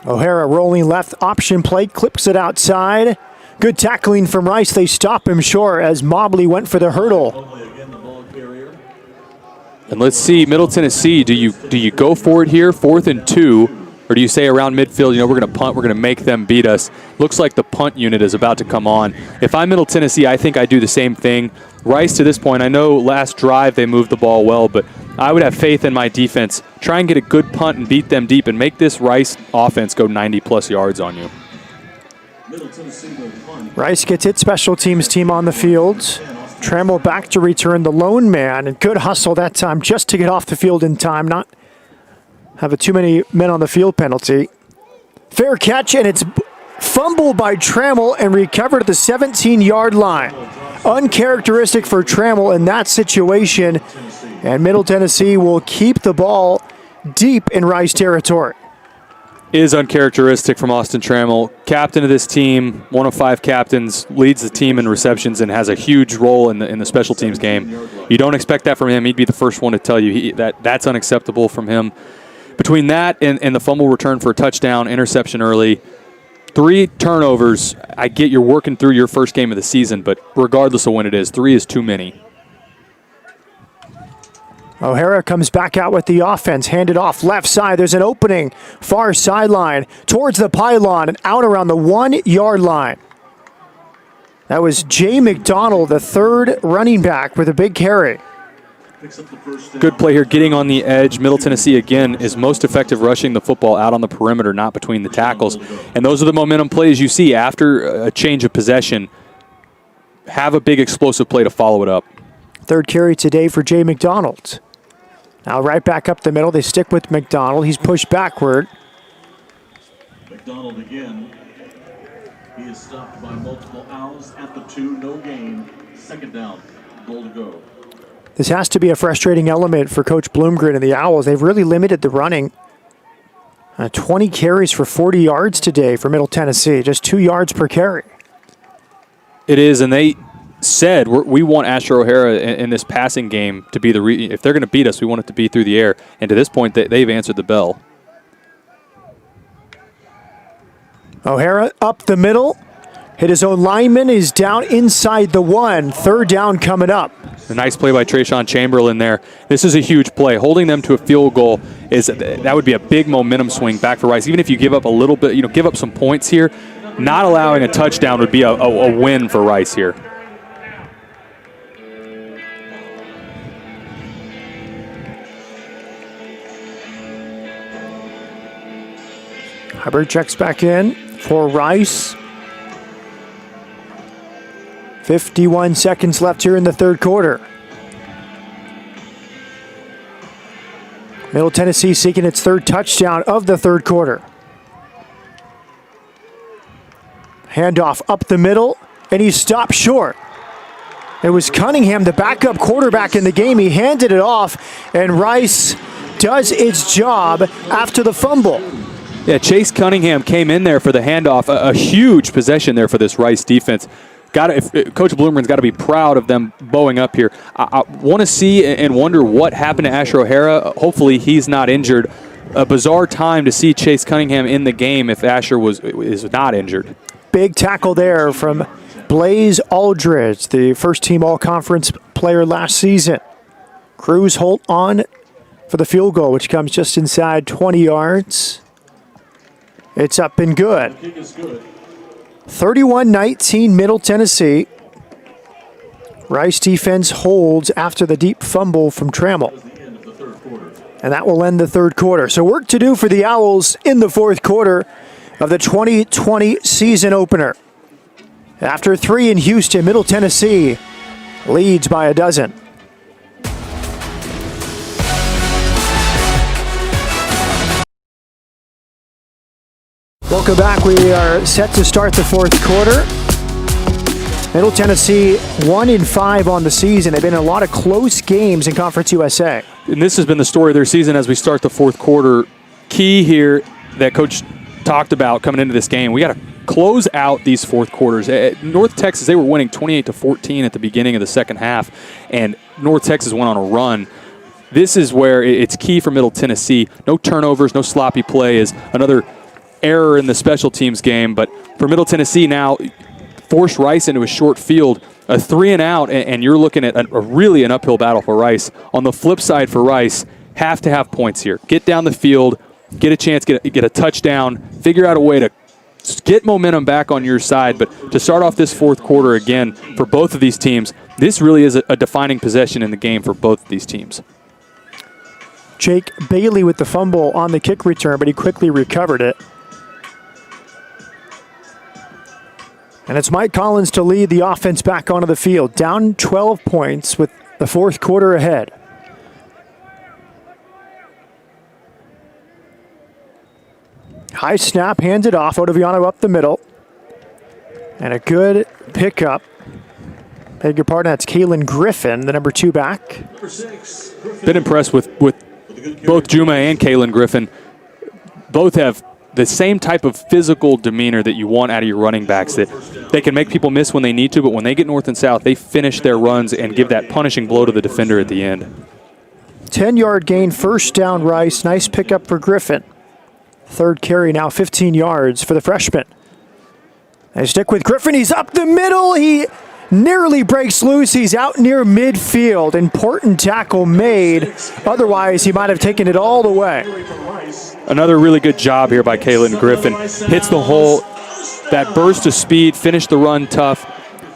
O'Hara rolling left, option play, clips it outside. Good tackling from Rice. They stop him short as Mobley went for the hurdle. And let's see, Middle Tennessee, do you go for it here, 4th and 2, or do you say around midfield, we're going to punt, we're going to make them beat us? Looks like the punt unit is about to come on. If I'm Middle Tennessee, I think I do the same thing. Rice, to this point, I know last drive they moved the ball well, but I would have faith in my defense. Try and get a good punt and beat them deep and make this Rice offense go 90-plus yards on you. Rice gets its special teams team on the field. Trammell back to return the lone man, and good hustle that time just to get off the field in time, not have a too many men on the field penalty. Fair catch, and it's fumbled by Trammell and recovered at the 17-yard line. Uncharacteristic for Trammell in that situation, and Middle Tennessee will keep the ball deep in Rice territory. Is uncharacteristic from Austin Trammell. Captain of this team, one of 5 captains, leads the team in receptions and has a huge role in the special teams game. You don't expect that from him. He'd be the first one to tell you that's unacceptable from him. Between that and the fumble return for a touchdown, interception early, 3 turnovers. I get you're working through your first game of the season, but regardless of when it is, 3 is too many. O'Hara comes back out with the offense, handed off left side. There's an opening, far sideline, towards the pylon and out around the 1-yard line. That was Jay McDonald, the third running back, with a big carry. Good play here, getting on the edge. Middle Tennessee, again, is most effective rushing the football out on the perimeter, not between the tackles. And those are the momentum plays you see after a change of possession. Have a big explosive play to follow it up. Third carry today for Jay McDonald. Now right back up the middle. They stick with McDonald. He's pushed backward. McDonald again. He is stopped by multiple Owls at the 2. No gain. Second down. Goal to go. This has to be a frustrating element for Coach Bloomgren and the Owls. They've really limited the running. 20 carries for 40 yards today for Middle Tennessee. Just 2 yards per carry. It is, and they said we want Asher O'Hara in this passing game to be if they're going to beat us, we want it to be through the air. And to this point, they've answered the bell. O'Hara up the middle. Hit his own lineman. Is down inside the 1. Third down coming up. A nice play by Trayshawn Chamberlain there. This is a huge play. Holding them to a field goal that would be a big momentum swing back for Rice. Even if you give up a little bit, give up some points here, not allowing a touchdown would be a win for Rice here. Hubbard checks back in for Rice. 51 seconds left here in the third quarter. Middle Tennessee seeking its third touchdown of the third quarter. Handoff up the middle, and he stopped short. It was Cunningham, the backup quarterback in the game. He handed it off, and Rice does its job after the fumble. Yeah, Chase Cunningham came in there for the handoff. A huge possession there for this Rice defense. Coach Bloomgren's got to be proud of them bowing up here. I want to see and wonder what happened to Asher O'Hara. Hopefully he's not injured. A bizarre time to see Chase Cunningham in the game if Asher is not injured. Big tackle there from Blaze Aldridge, the first-team all-conference player last season. Cruz Holt on for the field goal, which comes just inside 20 yards. It's up and good. 31-19 Middle Tennessee. Rice defense holds after the deep fumble from Trammell. And that will end the third quarter. So work to do for the Owls in the fourth quarter of the 2020 season opener. After 3 in Houston, Middle Tennessee leads by a dozen. Welcome back. We are set to start the fourth quarter. Middle Tennessee 1-5 on the season. They've been in a lot of close games in Conference USA. And this has been the story of their season as we start the fourth quarter. Key here that Coach talked about coming into this game, we got to close out these fourth quarters. At North Texas, they were winning 28-14 at the beginning of the second half, and North Texas went on a run. This is where it's key for Middle Tennessee. No turnovers, no sloppy play is another error in the special teams game, but for Middle Tennessee now, force Rice into a short field, a 3-and-out, and you're looking at really an uphill battle for Rice. On the flip side for Rice, have to have points here. Get down the field, get a chance, get a touchdown, figure out a way to get momentum back on your side. But to start off this fourth quarter again for both of these teams, this really is a defining possession in the game for both of these teams. Jake Bailey with the fumble on the kick return, but he quickly recovered it. And it's Mike Collins to lead the offense back onto the field. Down 12 points with the fourth quarter ahead. High snap, hands it off. Ottaviano up the middle. And a good pickup. Beg your pardon, that's Kalen Griffin, the number 2 back. Been impressed with both Juma and Kalen Griffin. Both have the same type of physical demeanor that you want out of your running backs, that they can make people miss when they need to, but when they get north and south, they finish their runs and give that punishing blow to the defender at the end. 10-yard gain, first down, Rice. Nice pickup for Griffin. Third carry now 15 yards for the freshman. They stick with Griffin. He's up the middle. He nearly breaks loose. He's out near midfield. Important tackle made. Otherwise, he might have taken it all the way. Another really good job here by Kalen Griffin. Hits the hole, that burst of speed, finished the run tough.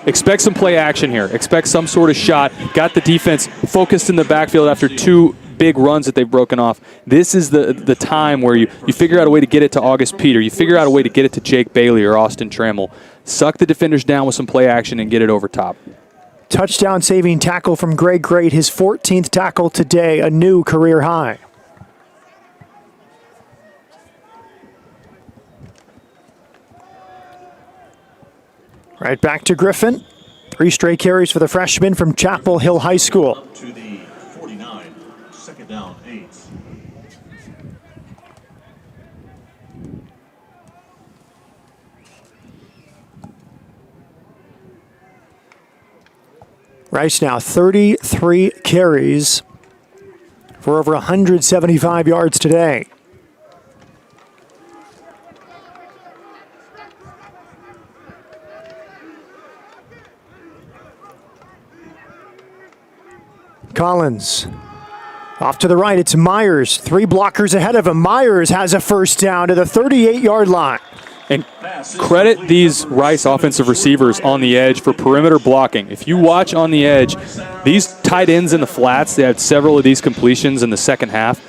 Expect some play action here. Expect some sort of shot. Got the defense focused in the backfield after 2 big runs that they've broken off. This is the time where you figure out a way to get it to August Peter. You figure out a way to get it to Jake Bailey or Austin Trammell. Suck the defenders down with some play action and get it over top. Touchdown saving tackle from Greg Great, his 14th tackle today, a new career high. Right back to Griffin. 3 straight carries for the freshman from Chapel Hill High School. To the 49, second down, 8. Rice now 33 carries for over 175 yards today. Collins off to the right. It's Myers. 3 blockers ahead of him. Myers has a first down to the 38-yard line. And credit these Rice offensive receivers on the edge for perimeter blocking. If you watch on the edge, these tight ends in the flats, they had several of these completions in the second half.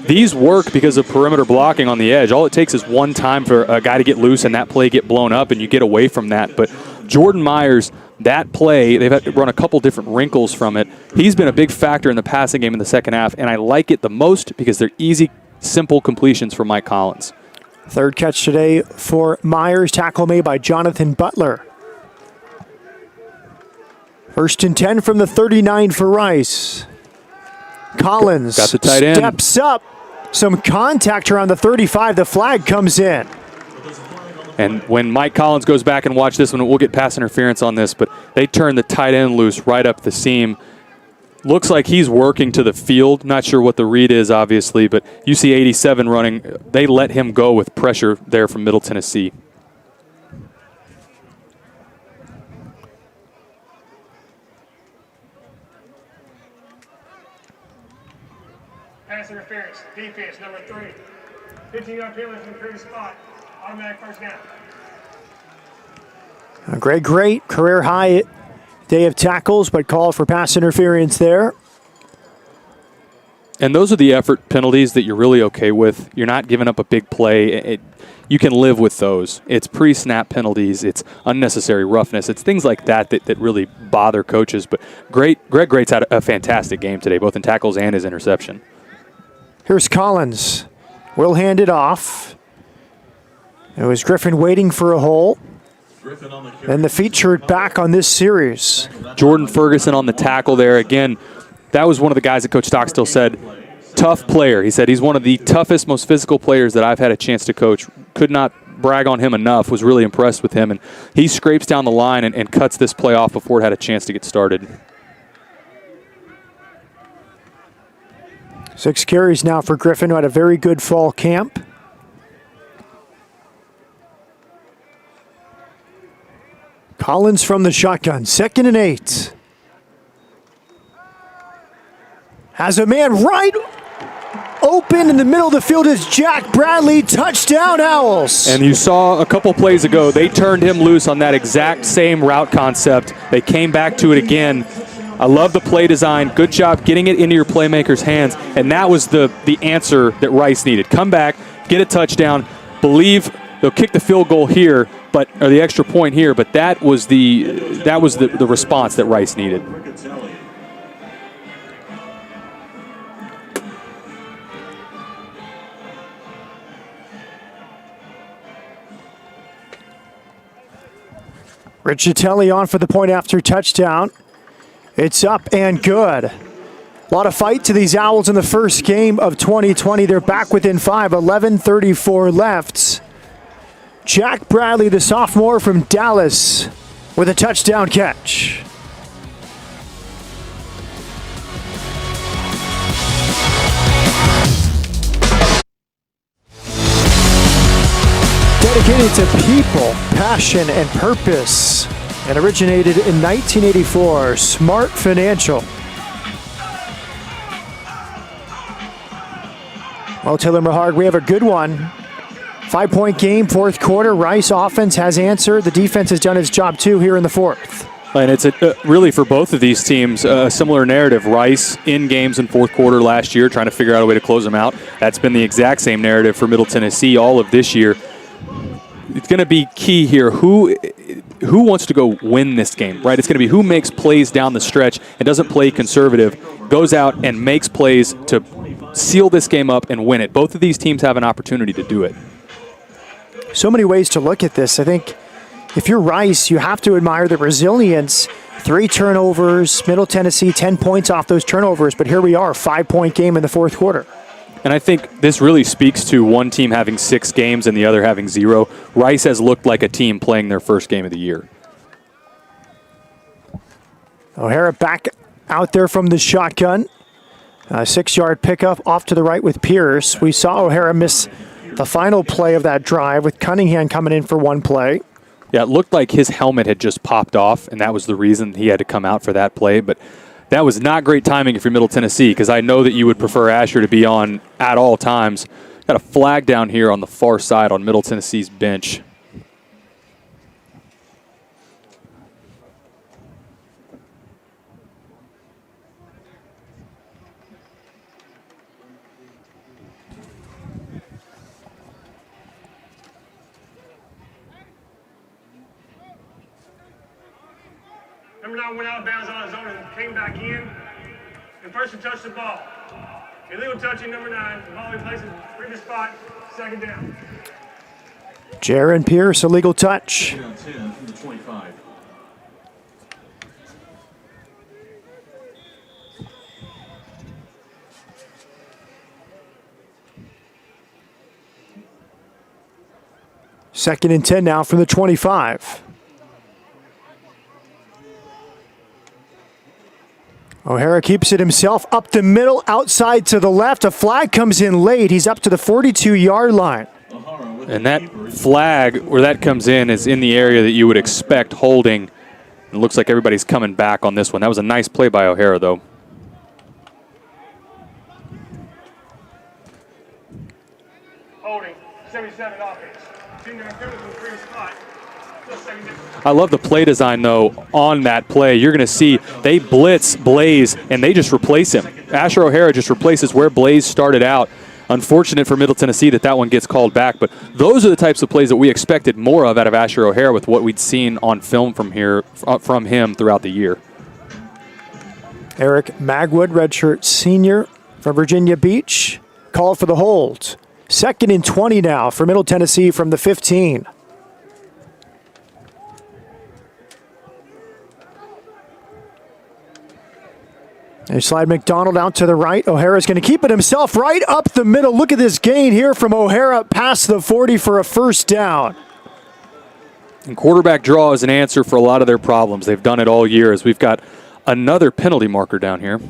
These work because of perimeter blocking on the edge. All it takes is one time for a guy to get loose and that play get blown up and you get away from that. But Jordan Myers, that play, they've had to run a couple different wrinkles from it. He's been a big factor in the passing game in the second half, and I like it the most because they're easy, simple completions for Mike Collins. Third catch today for Myers. Tackle made by Jonathan Butler. First and 10 from the 39 for Rice. Collins got the tight end. Steps up. Some contact around the 35. The flag comes in. And when Mike Collins goes back and watch this one, we'll get pass interference on this, but they turn the tight end loose right up the seam. Looks like he's working to the field. Not sure what the read is, obviously, but you see 87 running. They let him go with pressure there from Middle Tennessee. Pass interference, defense, number 3. 15-yard penalty from the previous spot. Automatic first down. Great career high day of tackles, but called for pass interference there. And those are the effort penalties that you're really okay with. You're not giving up a big play. You can live with those. It's pre-snap penalties. It's unnecessary roughness. It's things like that really bother coaches. But Greg Great's had a fantastic game today, both in tackles and his interception. Here's Collins. Will hand it off. It was Griffin waiting for a hole. And the featured back on this series. Jordan Ferguson on the tackle there. Again, that was one of the guys that Coach Stockstill said, tough player. He said he's one of the toughest, most physical players that I've had a chance to coach. Could not brag on him enough. Was really impressed with him. And he scrapes down the line and cuts this play off before it had a chance to get started. 6 carries now for Griffin, who had a very good fall camp. Collins from the shotgun, 2nd and 8. Has a man right open in the middle of the field is Jack Bradley. Touchdown, Owls. And you saw a couple plays ago, they turned him loose on that exact same route concept. They came back to it again. I love the play design. Good job getting it into your playmaker's hands. And that was the answer that Rice needed. Come back, get a touchdown, believe they'll kick the field goal here, or the extra point here, but that was the response that Rice needed. Riccitelli on for the point after touchdown. It's up and good. A lot of fight to these Owls in the first game of 2020. They're back within 5, 11:34 left. Jack Bradley, the sophomore from Dallas, with a touchdown catch. Dedicated to people, passion, and purpose, and originated in 1984, Smart Financial. Well, Taylor Mahard, we have a good one. 5-point game, fourth quarter. Rice offense has answered. The defense has done its job too here in the fourth. And it's really for both of these teams a similar narrative. Rice in games in fourth quarter last year, trying to figure out a way to close them out. That's been the exact same narrative for Middle Tennessee all of this year. It's going to be key here. Who wants to go win this game, right? It's going to be who makes plays down the stretch and doesn't play conservative, goes out and makes plays to seal this game up and win it. Both of these teams have an opportunity to do it. So many ways to look at this. I think if you're Rice, you have to admire the resilience. 3 turnovers, Middle Tennessee 10 points off those turnovers, but here we are, 5-point game in the fourth quarter. And I think this really speaks to one team having 6 games and the other having 0. Rice has looked like a team playing their first game of the year. O'Hara back out there from the shotgun. A 6-yard pickup off to the right with Pierce. We saw O'Hara miss the final play of that drive with Cunningham coming in for one play. Yeah, it looked like his helmet had just popped off, and that was the reason he had to come out for that play. But that was not great timing if you're Middle Tennessee, because I know that you would prefer Asher to be on at all times. Got a flag down here on the far side on Middle Tennessee's bench. Number 9 went out of bounds on his own and came back in. And first to touch the ball. Illegal touching number 9. The ball he places in the previous spot. Second down. Jaron Pierce, illegal touch. Down 10 from the 25. Second and 10 now from the 25. O'Hara keeps it himself up the middle, outside to the left. A flag comes in late. He's up to the 42-yard line. And that flag, where that comes in, is in the area that you would expect holding. It looks like everybody's coming back on this one. That was a nice play by O'Hara, though. Holding. 77 offense. Senior penalty from the previous spot. Still second down. I love the play design, though, on that play. You're going to see they blitz Blaze, and they just replace him. Asher O'Hara just replaces where Blaze started out. Unfortunate for Middle Tennessee that one gets called back, but those are the types of plays that we expected more of out of Asher O'Hara with what we'd seen on film from him throughout the year. Eric Magwood, redshirt senior from Virginia Beach, called for the hold. Second and 20 now for Middle Tennessee from the 15. They slide McDonald out to the right. O'Hara's going to keep it himself right up the middle. Look at this gain here from O'Hara past the 40 for a first down. And quarterback draw is an answer for a lot of their problems. They've done it all year as we've got another penalty marker down here.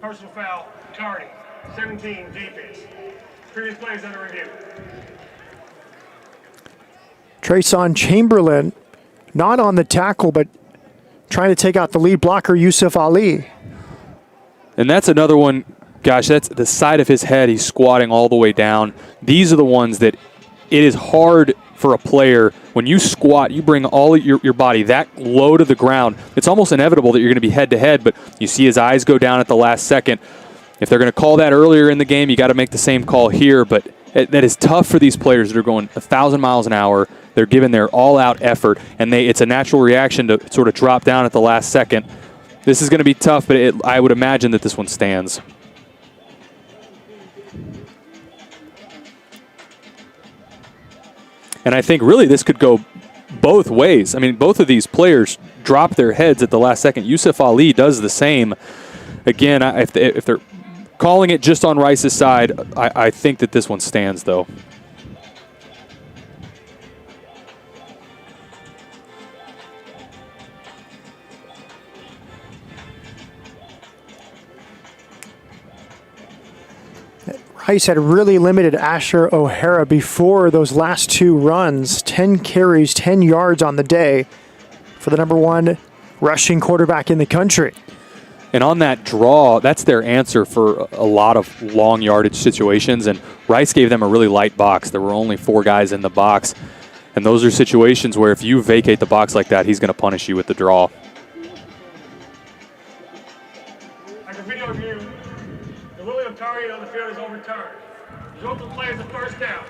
Personal foul, Carney. 17 defense. Previous plays under review. Trayson Chamberlain, not on the tackle, but trying to take out the lead blocker, Yusuf Ali. And that's another one, gosh, that's the side of his head. He's squatting all the way down. These are the ones that it is hard for a player. When you squat, you bring all of your body that low to the ground. It's almost inevitable that you're going to be head-to-head, but you see his eyes go down at the last second. If they're going to call that earlier in the game, you got to make the same call here, but that is tough for these players that are going 1,000 miles an hour. They're giving their all-out effort, and it's a natural reaction to sort of drop down at the last second. This is going to be tough, but I would imagine that this one stands. And I think really this could go both ways. I mean, both of these players drop their heads at the last second. Yusuf Ali does the same. Again, if they're calling it just on Rice's side, I think that this one stands, though. Rice had really limited Asher O'Hara before those last two runs. 10 carries, 10 yards on the day for the #1 rushing quarterback in the country. And on that draw, that's their answer for a lot of long yardage situations. And Rice gave them a really light box. There were only 4 guys in the box. And those are situations where if you vacate the box like that, he's going to punish you with the draw. After video review, the ruling of target on the field is overturned. Result of the play is a first down.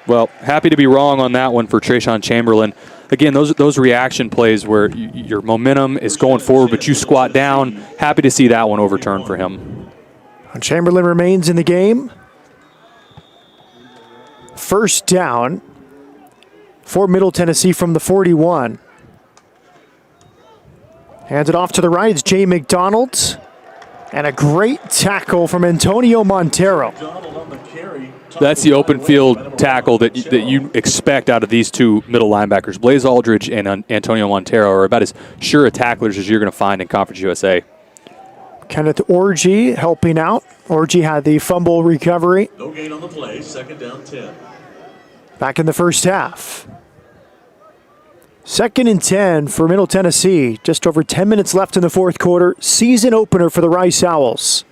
Well, happy to be wrong on that one for Trayshawn Chamberlain. Again, those reaction plays where your momentum is going forward, but you squat down. Happy to see that one overturned for him. Chamberlain remains in the game. First down for Middle Tennessee from the 41. Hands it off to the right. It's Jay McDonald. And a great tackle from Antonio Montero. That's the open field tackle that you expect out of these two middle linebackers. Blaze Aldridge and Antonio Montero are about as sure a tacklers as you're going to find in Conference USA. Kenneth Orji helping out. Orji had the fumble recovery. No gain on the play, second down 10. Back in the first half. 2nd and 10 for Middle Tennessee. Just over 10 minutes left in the fourth quarter. Season opener for the Rice Owls.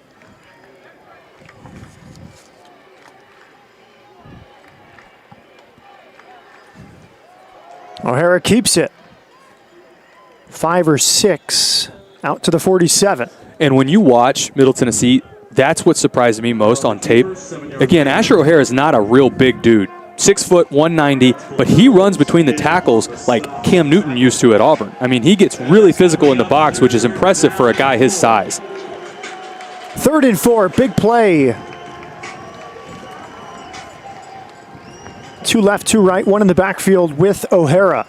O'Hara keeps it. 5 or 6 out to the 47. And when you watch Middle Tennessee, that's what surprised me most on tape. Again, Asher O'Hara is not a real big dude. 6 foot, 190, but he runs between the tackles like Cam Newton used to at Auburn. I mean, he gets really physical in the box, which is impressive for a guy his size. 3rd and 4, big play. 2 left, 2 right, 1 in the backfield with O'Hara.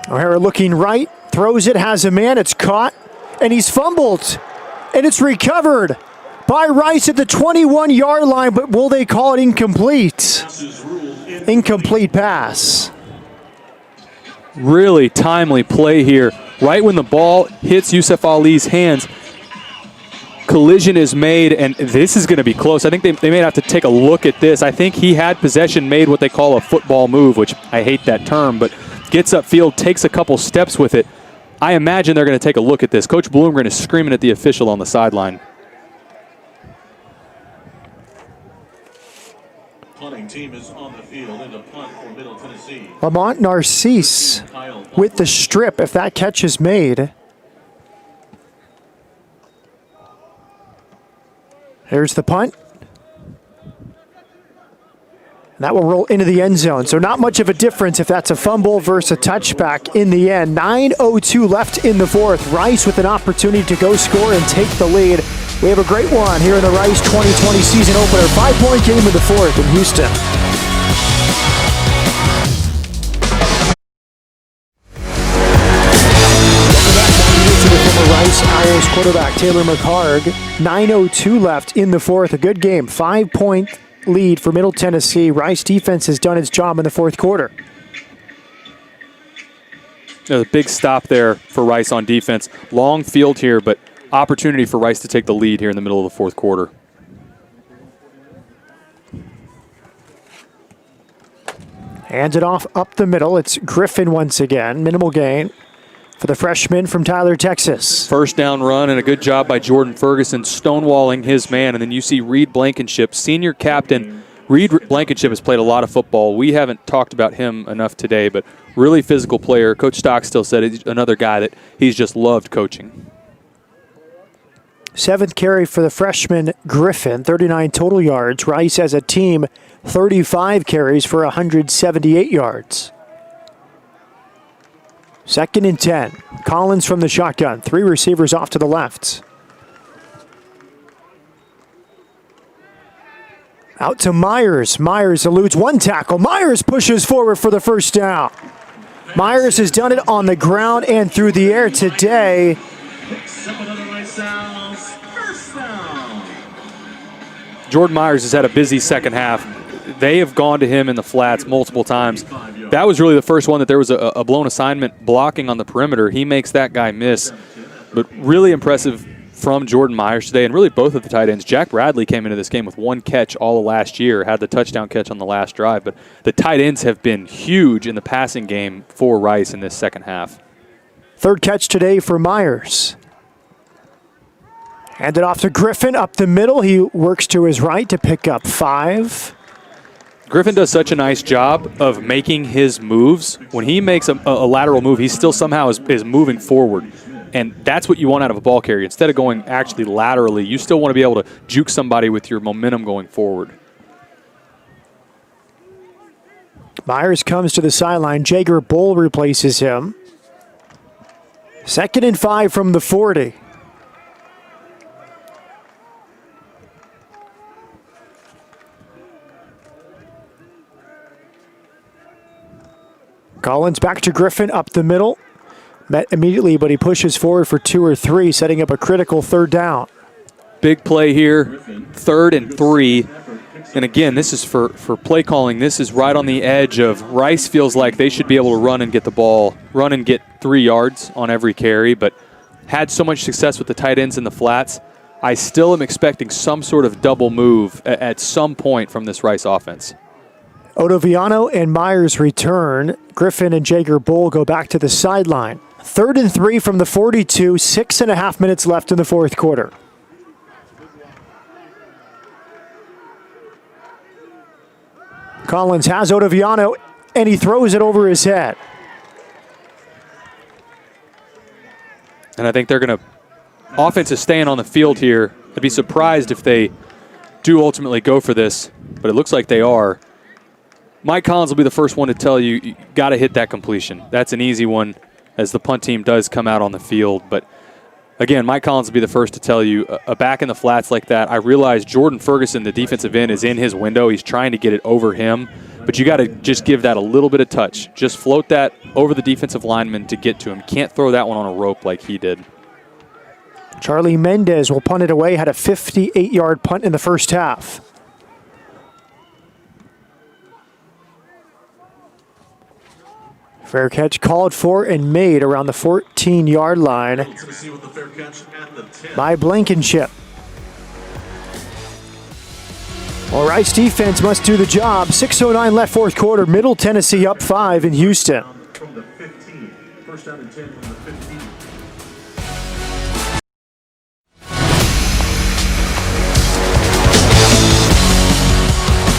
O'Hara looking right, throws it, has a man, it's caught, and he's fumbled. And it's recovered by Rice at the 21-yard line, but will they call it incomplete? Incomplete pass. Really timely play here. Right when the ball hits Yusuf Ali's hands, collision is made, and this is going to be close. I think they may have to take a look at this. I think he had possession, made what they call a football move, which I hate that term, but gets upfield, takes a couple steps with it. I imagine they're going to take a look at this. Coach Bloomgren is screaming at the official on the sideline. Punting team is on the field in the punt for Middle Tennessee. Lamont Narcisse with the strip if that catch is made. Here's the punt. And that will roll into the end zone. So not much of a difference if that's a fumble versus a touchback in the end. 9:02 left in the fourth. Rice with an opportunity to go score and take the lead. We have a great one here in the Rice 2020 season opener. 5-point game in the fourth in Houston. To the former Rice Owls quarterback Taylor McHarg. 9:02 left in the fourth. A good game. 5-point lead for Middle Tennessee. Rice defense has done its job in the fourth quarter. A big stop there for Rice on defense. Long field here, but opportunity for Rice to take the lead here in the middle of the fourth quarter. Hands it off up the middle. It's Griffin once again. Minimal gain for the freshman from Tyler, Texas. First down run and a good job by Jordan Ferguson stonewalling his man. And then you see Reed Blankenship, senior captain. Reed Blankenship has played a lot of football. We haven't talked about him enough today, but really physical player. Coach Stockstill said he's another guy that he's just loved coaching. 7th carry for the freshman Griffin, 39 total yards. Rice as a team, 35 carries for 178 yards. 2nd and 10. Collins from the shotgun. 3 receivers off to the left. Out to Myers. Myers eludes 1 tackle. Myers pushes forward for the first down. Myers has done it on the ground and through the air today. Jordan Myers has had a busy second half. They have gone to him in the flats multiple times. That was really the first one that there was a blown assignment blocking on the perimeter. He makes that guy miss. But really impressive from Jordan Myers today, and really both of the tight ends. Jack Bradley came into this game with 1 catch all of last year, had the touchdown catch on the last drive. But the tight ends have been huge in the passing game for Rice in this second half. 3rd catch today for Myers. Handed off to Griffin up the middle. He works to his right to pick up 5. Griffin does such a nice job of making his moves. When he makes a lateral move, he still somehow is moving forward. And that's what you want out of a ball carrier. Instead of going actually laterally, you still want to be able to juke somebody with your momentum going forward. Myers comes to the sideline. Jager Bull replaces him. 2nd and 5 from the 40. Collins back to Griffin up the middle. Met immediately, but he pushes forward for 2 or 3, setting up a critical 3rd down. Big play here, 3rd and 3. And again, this is for play calling. This is right on the edge of Rice feels like they should be able to run and get the ball, run and get 3 yards on every carry, but had so much success with the tight ends in the flats. I still am expecting some sort of double move at some point from this Rice offense. Otoviano and Myers return. Griffin and Jager Bull go back to the sideline. 3rd and 3 from the 42, 6.5 minutes left in the 4th quarter. Collins has Otoviano, and he throws it over his head. And I think they're going to, offense is staying on the field here. I'd be surprised if they do ultimately go for this, but it looks like they are. Mike Collins will be the first one to tell you, you got to hit that completion. That's an easy one as the punt team does come out on the field. But again, Mike Collins will be the first to tell you, a back in the flats like that, I realize Jordan Ferguson, the defensive end, is in his window. He's trying to get it over him. But you got to just give that a little bit of touch. Just float that over the defensive lineman to get to him. Can't throw that one on a rope like he did. Charlie Mendez will punt it away, had a 58-yard punt in the first half. Fair catch called for and made around the 14-yard line by Blankenship. Well, Rice defense must do the job. 6:09 left 4th quarter. Middle Tennessee up 5 in Houston. From the 15. 1st down and 10 from the 15.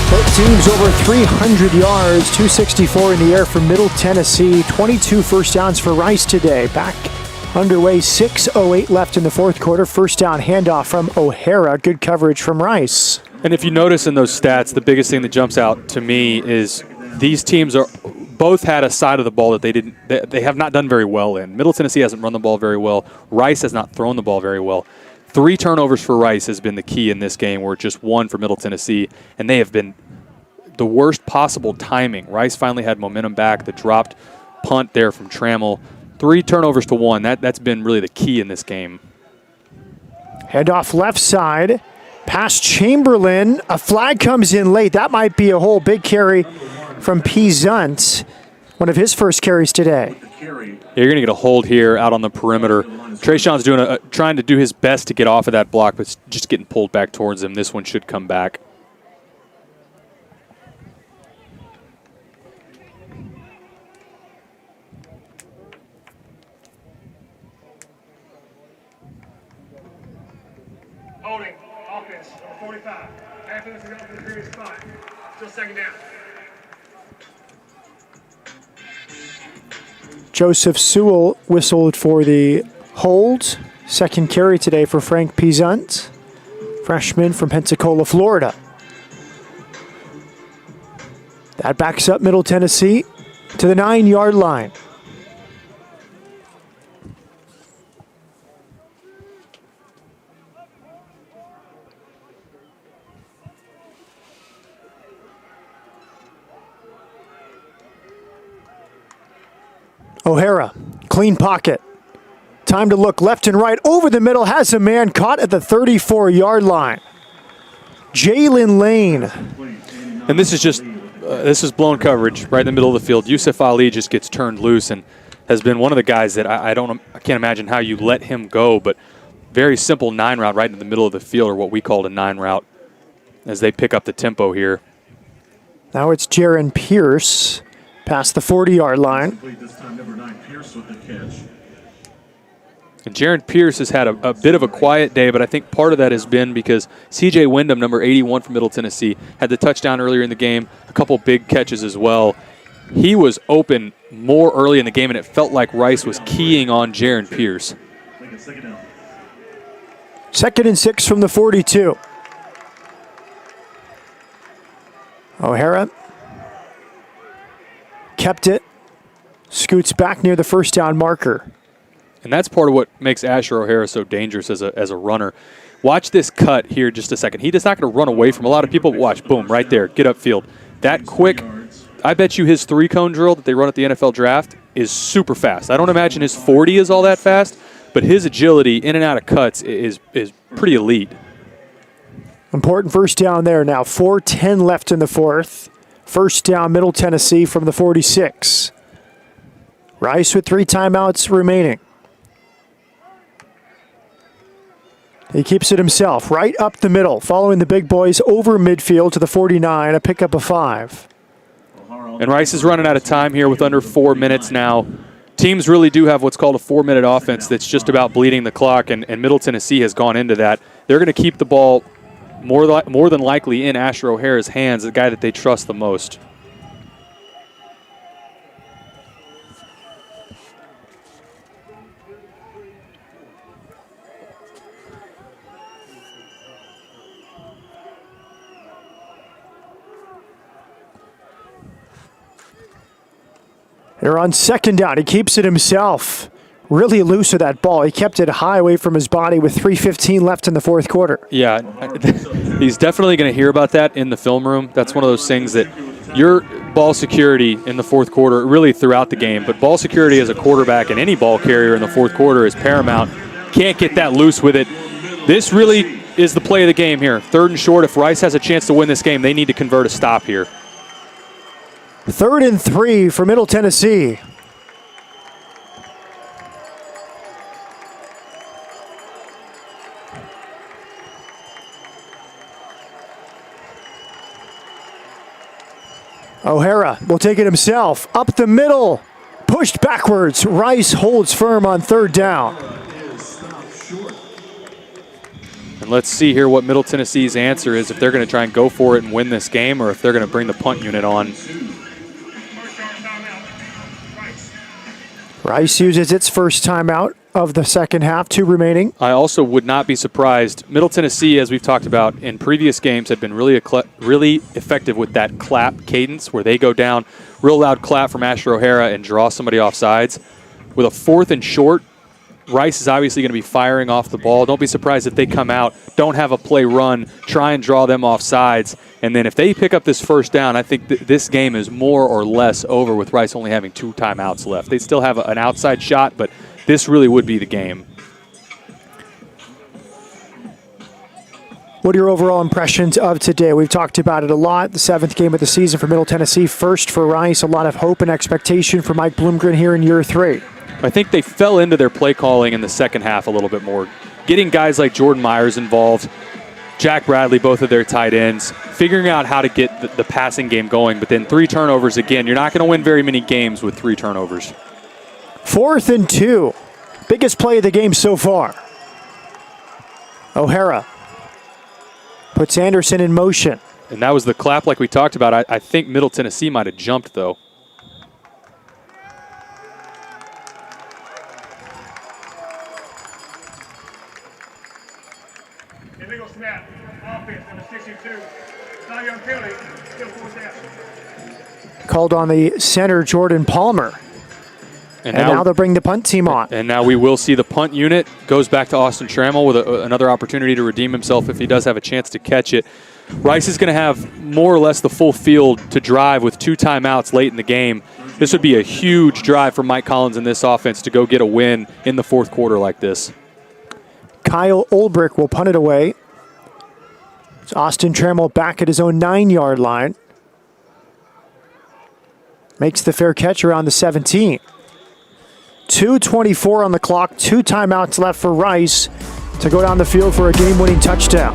Both teams over 300 yards, 264 in the air for Middle Tennessee. 22 first downs for Rice today. Back underway, 6:08 left in the 4th quarter. First down handoff from O'Hara. Good coverage from Rice. And if you notice in those stats, the biggest thing that jumps out to me is these teams are both had a side of the ball that they have not done very well in. Middle Tennessee hasn't run the ball very well. Rice has not thrown the ball very well. 3 turnovers for Rice has been the key in this game, where just 1 for Middle Tennessee, and they have been the worst possible timing. Rice finally had momentum back. The dropped punt there from Trammell. 3 turnovers to 1. That's been really the key in this game. Handoff left side. Past Chamberlain. A flag comes in late. That might be a whole big carry from P. Zunt. One of his first carries today. You're going to get a hold here out on the perimeter. Trayshawn's trying to do his best to get off of that block, but just getting pulled back towards him. This one should come back. Holding, offense, number 45. After this is up to the previous spot. Still 2nd down. Joseph Sewell whistled for the hold. Second carry today for Frank Peasant, freshman from Pensacola, Florida. That backs up Middle Tennessee to the 9-yard line. O'Hara, clean pocket. Time to look left and right over the middle. Has a man caught at the 34-yard line. Jalen Lane. And this is just, this is blown coverage right in the middle of the field. Yusuf Ali just gets turned loose and has been one of the guys that I can't imagine how you let him go, but very simple 9 route right in the middle of the field, or what we called a 9 route, as they pick up the tempo here. Now it's Jaron Pierce past the 40-yard line. And Jaron Pierce has had a bit of a quiet day, but I think part of that has been because C.J. Wyndham, number 81 from Middle Tennessee, had the touchdown earlier in the game, a couple big catches as well. He was open more early in the game, and it felt like Rice was keying on Jaron Pierce. 2nd and 6 from the 42. O'Hara kept it, scoots back near the first down marker. And that's part of what makes Asher O'Hara so dangerous as a runner. Watch this cut here just a second. He's not going to run away from a lot of people, but watch, boom, right there, get upfield. That quick, I bet you his 3-cone drill that they run at the NFL draft is super fast. I don't imagine his 40 is all that fast, but his agility in and out of cuts is pretty elite. Important first down there now. 4:10 left in the fourth. First down, Middle Tennessee from the 46. Rice with 3 timeouts remaining. He keeps it himself, right up the middle, following the big boys over midfield to the 49, a pickup of 5. And Rice is running out of time here with under 4 minutes now. Teams really do have what's called a 4-minute offense that's just about bleeding the clock, and Middle Tennessee has gone into that. They're going to keep the ball more than likely in Asher O'Hara's hands, the guy that they trust the most. They're on second down. He keeps it himself. Really loose with that ball. He kept it high away from his body with 3:15 left in the fourth quarter. Yeah, he's definitely going to hear about that in the film room. That's one of those things that your ball security in the fourth quarter, really throughout the game, but ball security as a quarterback and any ball carrier in the fourth quarter is paramount. Can't get that loose with it. This really is the play of the game here. 3rd and short. If Rice has a chance to win this game, they need to convert a stop here. 3rd and 3 for Middle Tennessee. O'Hara will take it himself. Up the middle. Pushed backwards. Rice holds firm on 3rd down. And let's see here what Middle Tennessee's answer is, if they're going to try and go for it and win this game, or if they're going to bring the punt unit on. Rice uses its first timeout of the second half, 2 remaining. I also would not be surprised. Middle Tennessee, as we've talked about in previous games, have been really effective with that clap cadence where they go down, real loud clap from Asher O'Hara and draw somebody off sides. With a 4th and short, Rice is obviously going to be firing off the ball. Don't be surprised if they come out, don't have a play run, try and draw them off sides. And then if they pick up this first down, I think this game is more or less over with Rice only having 2 timeouts left. They still have an outside shot, but this really would be the game. What are your overall impressions of today? We've talked about it a lot. The 7th game of the season for Middle Tennessee. First for Rice. A lot of hope and expectation for Mike Bloomgren here in year 3. I think they fell into their play calling in the second half a little bit more. Getting guys like Jordan Myers involved, Jack Bradley, both of their tight ends, figuring out how to get the passing game going. But then 3 turnovers again. You're not going to win very many games with 3 turnovers. 4th and 2. Biggest play of the game so far. O'Hara puts Anderson in motion. And that was the clap like we talked about. I think Middle Tennessee might have jumped, though. illegal snap. Offense, number 62. Not young penalty. Still 4th down. Called on the center, Jordan Palmer. And now they'll bring the punt team on. And now we will see the punt unit. Goes back to Austin Trammell with another opportunity to redeem himself if he does have a chance to catch it. Rice is going to have more or less the full field to drive with 2 timeouts late in the game. This would be a huge drive for Mike Collins in this offense to go get a win in the 4th quarter like this. Kyle Ulbrich will punt it away. It's Austin Trammell back at his own 9-yard line. Makes the fair catch around the 17. 2:24 on the clock, 2 timeouts left for Rice to go down the field for a game-winning touchdown.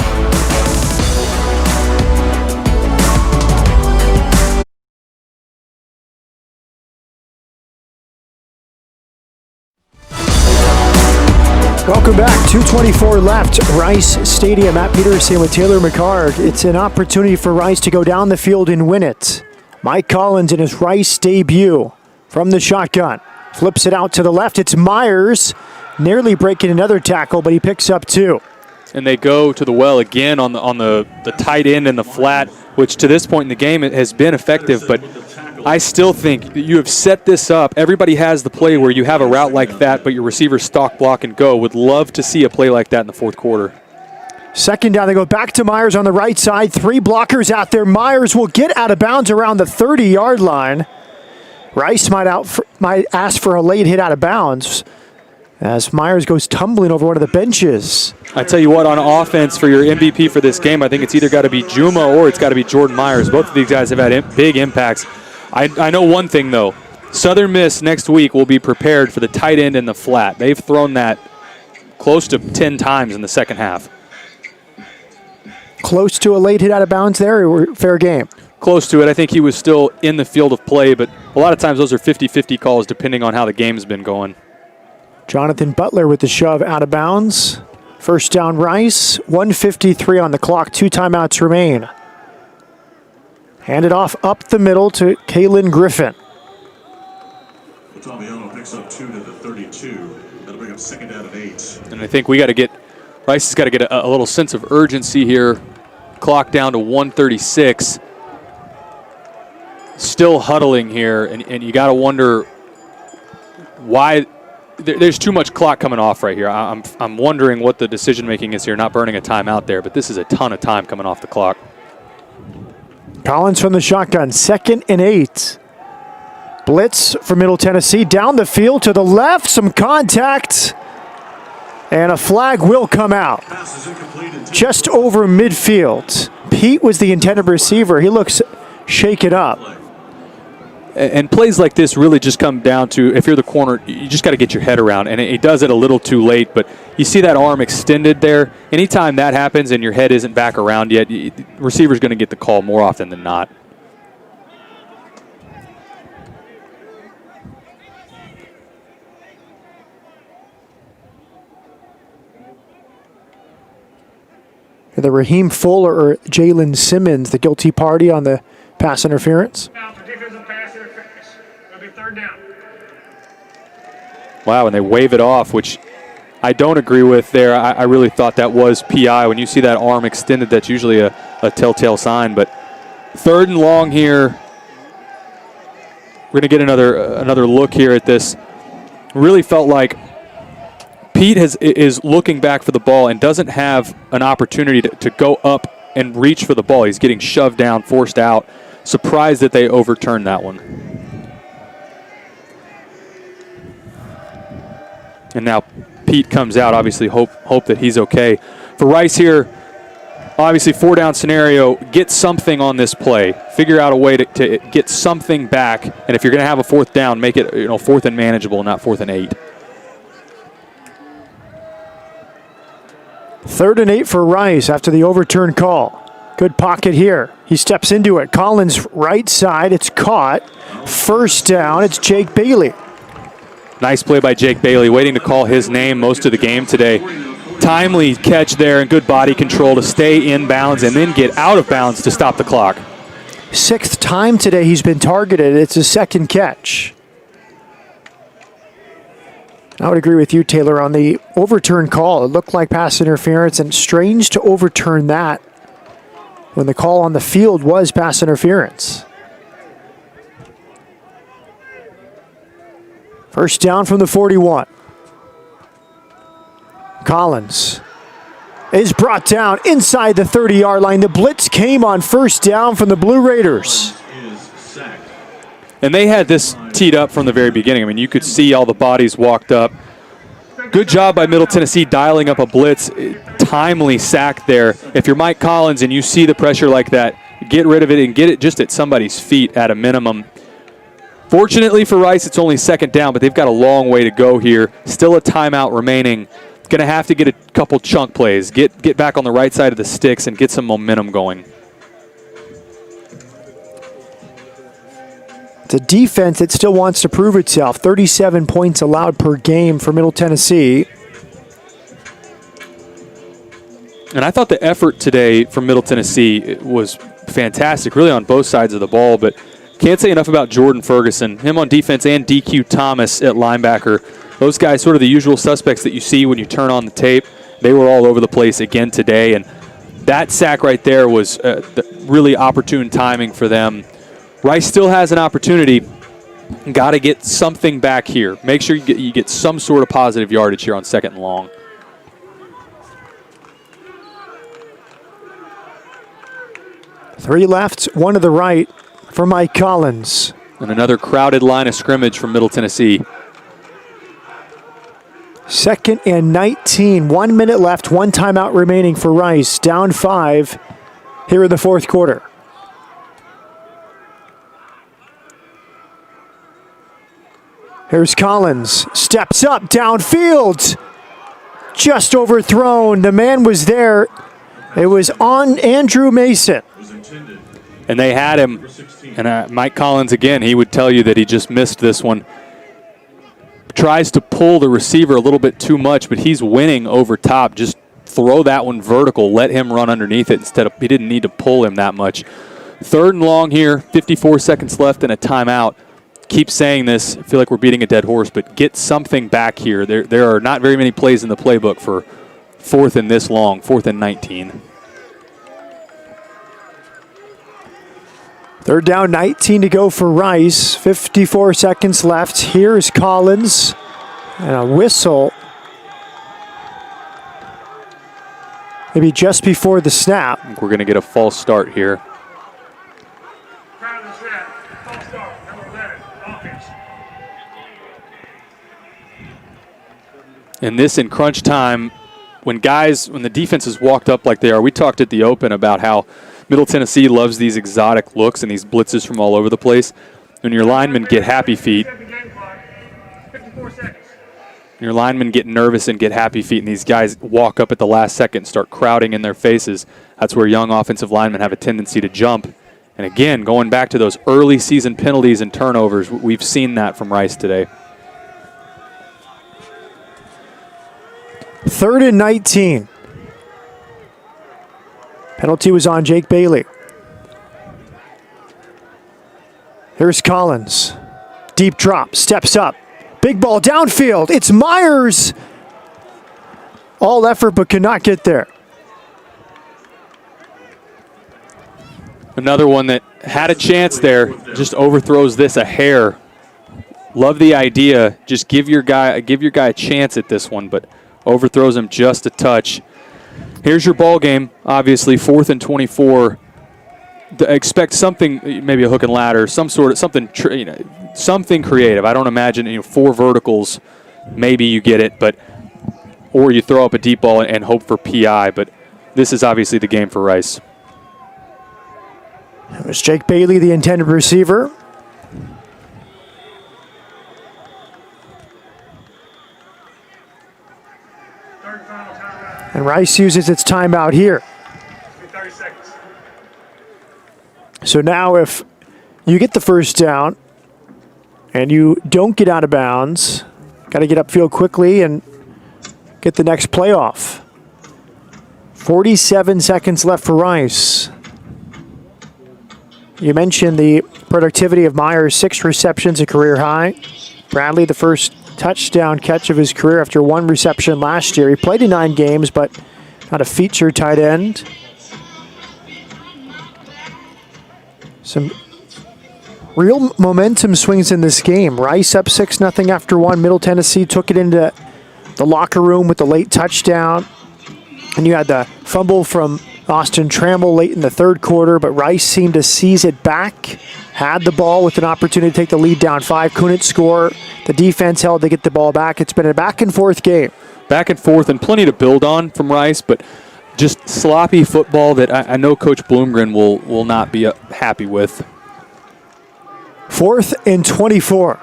Welcome back. 2:24 left. Rice Stadium at Peterson with Taylor McHargue. It's an opportunity for Rice to go down the field and win it. Mike Collins in his Rice debut from the shotgun. Flips it out to the left. It's Myers, nearly breaking another tackle, but he picks up 2. And they go to the well again on the tight end and the flat, which to this point in the game it has been effective, but I still think that you have set this up. Everybody has the play where you have a route like that, but your receivers stalk, block, and go. Would love to see a play like that in the 4th quarter. 2nd down, they go back to Myers on the right side. 3 blockers out there. Myers will get out of bounds around the 30-yard line. Rice might ask for a late hit out of bounds as Myers goes tumbling over one of the benches. I tell you what, on offense for your MVP for this game, I think it's either got to be Juma or it's got to be Jordan Myers. Both of these guys have had big impacts. I know one thing, though. Southern Miss next week will be prepared for the tight end and the flat. They've thrown that close to 10 times in the second half. Close to a late hit out of bounds there, or fair game? Close to it. I think he was still in the field of play, but a lot of times those are 50-50 calls depending on how the game's been going. Jonathan Butler with the shove out of bounds. First down Rice, 1:53 on the clock, 2 timeouts remain. Hand it off up the middle to Kalen Griffin. Ottaviano picks up 2 to the 32. That'll bring up 2nd down and 8. And I think Rice has got to get a little sense of urgency here. Clock down to 1:36. Still huddling here, and you got to wonder why. There's too much clock coming off right here. I'm wondering what the decision making is here, not burning a timeout there, but this is a ton of time coming off the clock. Collins from the shotgun, 2nd and 8. Blitz for Middle Tennessee, down the field to the left, some contact, and a flag will come out. Just over midfield. Pete was the intended receiver. He looks shaken up. And plays like this really just come down to, if you're the corner, you just got to get your head around. And he does it a little too late, but you see that arm extended there. Anytime that happens and your head isn't back around yet, the receiver's going to get the call more often than not. The Raheem Fuller or Jalen Simmons, the guilty party on the pass interference. Wow, and they wave it off, which I don't agree with there. I really thought that was PI. When you see that arm extended, that's usually a telltale sign. But 3rd and long here. We're going to get another look here at this. Really felt like Pete is looking back for the ball and doesn't have an opportunity to go up and reach for the ball. He's getting shoved down, forced out. Surprised that they overturned that one. And now Pete comes out, obviously hope that he's okay. For Rice here, obviously 4-down scenario, get something on this play. Figure out a way to get something back. And if you're going to have a 4th down, make it 4th and manageable, not 4th and 8. 3rd and 8 for Rice after the overturned call. Good pocket here. He steps into it. Collins right side. It's caught. 1st down. It's Jake Bailey. Nice play by Jake Bailey, waiting to call his name most of the game today. Timely catch there and good body control to stay in bounds and then get out of bounds to stop the clock. 6th time today he's been targeted. It's his 2nd catch. I would agree with you, Taylor, on the overturn call. It looked like pass interference, and strange to overturn that when the call on the field was pass interference. First down from the 41. Collins is brought down inside the 30-yard line. The blitz came on first down from the Blue Raiders. And they had this teed up from the very beginning. I mean, you could see all the bodies walked up. Good job by Middle Tennessee dialing up a blitz. Timely sack there. If you're Mike Collins and you see the pressure like that, get rid of it and get it just at somebody's feet at a minimum. Fortunately for Rice, it's only second down, but they've got a long way to go here. Still a timeout remaining. Going to have to get a couple chunk plays, get back on the right side of the sticks and get some momentum going. It's a defense that still wants to prove itself. 37 points allowed per game for Middle Tennessee. And I thought the effort today from Middle Tennessee was fantastic, really on both sides of the ball, but can't say enough about Jordan Ferguson. Him on defense and DQ Thomas at linebacker. Those guys, sort of the usual suspects that you see when you turn on the tape. They were all over the place again today, and that sack right there was really opportune timing for them. Rice still has an opportunity. Got to get something back here. Make sure you get some sort of positive yardage here on second and long. Three left, one to the right for Mike Collins. And another crowded line of scrimmage from Middle Tennessee. 2nd and 19, 1 minute left, one timeout remaining for Rice. Down 5 here in the fourth quarter. Here's Collins, steps up downfield, just overthrown. The man was there. It was on Andrew Mason. And they had him. And Mike Collins, again, he would tell you that he just missed this one. Tries to pull the receiver a little bit too much, but he's winning over top. Just throw that one vertical. Let him run underneath it instead of, he didn't need to pull him that much. 3rd and long here, 54 seconds left and a timeout. Keep saying this, I feel like we're beating a dead horse, but get something back here. There are not very many plays in the playbook for 4th and this long, 4th and 19. 3rd down, 19 to go for Rice. 54 seconds left. Here's Collins. And a whistle. Maybe just before the snap. I think we're going to get a false start here. And this in crunch time, when the defense is walked up like they are, we talked at the open about how Middle Tennessee loves these exotic looks and these blitzes from all over the place. When your linemen get happy feet, your linemen get nervous and get happy feet, and these guys walk up at the last second and start crowding in their faces. That's where young offensive linemen have a tendency to jump. And again, going back to those early season penalties and turnovers, we've seen that from Rice today. 3rd and 19. Penalty was on Jake Bailey. Here's Collins. Deep drop, steps up. Big ball downfield. It's Myers. All effort but could not get there. Another one that had a chance there, just overthrows this a hair. Love the idea. Just give your guy a chance at this one, but overthrows him just a touch. Here's your ball game. Obviously, 4th and 24. Expect something, maybe a hook and ladder, something creative. I don't imagine 4 verticals. Maybe you get it, or you throw up a deep ball and hope for PI. But this is obviously the game for Rice. It was Jake Bailey, the intended receiver. And Rice uses its timeout here. 30 seconds. So now if you get the first down and you don't get out of bounds, got to get upfield quickly and get the next play off. 47 seconds left for Rice. You mentioned the productivity of Myers, 6 receptions, a career high. Bradley, the first touchdown catch of his career after one reception last year. He played in 9 games, but not a feature tight end. Some real momentum swings in this game. Rice up 6-0 after one. Middle Tennessee took it into the locker room with the late touchdown. And you had the fumble from Austin Trammell late in the third quarter, but Rice seemed to seize it back. Had the ball with an opportunity to take the lead down 5. Couldn't score. The defense held to get the ball back. It's been a back-and-forth game. Back and forth and plenty to build on from Rice, but just sloppy football that I know Coach Bloomgren will not be happy with. 4th and 24.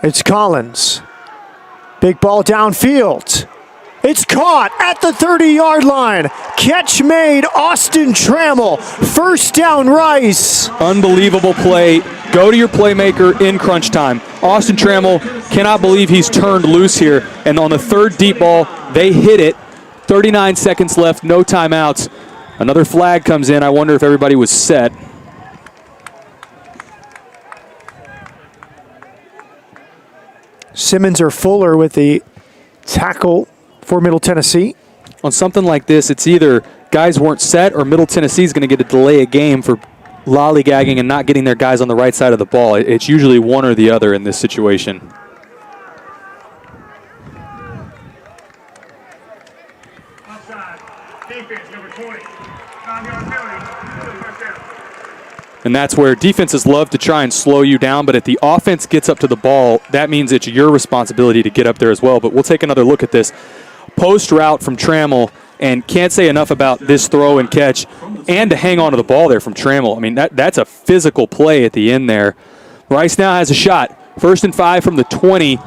It's Collins. Big ball downfield. It's caught at the 30-yard line. Catch made, Austin Trammell. First down, Rice. Unbelievable play. Go to your playmaker in crunch time. Austin Trammell cannot believe he's turned loose here. And on the third deep ball, they hit it. 39 seconds left, no timeouts. Another flag comes in. I wonder if everybody was set. Simmons or Fuller with the tackle for Middle Tennessee. On something like this, it's either guys weren't set or Middle Tennessee is going to get a delay a game for lollygagging and not getting their guys on the right side of the ball. It's usually one or the other in this situation. Offside. Defense, number 20. 9-yard penalty. First down. And that's where defenses love to try and slow you down, but if the offense gets up to the ball, that means it's your responsibility to get up there as well. But we'll take another look at this. Post route from Trammell, and can't say enough about this throw and catch and to hang on to the ball there from Trammell. I mean, that's a physical play at the end there. Rice now has a shot. 1st and 5 from the 20.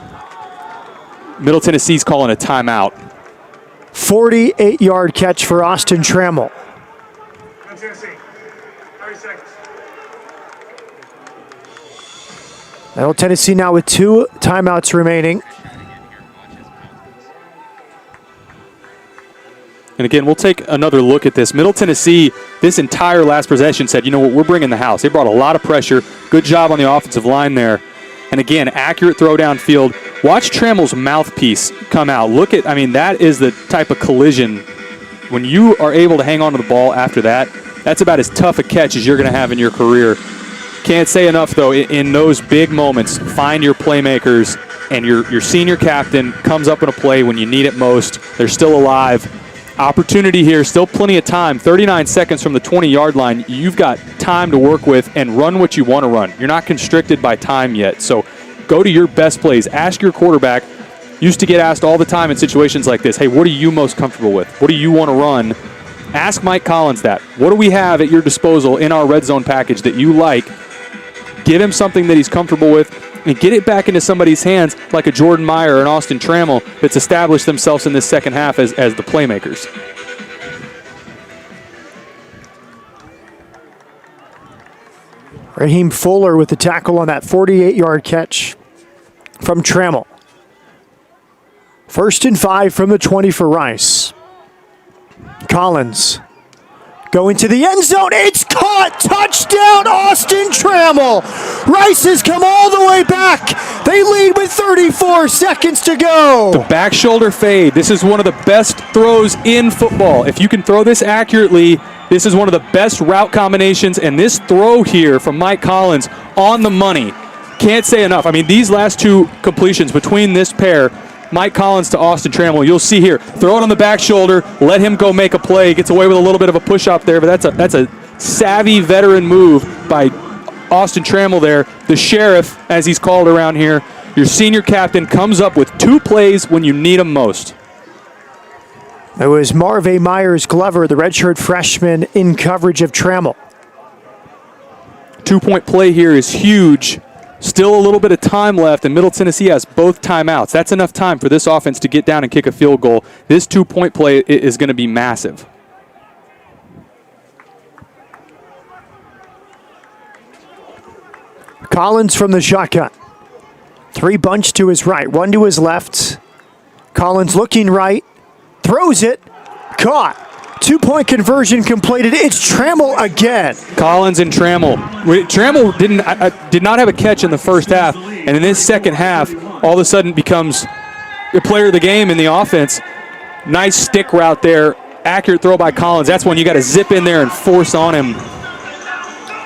Middle Tennessee's calling a timeout. 48-yard catch for Austin Trammell. Tennessee. 30 seconds. Middle Tennessee now with 2 timeouts remaining. And again, we'll take another look at this. Middle Tennessee, this entire last possession said, you know what, we're bringing the house. They brought a lot of pressure. Good job on the offensive line there. And again, accurate throw downfield. Watch Trammell's mouthpiece come out. Look at, I mean, that is the type of collision. When you are able to hang on to the ball after that, that's about as tough a catch as you're going to have in your career. Can't say enough, though, in those big moments, find your playmakers, and your senior captain comes up in a play when you need it most. They're still alive. Opportunity here, still plenty of time. 39 seconds from the 20-yard line. You've got time to work with and run what you want to run. You're not constricted by time yet. So go to your best plays. Ask your quarterback. Used to get asked all the time in situations like this, hey, what are you most comfortable with? What do you want to run? Ask Mike Collins that. What do we have at your disposal in our red zone package that you like? Give him something that he's comfortable with and get it back into somebody's hands like a Jordan Meyer or an Austin Trammell that's established themselves in this second half as the playmakers. Raheem Fuller with the tackle on that 48-yard catch from Trammell. 1st and 5 from the 20 for Rice. Collins going to the end zone. It's caught. Touchdown, Austin Trammell. Rice has come all the way back. They lead with 34 seconds to go. The back shoulder fade. This is one of the best throws in football. If you can throw this accurately, this is one of the best route combinations. And this throw here from Mike Collins on the money. Can't say enough. I mean, these last 2 completions between this pair, Mike Collins to Austin Trammell. You'll see here, throw it on the back shoulder, let him go make a play. Gets away with a little bit of a push-up there, but that's a savvy veteran move by Austin Trammell there. The sheriff, as he's called around here, your senior captain, comes up with 2 plays when you need them most. It was Marvay Myers-Glover, the redshirt freshman, in coverage of Trammell. 2-point play here is huge. Still a little bit of time left, and Middle Tennessee has both timeouts. That's enough time for this offense to get down and kick a field goal. This 2-point play is going to be massive. Collins from the shotgun. 3 bunch to his right, 1 to his left. Collins looking right, throws it, caught. 2-point conversion completed. It's Trammell again. Collins and Trammell. Trammell did not have a catch in the first half. And in this second half, all of a sudden becomes the player of the game in the offense. Nice stick route there. Accurate throw by Collins. That's when you got to zip in there and force on him.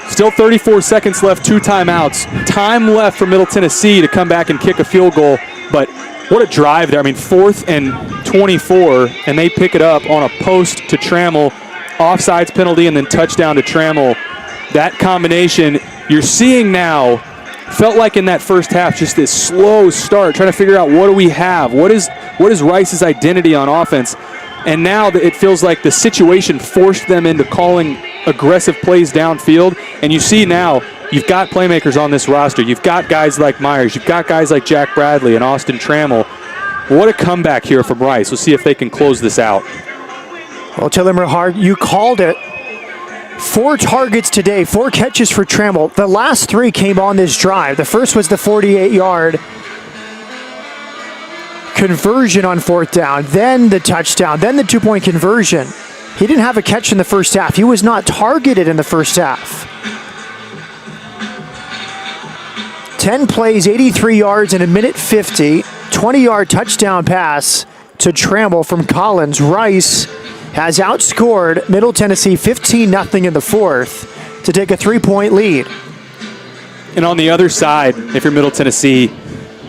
Still 34 seconds left, 2 timeouts. Time left for Middle Tennessee to come back and kick a field goal, but what a drive there. I mean, 4th and 24, and they pick it up on a post to Trammell, offsides penalty, and then touchdown to Trammell. That combination you're seeing now felt like in that first half, just this slow start, trying to figure out what do we have? What is Rice's identity on offense? And now it feels like the situation forced them into calling aggressive plays downfield. And you see now, you've got playmakers on this roster. You've got guys like Myers. You've got guys like Jack Bradley and Austin Trammell. What a comeback here from Rice. We'll see if they can close this out. Well, Taylor Merhard, you called it. 4 targets today, 4 catches for Trammell. The last 3 came on this drive. The first was the 48-yard conversion on 4th down, then the touchdown, then the 2-point conversion. He didn't have a catch in the first half. He was not targeted in the first half. 10 plays, 83 yards in a minute 50, 20-yard touchdown pass to Trammell from Collins. Rice has outscored Middle Tennessee 15-0 in the 4th to take a 3-point lead. And on the other side, if you're Middle Tennessee,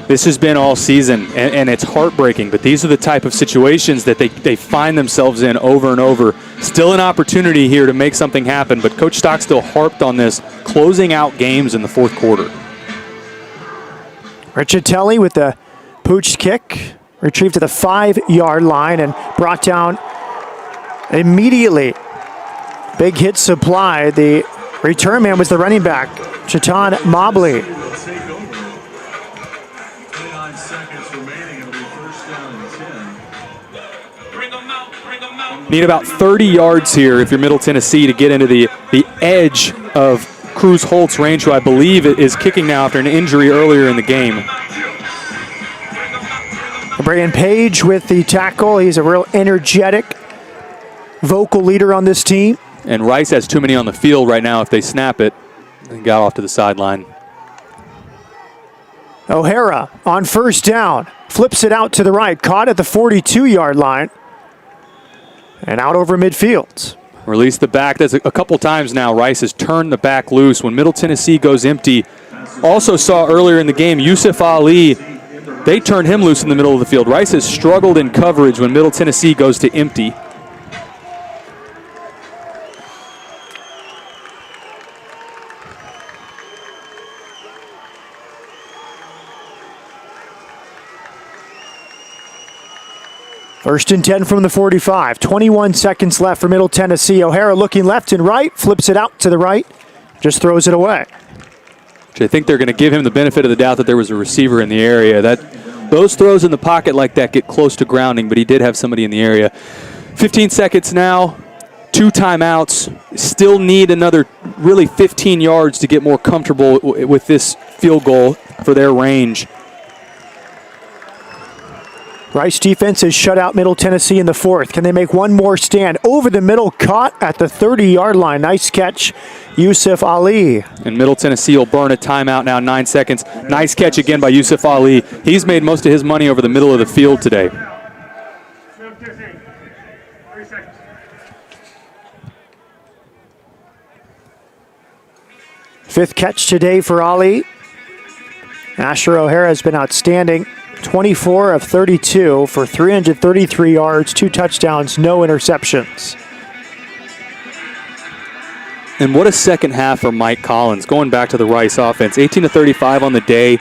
this has been all season, and it's heartbreaking, but these are the type of situations that they find themselves in over and over. Still an opportunity here to make something happen, but Coach Stockstill harped on this, closing out games in the 4th quarter. Riccitelli with the pooch kick, retrieved to the 5-yard line and brought down immediately. Big hit supply. The return man was the running back, Chetan Mobley. 29 seconds remaining. It'll be 1st down and 10. Need about 30 yards here if you're Middle Tennessee to get into the edge of Cruz Holt's range, who I believe is kicking now after an injury earlier in the game. Brian Page with the tackle. He's a real energetic, vocal leader on this team. And Rice has too many on the field right now if they snap it. And got off to the sideline. O'Hara on 1st down. Flips it out to the right. Caught at the 42-yard line. And out over midfield. Release the back. That's a couple times now. Rice has turned the back loose. When Middle Tennessee goes empty, also saw earlier in the game, Yusuf Ali, they turned him loose in the middle of the field. Rice has struggled in coverage when Middle Tennessee goes to empty. First and 10 from the 45. 21 seconds left for Middle Tennessee. O'Hara looking left and right, flips it out to the right, just throws it away. I think they're going to give him the benefit of the doubt that there was a receiver in the area. Those throws in the pocket like that get close to grounding, but he did have somebody in the area. 15 seconds now, 2 timeouts. Still need another really 15 yards to get more comfortable with this field goal for their range. Rice defense has shut out Middle Tennessee in the 4th. Can they make one more stand? Over the middle, caught at the 30-yard line. Nice catch, Yusuf Ali. And Middle Tennessee will burn a timeout now, 9 seconds. Nice catch again by Yusuf Ali. He's made most of his money over the middle of the field today. 3 seconds. Fifth catch today for Ali. Asher O'Hara has been outstanding. 24 of 32 for 333 yards, 2 touchdowns, no interceptions. And what a second half for Mike Collins, going back to the Rice offense. 18 to 35 on the day,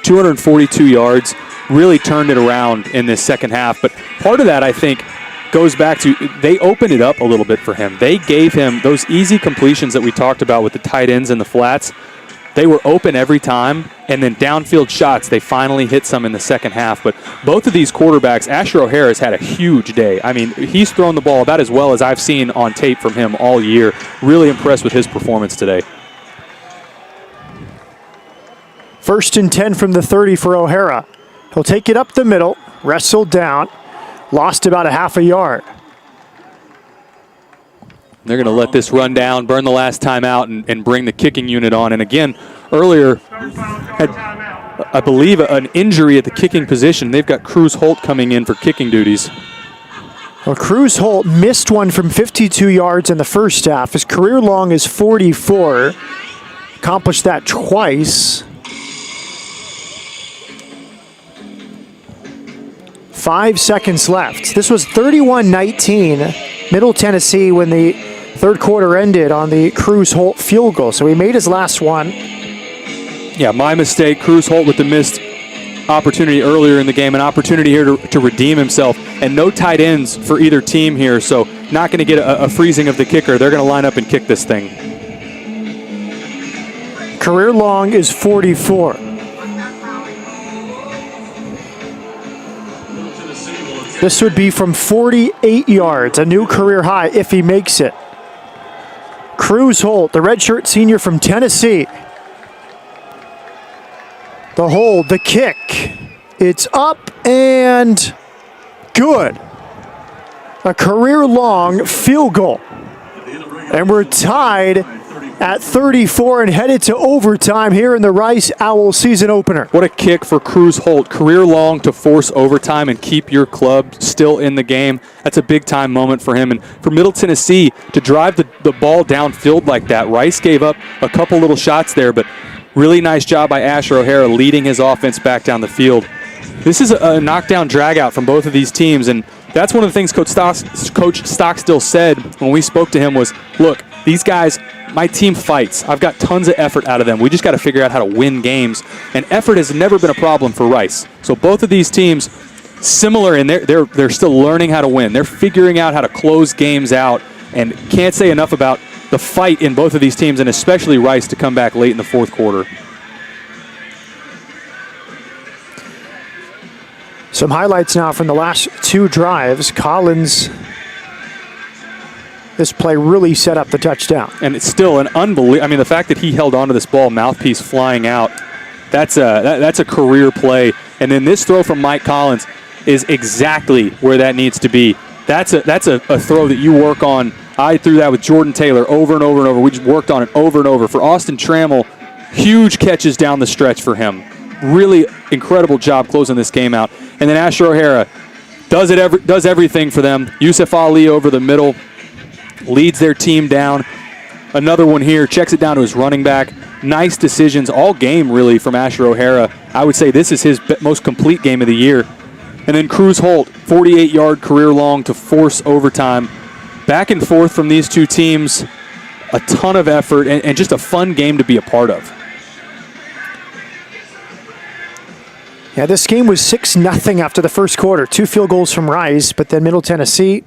242 yards, really turned it around in this second half. But part of that, I think, goes back to they opened it up a little bit for him. They gave him those easy completions that we talked about with the tight ends and the flats. They were open every time, and then downfield shots, they finally hit some in the second half. But both of these quarterbacks, Asher O'Hara has had a huge day. I mean, he's thrown the ball about as well as I've seen on tape from him all year. Really impressed with his performance today. First and 10 from the 30 for O'Hara. He'll take it up the middle, wrestled down, lost about a half a yard. They're going to let this run down, burn the last time out, and bring the kicking unit on. And again, earlier had I believe, an injury at the kicking position. They've got Cruz Holt coming in for kicking duties. Well, Cruz Holt missed one from 52 yards in the first half. His career long is 44. Accomplished that twice. 5 seconds left. This was 31-19, Middle Tennessee, when the third quarter ended on the Cruz Holt field goal. So he made his last one. Yeah, my mistake. Cruz Holt with the missed opportunity earlier in the game, an opportunity here to redeem himself, and no tight ends for either team here, so not going to get a freezing of the kicker. They're going to line up and kick this thing. Career long is 44. This would be from 48 yards, a new career high if he makes it. Cruz Holt, the redshirt senior from Tennessee. The hold, the kick. It's up and good. A career-long field goal. And we're tied at 34 and headed to overtime here in the Rice Owls season opener. What a kick for Cruz Holt. Career long to force overtime and keep your club still in the game. That's a big-time moment for him. And for Middle Tennessee to drive the ball downfield like that, Rice gave up a couple little shots there, but really nice job by Asher O'Hara leading his offense back down the field. This is a knockdown drag-out from both of these teams, and that's one of the things Coach Stockstill said when we spoke to him was, look, these guys, my team fights. I've got tons of effort out of them. We just got to figure out how to win games, and effort has never been a problem for Rice. So both of these teams, similar in they're still learning how to win. They're figuring out how to close games out, and can't say enough about the fight in both of these teams, and especially Rice to come back late in the fourth quarter. Some highlights now from the last two drives. Collins, this play really set up the touchdown. And it's still an unbelievable, I mean, the fact that he held onto this ball, mouthpiece flying out, that's a career play. And then this throw from Mike Collins is exactly where that needs to be. That's a throw that you work on. I threw that with Jordan Taylor over and over and over. We just worked on it over and over. For Austin Trammell, huge catches down the stretch for him. Really incredible job closing this game out. And then Asher O'Hara does everything for them. Yusuf Ali over the middle, leads their team down. Another one here, checks it down to his running back. Nice decisions all game, really, from Asher O'Hara. I would say this is his most complete game of the year. And then Cruz Holt, 48-yard career long to force overtime. Back and forth from these two teams, a ton of effort, and just a fun game to be a part of. Yeah, this game was 6-0 after the first quarter. 2 field goals from Rice, but then Middle Tennessee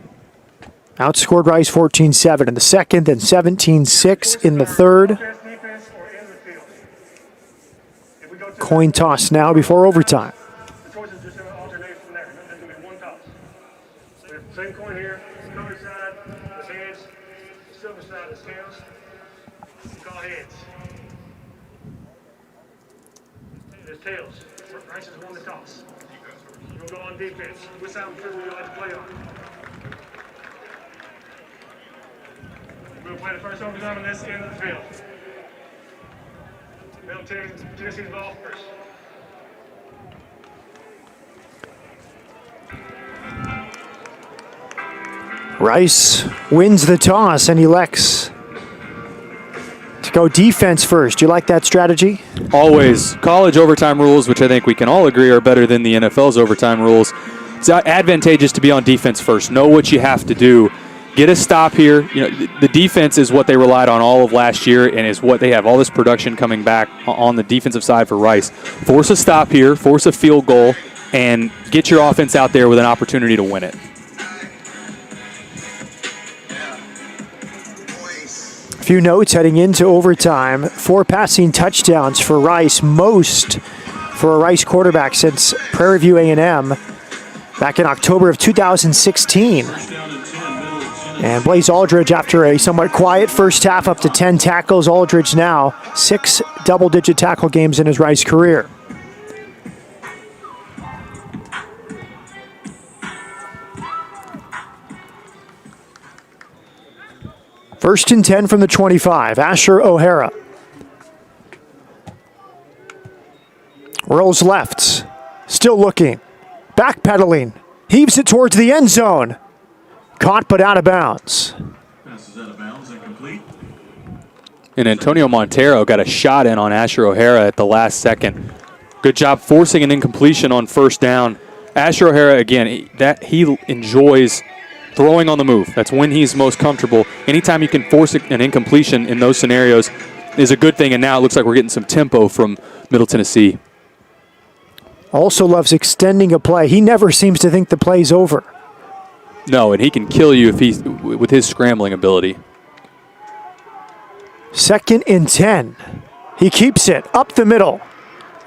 outscored Rice 14-7 in the second, then 17-6 in the third. Coin toss now before overtime. The choices just alternate from there. There's going to be one toss. Same coin here. Color side, the heads. Silver side, the tails. Call heads. There's tails. Rice has won the toss. You're going to go on defense. Which side of the field would you like to play on? We'll play the first overtime on this end of the field. Middle Tennessee's ball first. Rice wins the toss and elects to go defense first. You like that strategy? Always. College overtime rules, which I think we can all agree are better than the NFL's overtime rules. It's advantageous to be on defense first. Know what you have to do. Get a stop here. You know, the defense is what they relied on all of last year and is what they have all this production coming back on the defensive side for Rice. Force a stop here, force a field goal, and get your offense out there with an opportunity to win it. A few notes heading into overtime. 4 passing touchdowns for Rice, most for a Rice quarterback since Prairie View A&M back in October of 2016. And Blaze Aldridge, after a somewhat quiet first half, up to 10 tackles. Aldridge now 6 double-digit tackle games in his Rice career. First and 10 from the 25, Asher O'Hara. Rolls left. Still looking. Backpedaling. Heaves it towards the end zone. Caught but out of bounds. Passes out of bounds, incomplete. And Antonio Montero got a shot in on Asher O'Hara at the last second. Good job forcing an incompletion on first down. Asher O'Hara, again, he enjoys throwing on the move. That's when he's most comfortable. Anytime you can force an incompletion in those scenarios is a good thing, and now it looks like we're getting some tempo from Middle Tennessee. Also loves extending a play. He never seems to think the play's over. No, and he can kill you with his scrambling ability. 2nd and 10. He keeps it up the middle.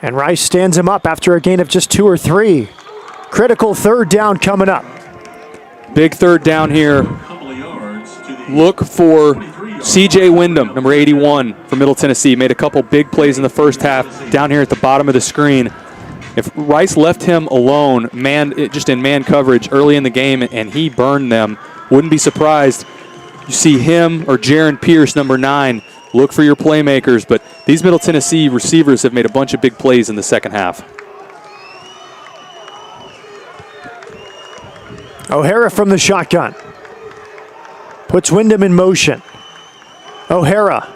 And Rice stands him up after a gain of just 2 or 3. Critical third down coming up. Big third down here. Look for CJ Wyndham, number 81 from Middle Tennessee. Made a couple big plays in the first half down here at the bottom of the screen. If Rice left him alone, just in man coverage early in the game, and he burned them, wouldn't be surprised. You see him or Jaron Pierce, number 9. Look for your playmakers, but these Middle Tennessee receivers have made a bunch of big plays in the second half. O'Hara from the shotgun. Puts Wyndham in motion. O'Hara.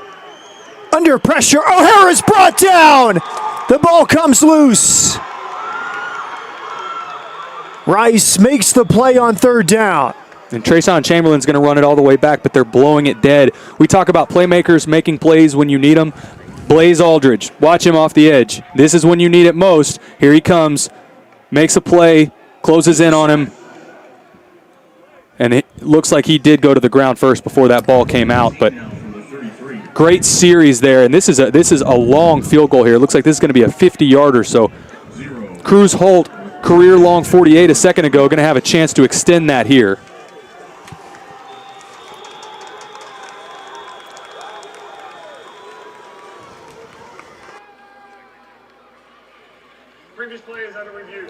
Under pressure. O'Hara's brought down. The ball comes loose. Rice makes the play on third down. And Trayshawn Chamberlain's going to run it all the way back, but they're blowing it dead. We talk about playmakers making plays when you need them. Blaze Aldridge, watch him off the edge. This is when you need it most. Here he comes, makes a play, closes in on him. And it looks like he did go to the ground first before that ball came out, but great series there. And this is a long field goal here. It looks like this is going to be a 50-yarder. So Cruz Holt, career-long 48 a second ago, going to have a chance to extend that here. Previous play is under review.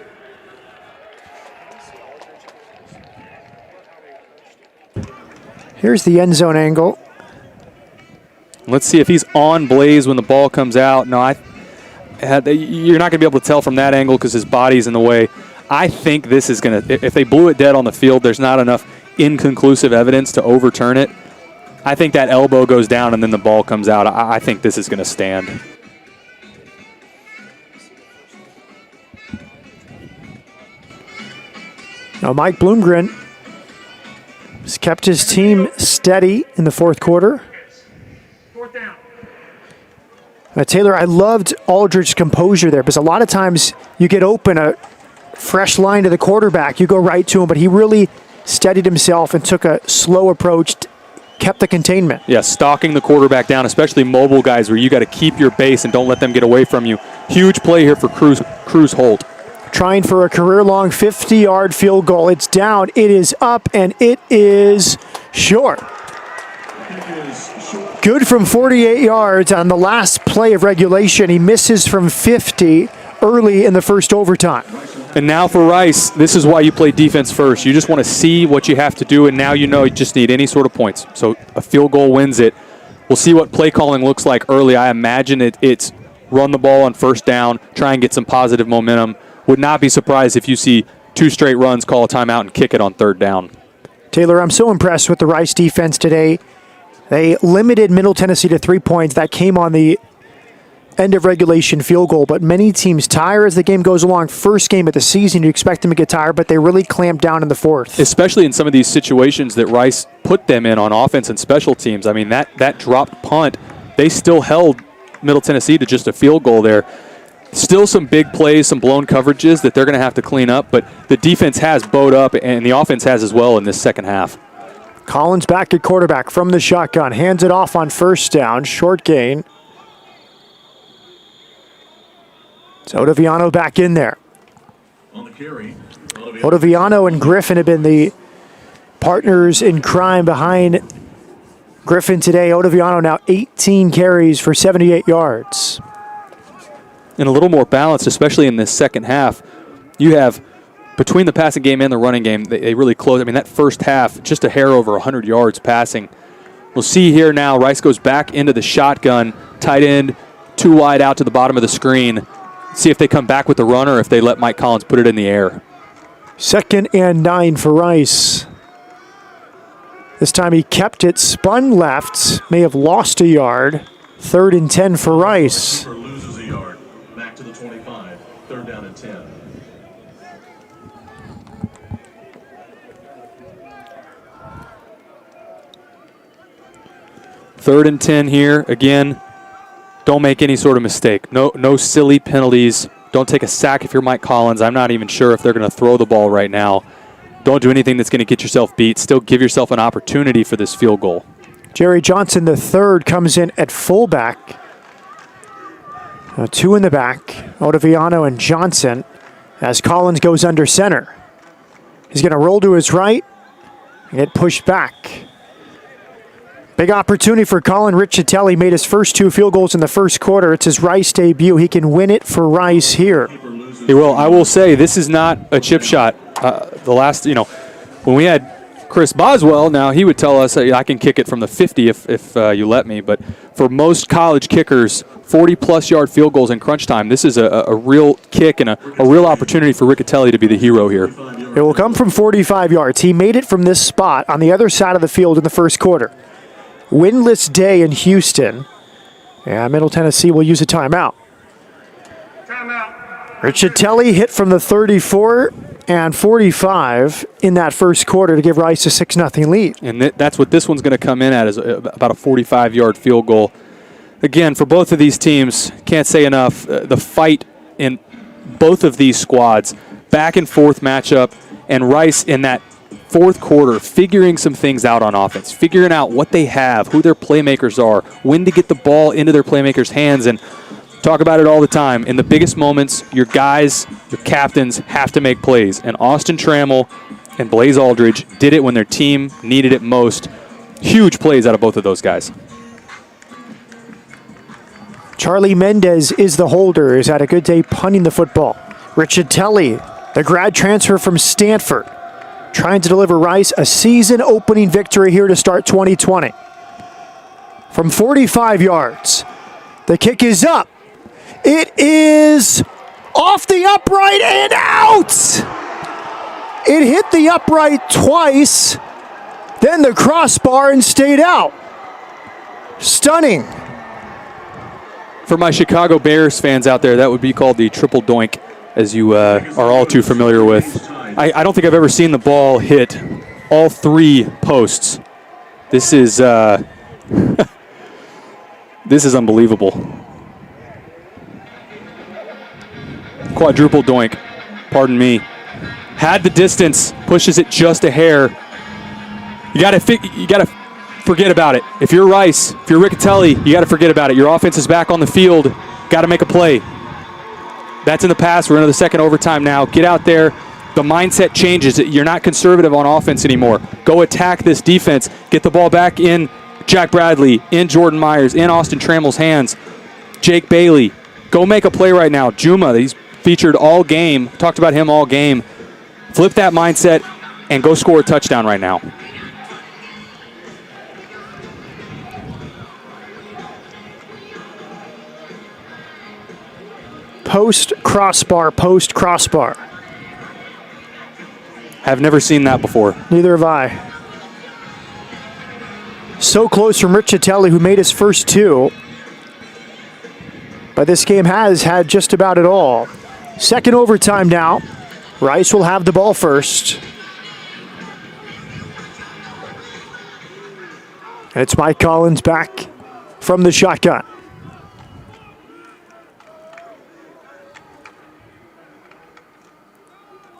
Here's the end zone angle. Let's see if he's on Blaze when the ball comes out. No, you're not going to be able to tell from that angle because his body's in the way. I think this is going to, if they blew it dead on the field, there's not enough inconclusive evidence to overturn it. I think that elbow goes down and then the ball comes out. I think this is going to stand. Now Mike Bloomgren has kept his team steady in the fourth quarter. Taylor, I loved Aldridge's composure there because a lot of times you get open a fresh line to the quarterback, you go right to him, but he really steadied himself and took a slow approach, kept the containment. Yeah, stalking the quarterback down, especially mobile guys where you got to keep your base and don't let them get away from you. Huge play here for Cruz Holt. Trying for a career-long 50-yard field goal. It's down, it is up, and it is short. Good from 48 yards on the last play of regulation. He misses from 50 early in the first overtime. And now for Rice, this is why you play defense first. You just want to see what you have to do, and now you know you just need any sort of points. So a field goal wins it. We'll see what play calling looks like early. I imagine it's run the ball on first down, try and get some positive momentum. Would not be surprised if you see 2 straight runs, call a timeout, and kick it on third down. Taylor, I'm so impressed with the Rice defense today. They limited Middle Tennessee to 3 points. That came on the end of regulation field goal, but many teams tire as the game goes along. First game of the season, you expect them to get tired, but they really clamped down in the fourth. Especially in some of these situations that Rice put them in on offense and special teams. I mean, that dropped punt, they still held Middle Tennessee to just a field goal there. Still some big plays, some blown coverages that they're going to have to clean up, but the defense has bowed up, and the offense has as well in this second half. Collins back at quarterback from the shotgun. Hands it off on first down. Short gain. It's Ottaviano back in there. On the carry, Ottaviano and Griffin have been the partners in crime behind Griffin today. Ottaviano now 18 carries for 78 yards. And a little more balanced, especially in this second half. You have, between the passing game and the running game, they really close. I mean, that first half, just a hair over 100 yards passing. We'll see here now, Rice goes back into the shotgun. Tight end, 2 wide out to the bottom of the screen. see if they come back with the run or if they let Mike Collins put it in the air. 2nd and 9 for Rice. This time he kept it, spun left, may have lost a yard. 3rd and 10 for Rice. Loses a yard. Back to the 25. 3rd down and 10. Third and 10 here. Again, don't make any sort of mistake. No silly penalties. Don't take a sack if you're Mike Collins. I'm not even sure if they're going to throw the ball right now. Don't do anything that's going to get yourself beat. Still give yourself an opportunity for this field goal. Jerry Johnson, the third, comes in at fullback. 2 in the back, Ottaviano and Johnson, as Collins goes under center. He's going to roll to his right and get pushed back. Big opportunity for Colin Riccitelli. Made his first 2 field goals in the first quarter. It's his Rice debut. He can win it for Rice here. He will. I will say this is not a chip shot. The last, when we had Chris Boswell, now he would tell us I can kick it from the 50 if you let me. But for most college kickers, 40-plus yard field goals in crunch time, this is a real kick and a real opportunity for Riccitelli to be the hero here. It will come from 45 yards. He made it from this spot on the other side of the field in the first quarter. Windless day in Houston. And Middle Tennessee will use a timeout. Riccitelli hit from the 34 and 45 in that first quarter to give Rice a 6-0 lead. And that's what this one's going to come in at, is about a 45-yard field goal. Again, for both of these teams, can't say enough, the fight in both of these squads, back and forth matchup, and Rice in that fourth quarter figuring some things out on offense, figuring out what they have, who their playmakers are, when to get the ball into their playmakers' hands, and talk about it all the time. In the biggest moments, your guys, your captains have to make plays, and Austin Trammell and Blaze Aldridge did it when their team needed it most. Huge plays out of both of those guys. Charlie Mendez is the holder. He's had a good day punting the football. Riccitelli, the grad transfer from Stanford, trying to deliver Rice a season-opening victory here to start 2020. From 45 yards, the kick is up. It is off the upright and out! It hit the upright twice, then the crossbar and stayed out. Stunning. For my Chicago Bears fans out there, that would be called the triple doink, as you are all too familiar with. I don't think I've ever seen the ball hit all 3 posts. This is this is unbelievable. Quadruple doink, pardon me. Had the distance, pushes it just a hair. You got to forget about it. If you're Rice, if you're Riccitelli, you got to forget about it. Your offense is back on the field. Got to make a play. That's in the past. We're into the second overtime now. Get out there. The mindset changes. You're not conservative on offense anymore. Go attack this defense. Get the ball back in Jack Bradley, in Jordan Myers, in Austin Trammell's hands. Jake Bailey, go make a play right now. Juma, he's featured all game. Talked about him all game. Flip that mindset and go score a touchdown right now. Post crossbar, post crossbar. Have never seen that before. Neither have I. So close from Riccitelli, who made his first 2. But this game has had just about it all. Second overtime now. Rice will have the ball first. And it's Mike Collins back from the shotgun.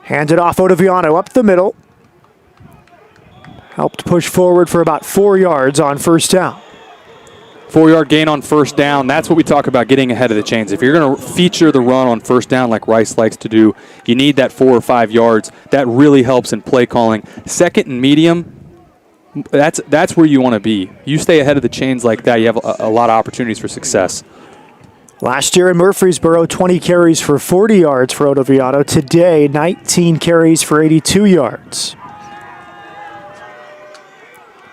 Hands it off Ottaviano up the middle. Helped push forward for about 4 yards on first down. 4-yard gain on first down. That's what we talk about, getting ahead of the chains. If you're going to feature the run on first down like Rice likes to do, you need that 4 or 5 yards. That really helps in play calling. Second and medium, that's where you want to be. You stay ahead of the chains like that, you have a lot of opportunities for success. Last year in Murfreesboro, 20 carries for 40 yards for Ottaviano. Today, 19 carries for 82 yards.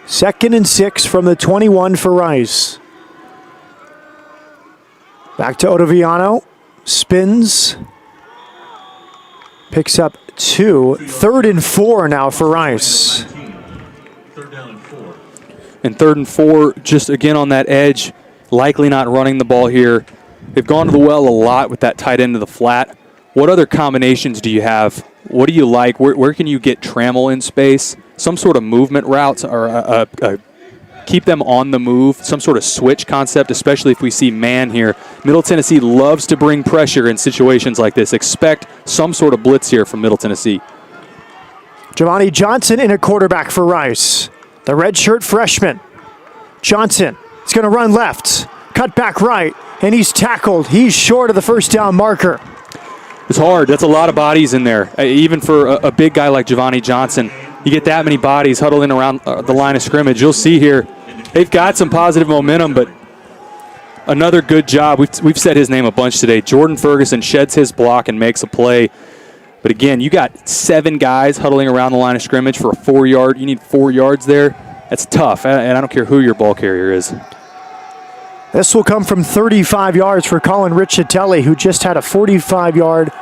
2nd and 6 from the 21 for Rice. Back to Ottaviano. spins, picks up 2. 3rd and 4 now for Rice. Third down and 4. And 3rd and 4, just again on that edge, likely not running the ball here. They've gone to the well a lot with that tight end to the flat. What other combinations do you have? What do you like? Where can you get Trammell in space? Some sort of movement routes or keep them on the move, some sort of switch concept, especially if we see man here. Middle Tennessee loves to bring pressure in situations like this. Expect some sort of blitz here from Middle Tennessee. Giovanni Johnson in a quarterback for Rice. The redshirt freshman. Johnson is going to run left, cut back right, and he's tackled. He's short of the first down marker. It's hard. That's a lot of bodies in there. Even for a big guy like Giovanni Johnson, you get that many bodies huddling around the line of scrimmage. You'll see here, they've got some positive momentum, but another good job. We've said his name a bunch today. Jordan Ferguson sheds his block and makes a play. But again, you got 7 guys huddling around the line of scrimmage for a 4-yard. You need 4 yards there. That's tough, and I don't care who your ball carrier is. This will come from 35 yards for Colin Riccitelli, who just had a 45-yard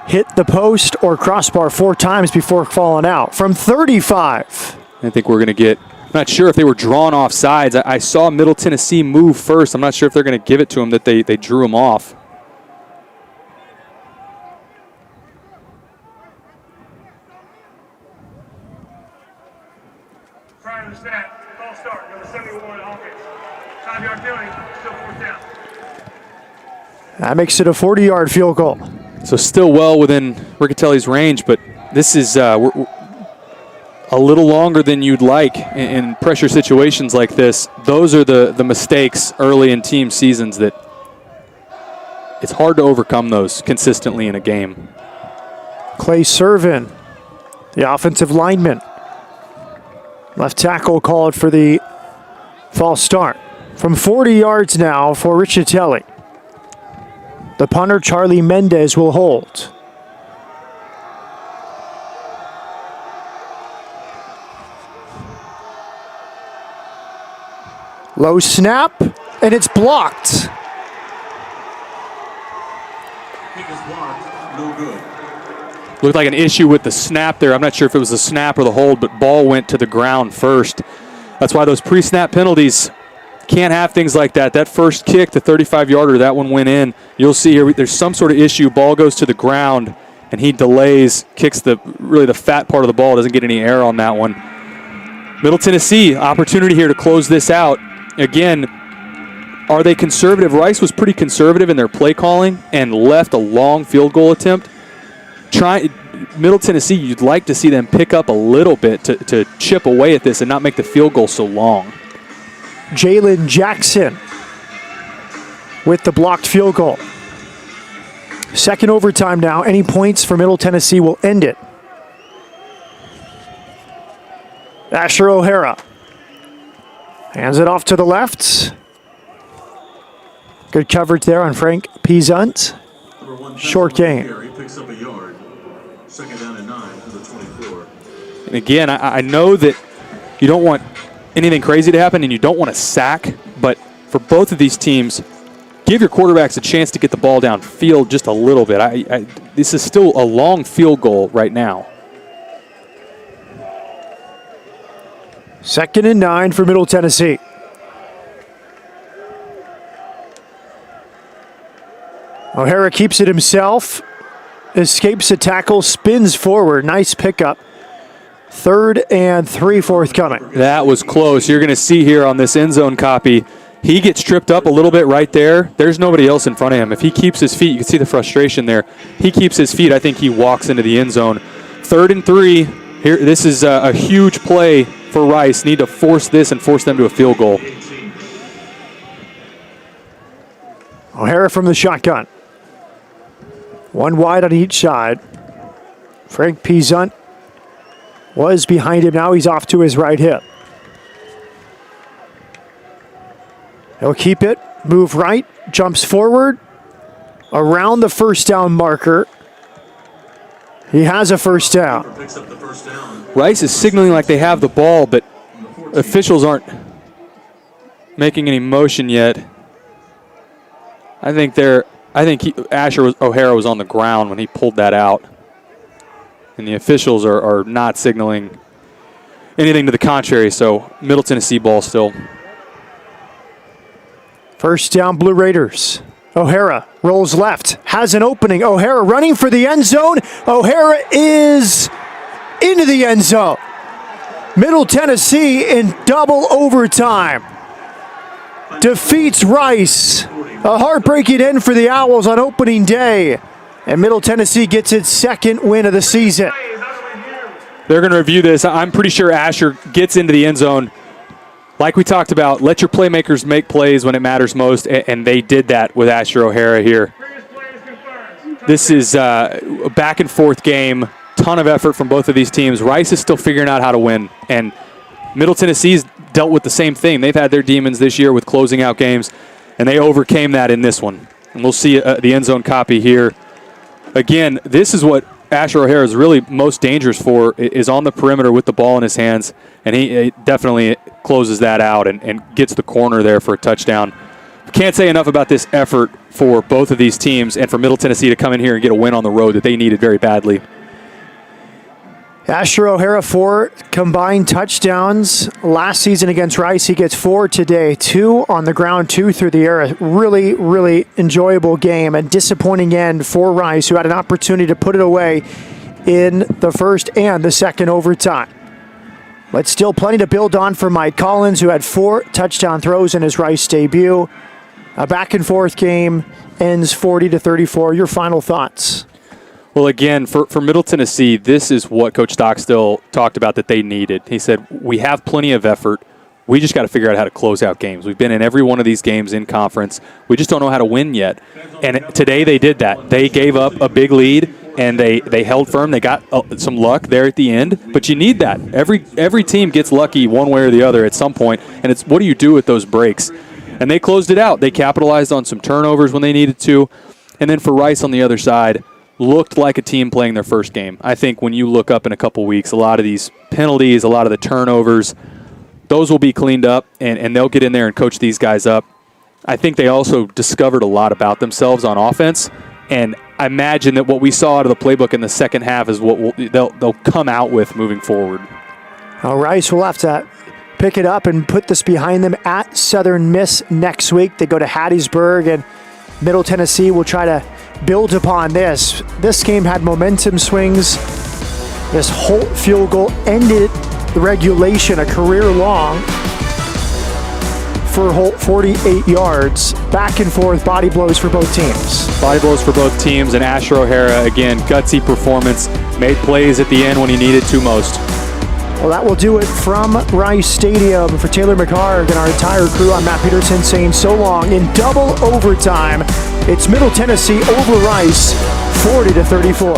hit the post or crossbar 4 times before falling out. From 35. I think we're going to get, I'm not sure if they were drawn off sides. I saw Middle Tennessee move first. I'm not sure if they're going to give it to him, that they drew him off. Prior to the snap, false start, number 71 offense. 5-yard penalty, still 4th down. That makes it a 40-yard field goal. So still well within Riccitelli's range, but this is we're a little longer than you'd like in pressure situations like this. Those are the mistakes early in team seasons that it's hard to overcome those consistently in a game. Clay Servin, the offensive lineman. Left tackle called for the false start. From 40 yards now for Riccitelli. The punter, Charlie Mendez, will hold. Low snap, and it's blocked. Kick is blocked. No good. Looked like an issue with the snap there. I'm not sure if it was the snap or the hold, but ball went to the ground first. That's why those pre-snap penalties, can't have things like that. That first kick, the 35-yarder, that one went in. You'll see here there's some sort of issue. Ball goes to the ground, and he delays, kicks really the fat part of the ball. Doesn't get any air on that one. Middle Tennessee, opportunity here to close this out. Again, are they conservative? Rice was pretty conservative in their play calling and left a long field goal attempt. Middle Tennessee, you'd like to see them pick up a little bit to chip away at this and not make the field goal so long. Jalen Jackson with the blocked field goal. Second overtime now. Any points for Middle Tennessee will end it. Asher O'Hara hands it off to the left. Good coverage there on Frank Pizunt. Short gain. He picks up a yard. 2nd down and 9 to the 24. And again, I know that you don't want anything crazy to happen and you don't want to sack, but for both of these teams, give your quarterbacks a chance to get the ball downfield just a little bit. This is still a long field goal right now. 2nd and 9 for Middle Tennessee. O'Hara keeps it himself, escapes a tackle, spins forward. Nice pickup. 3rd and 3 forthcoming. That was close. You're going to see here on this end zone copy, he gets tripped up a little bit right there. There's nobody else in front of him. If he keeps his feet, you can see the frustration there. He keeps his feet, I think he walks into the end zone. 3rd and 3. Here, this is a huge play for Rice. Need to force this and force them to a field goal. O'Hara from the shotgun. One wide on each side. Frank Pizunt was behind him. Now he's off to his right hip. He'll keep it, move right, jumps forward, around the first down marker. He has a first down. Rice is signaling like they have the ball, but officials aren't making any motion yet. I think they're I think Asher O'Hara was on the ground when he pulled that out. And the officials are not signaling anything to the contrary, so Middle Tennessee ball still. First down, Blue Raiders. O'Hara rolls left, has an opening. O'Hara running for the end zone. O'Hara is into the end zone. Middle Tennessee in double overtime defeats Rice. A heartbreaking end for the Owls on opening day. And Middle Tennessee gets its second win of the season. They're going to review this. I'm pretty sure Asher gets into the end zone. Like we talked about, let your playmakers make plays when it matters most, and they did that with Asher O'Hara here. This is a back-and-forth game. Ton of effort from both of these teams. Rice is still figuring out how to win, and Middle Tennessee's dealt with the same thing. They've had their demons this year with closing out games, and they overcame that in this one. And we'll see the end zone copy here. Again, this is what Asher O'Hara is really most dangerous for, is on the perimeter with the ball in his hands, and he definitely closes that out and gets the corner there for a touchdown. Can't say enough about this effort for both of these teams and for Middle Tennessee to come in here and get a win on the road that they needed very badly. Asher O'Hara, 4 combined touchdowns last season against Rice. He gets 4 today, 2 on the ground, 2 through the air. A really, really enjoyable game and disappointing end for Rice, who had an opportunity to put it away in the first and the second overtime. But still plenty to build on for Mike Collins, who had 4 touchdown throws in his Rice debut. A back-and-forth game ends 40-34. Your final thoughts? Well, again, for Middle Tennessee, this is what Coach Stockstill talked about that they needed. He said, we have plenty of effort. We just got to figure out how to close out games. We've been in every one of these games in conference. We just don't know how to win yet. And today they did that. They gave up a big lead, and they held firm. They got some luck there at the end. But you need that. Every team gets lucky one way or the other at some point, and it's what do you do with those breaks? And they closed it out. They capitalized on some turnovers when they needed to. And then for Rice on the other side, looked like a team playing their first game. I think when you look up in a couple weeks, a lot of these penalties, a lot of the turnovers, those will be cleaned up, and they'll get in there and coach these guys up. I think they also discovered a lot about themselves on offense, and I imagine that what we saw out of the playbook in the second half is what they'll come out with moving forward. Rice will have to pick it up and put this behind them at Southern Miss next week. They go to Hattiesburg, and Middle Tennessee will try to build upon this. This game had momentum swings. This Holt field goal ended the regulation, a career long for Holt, 48 yards. Back and forth, body blows for both teams. Body blows for both teams, and Asher O'Hara, again, gutsy performance, made plays at the end when he needed to most. Well, that will do it from Rice Stadium. For Taylor McHarg and our entire crew, I'm Matt Peterson saying so long. In double overtime, it's Middle Tennessee over Rice, 40-34.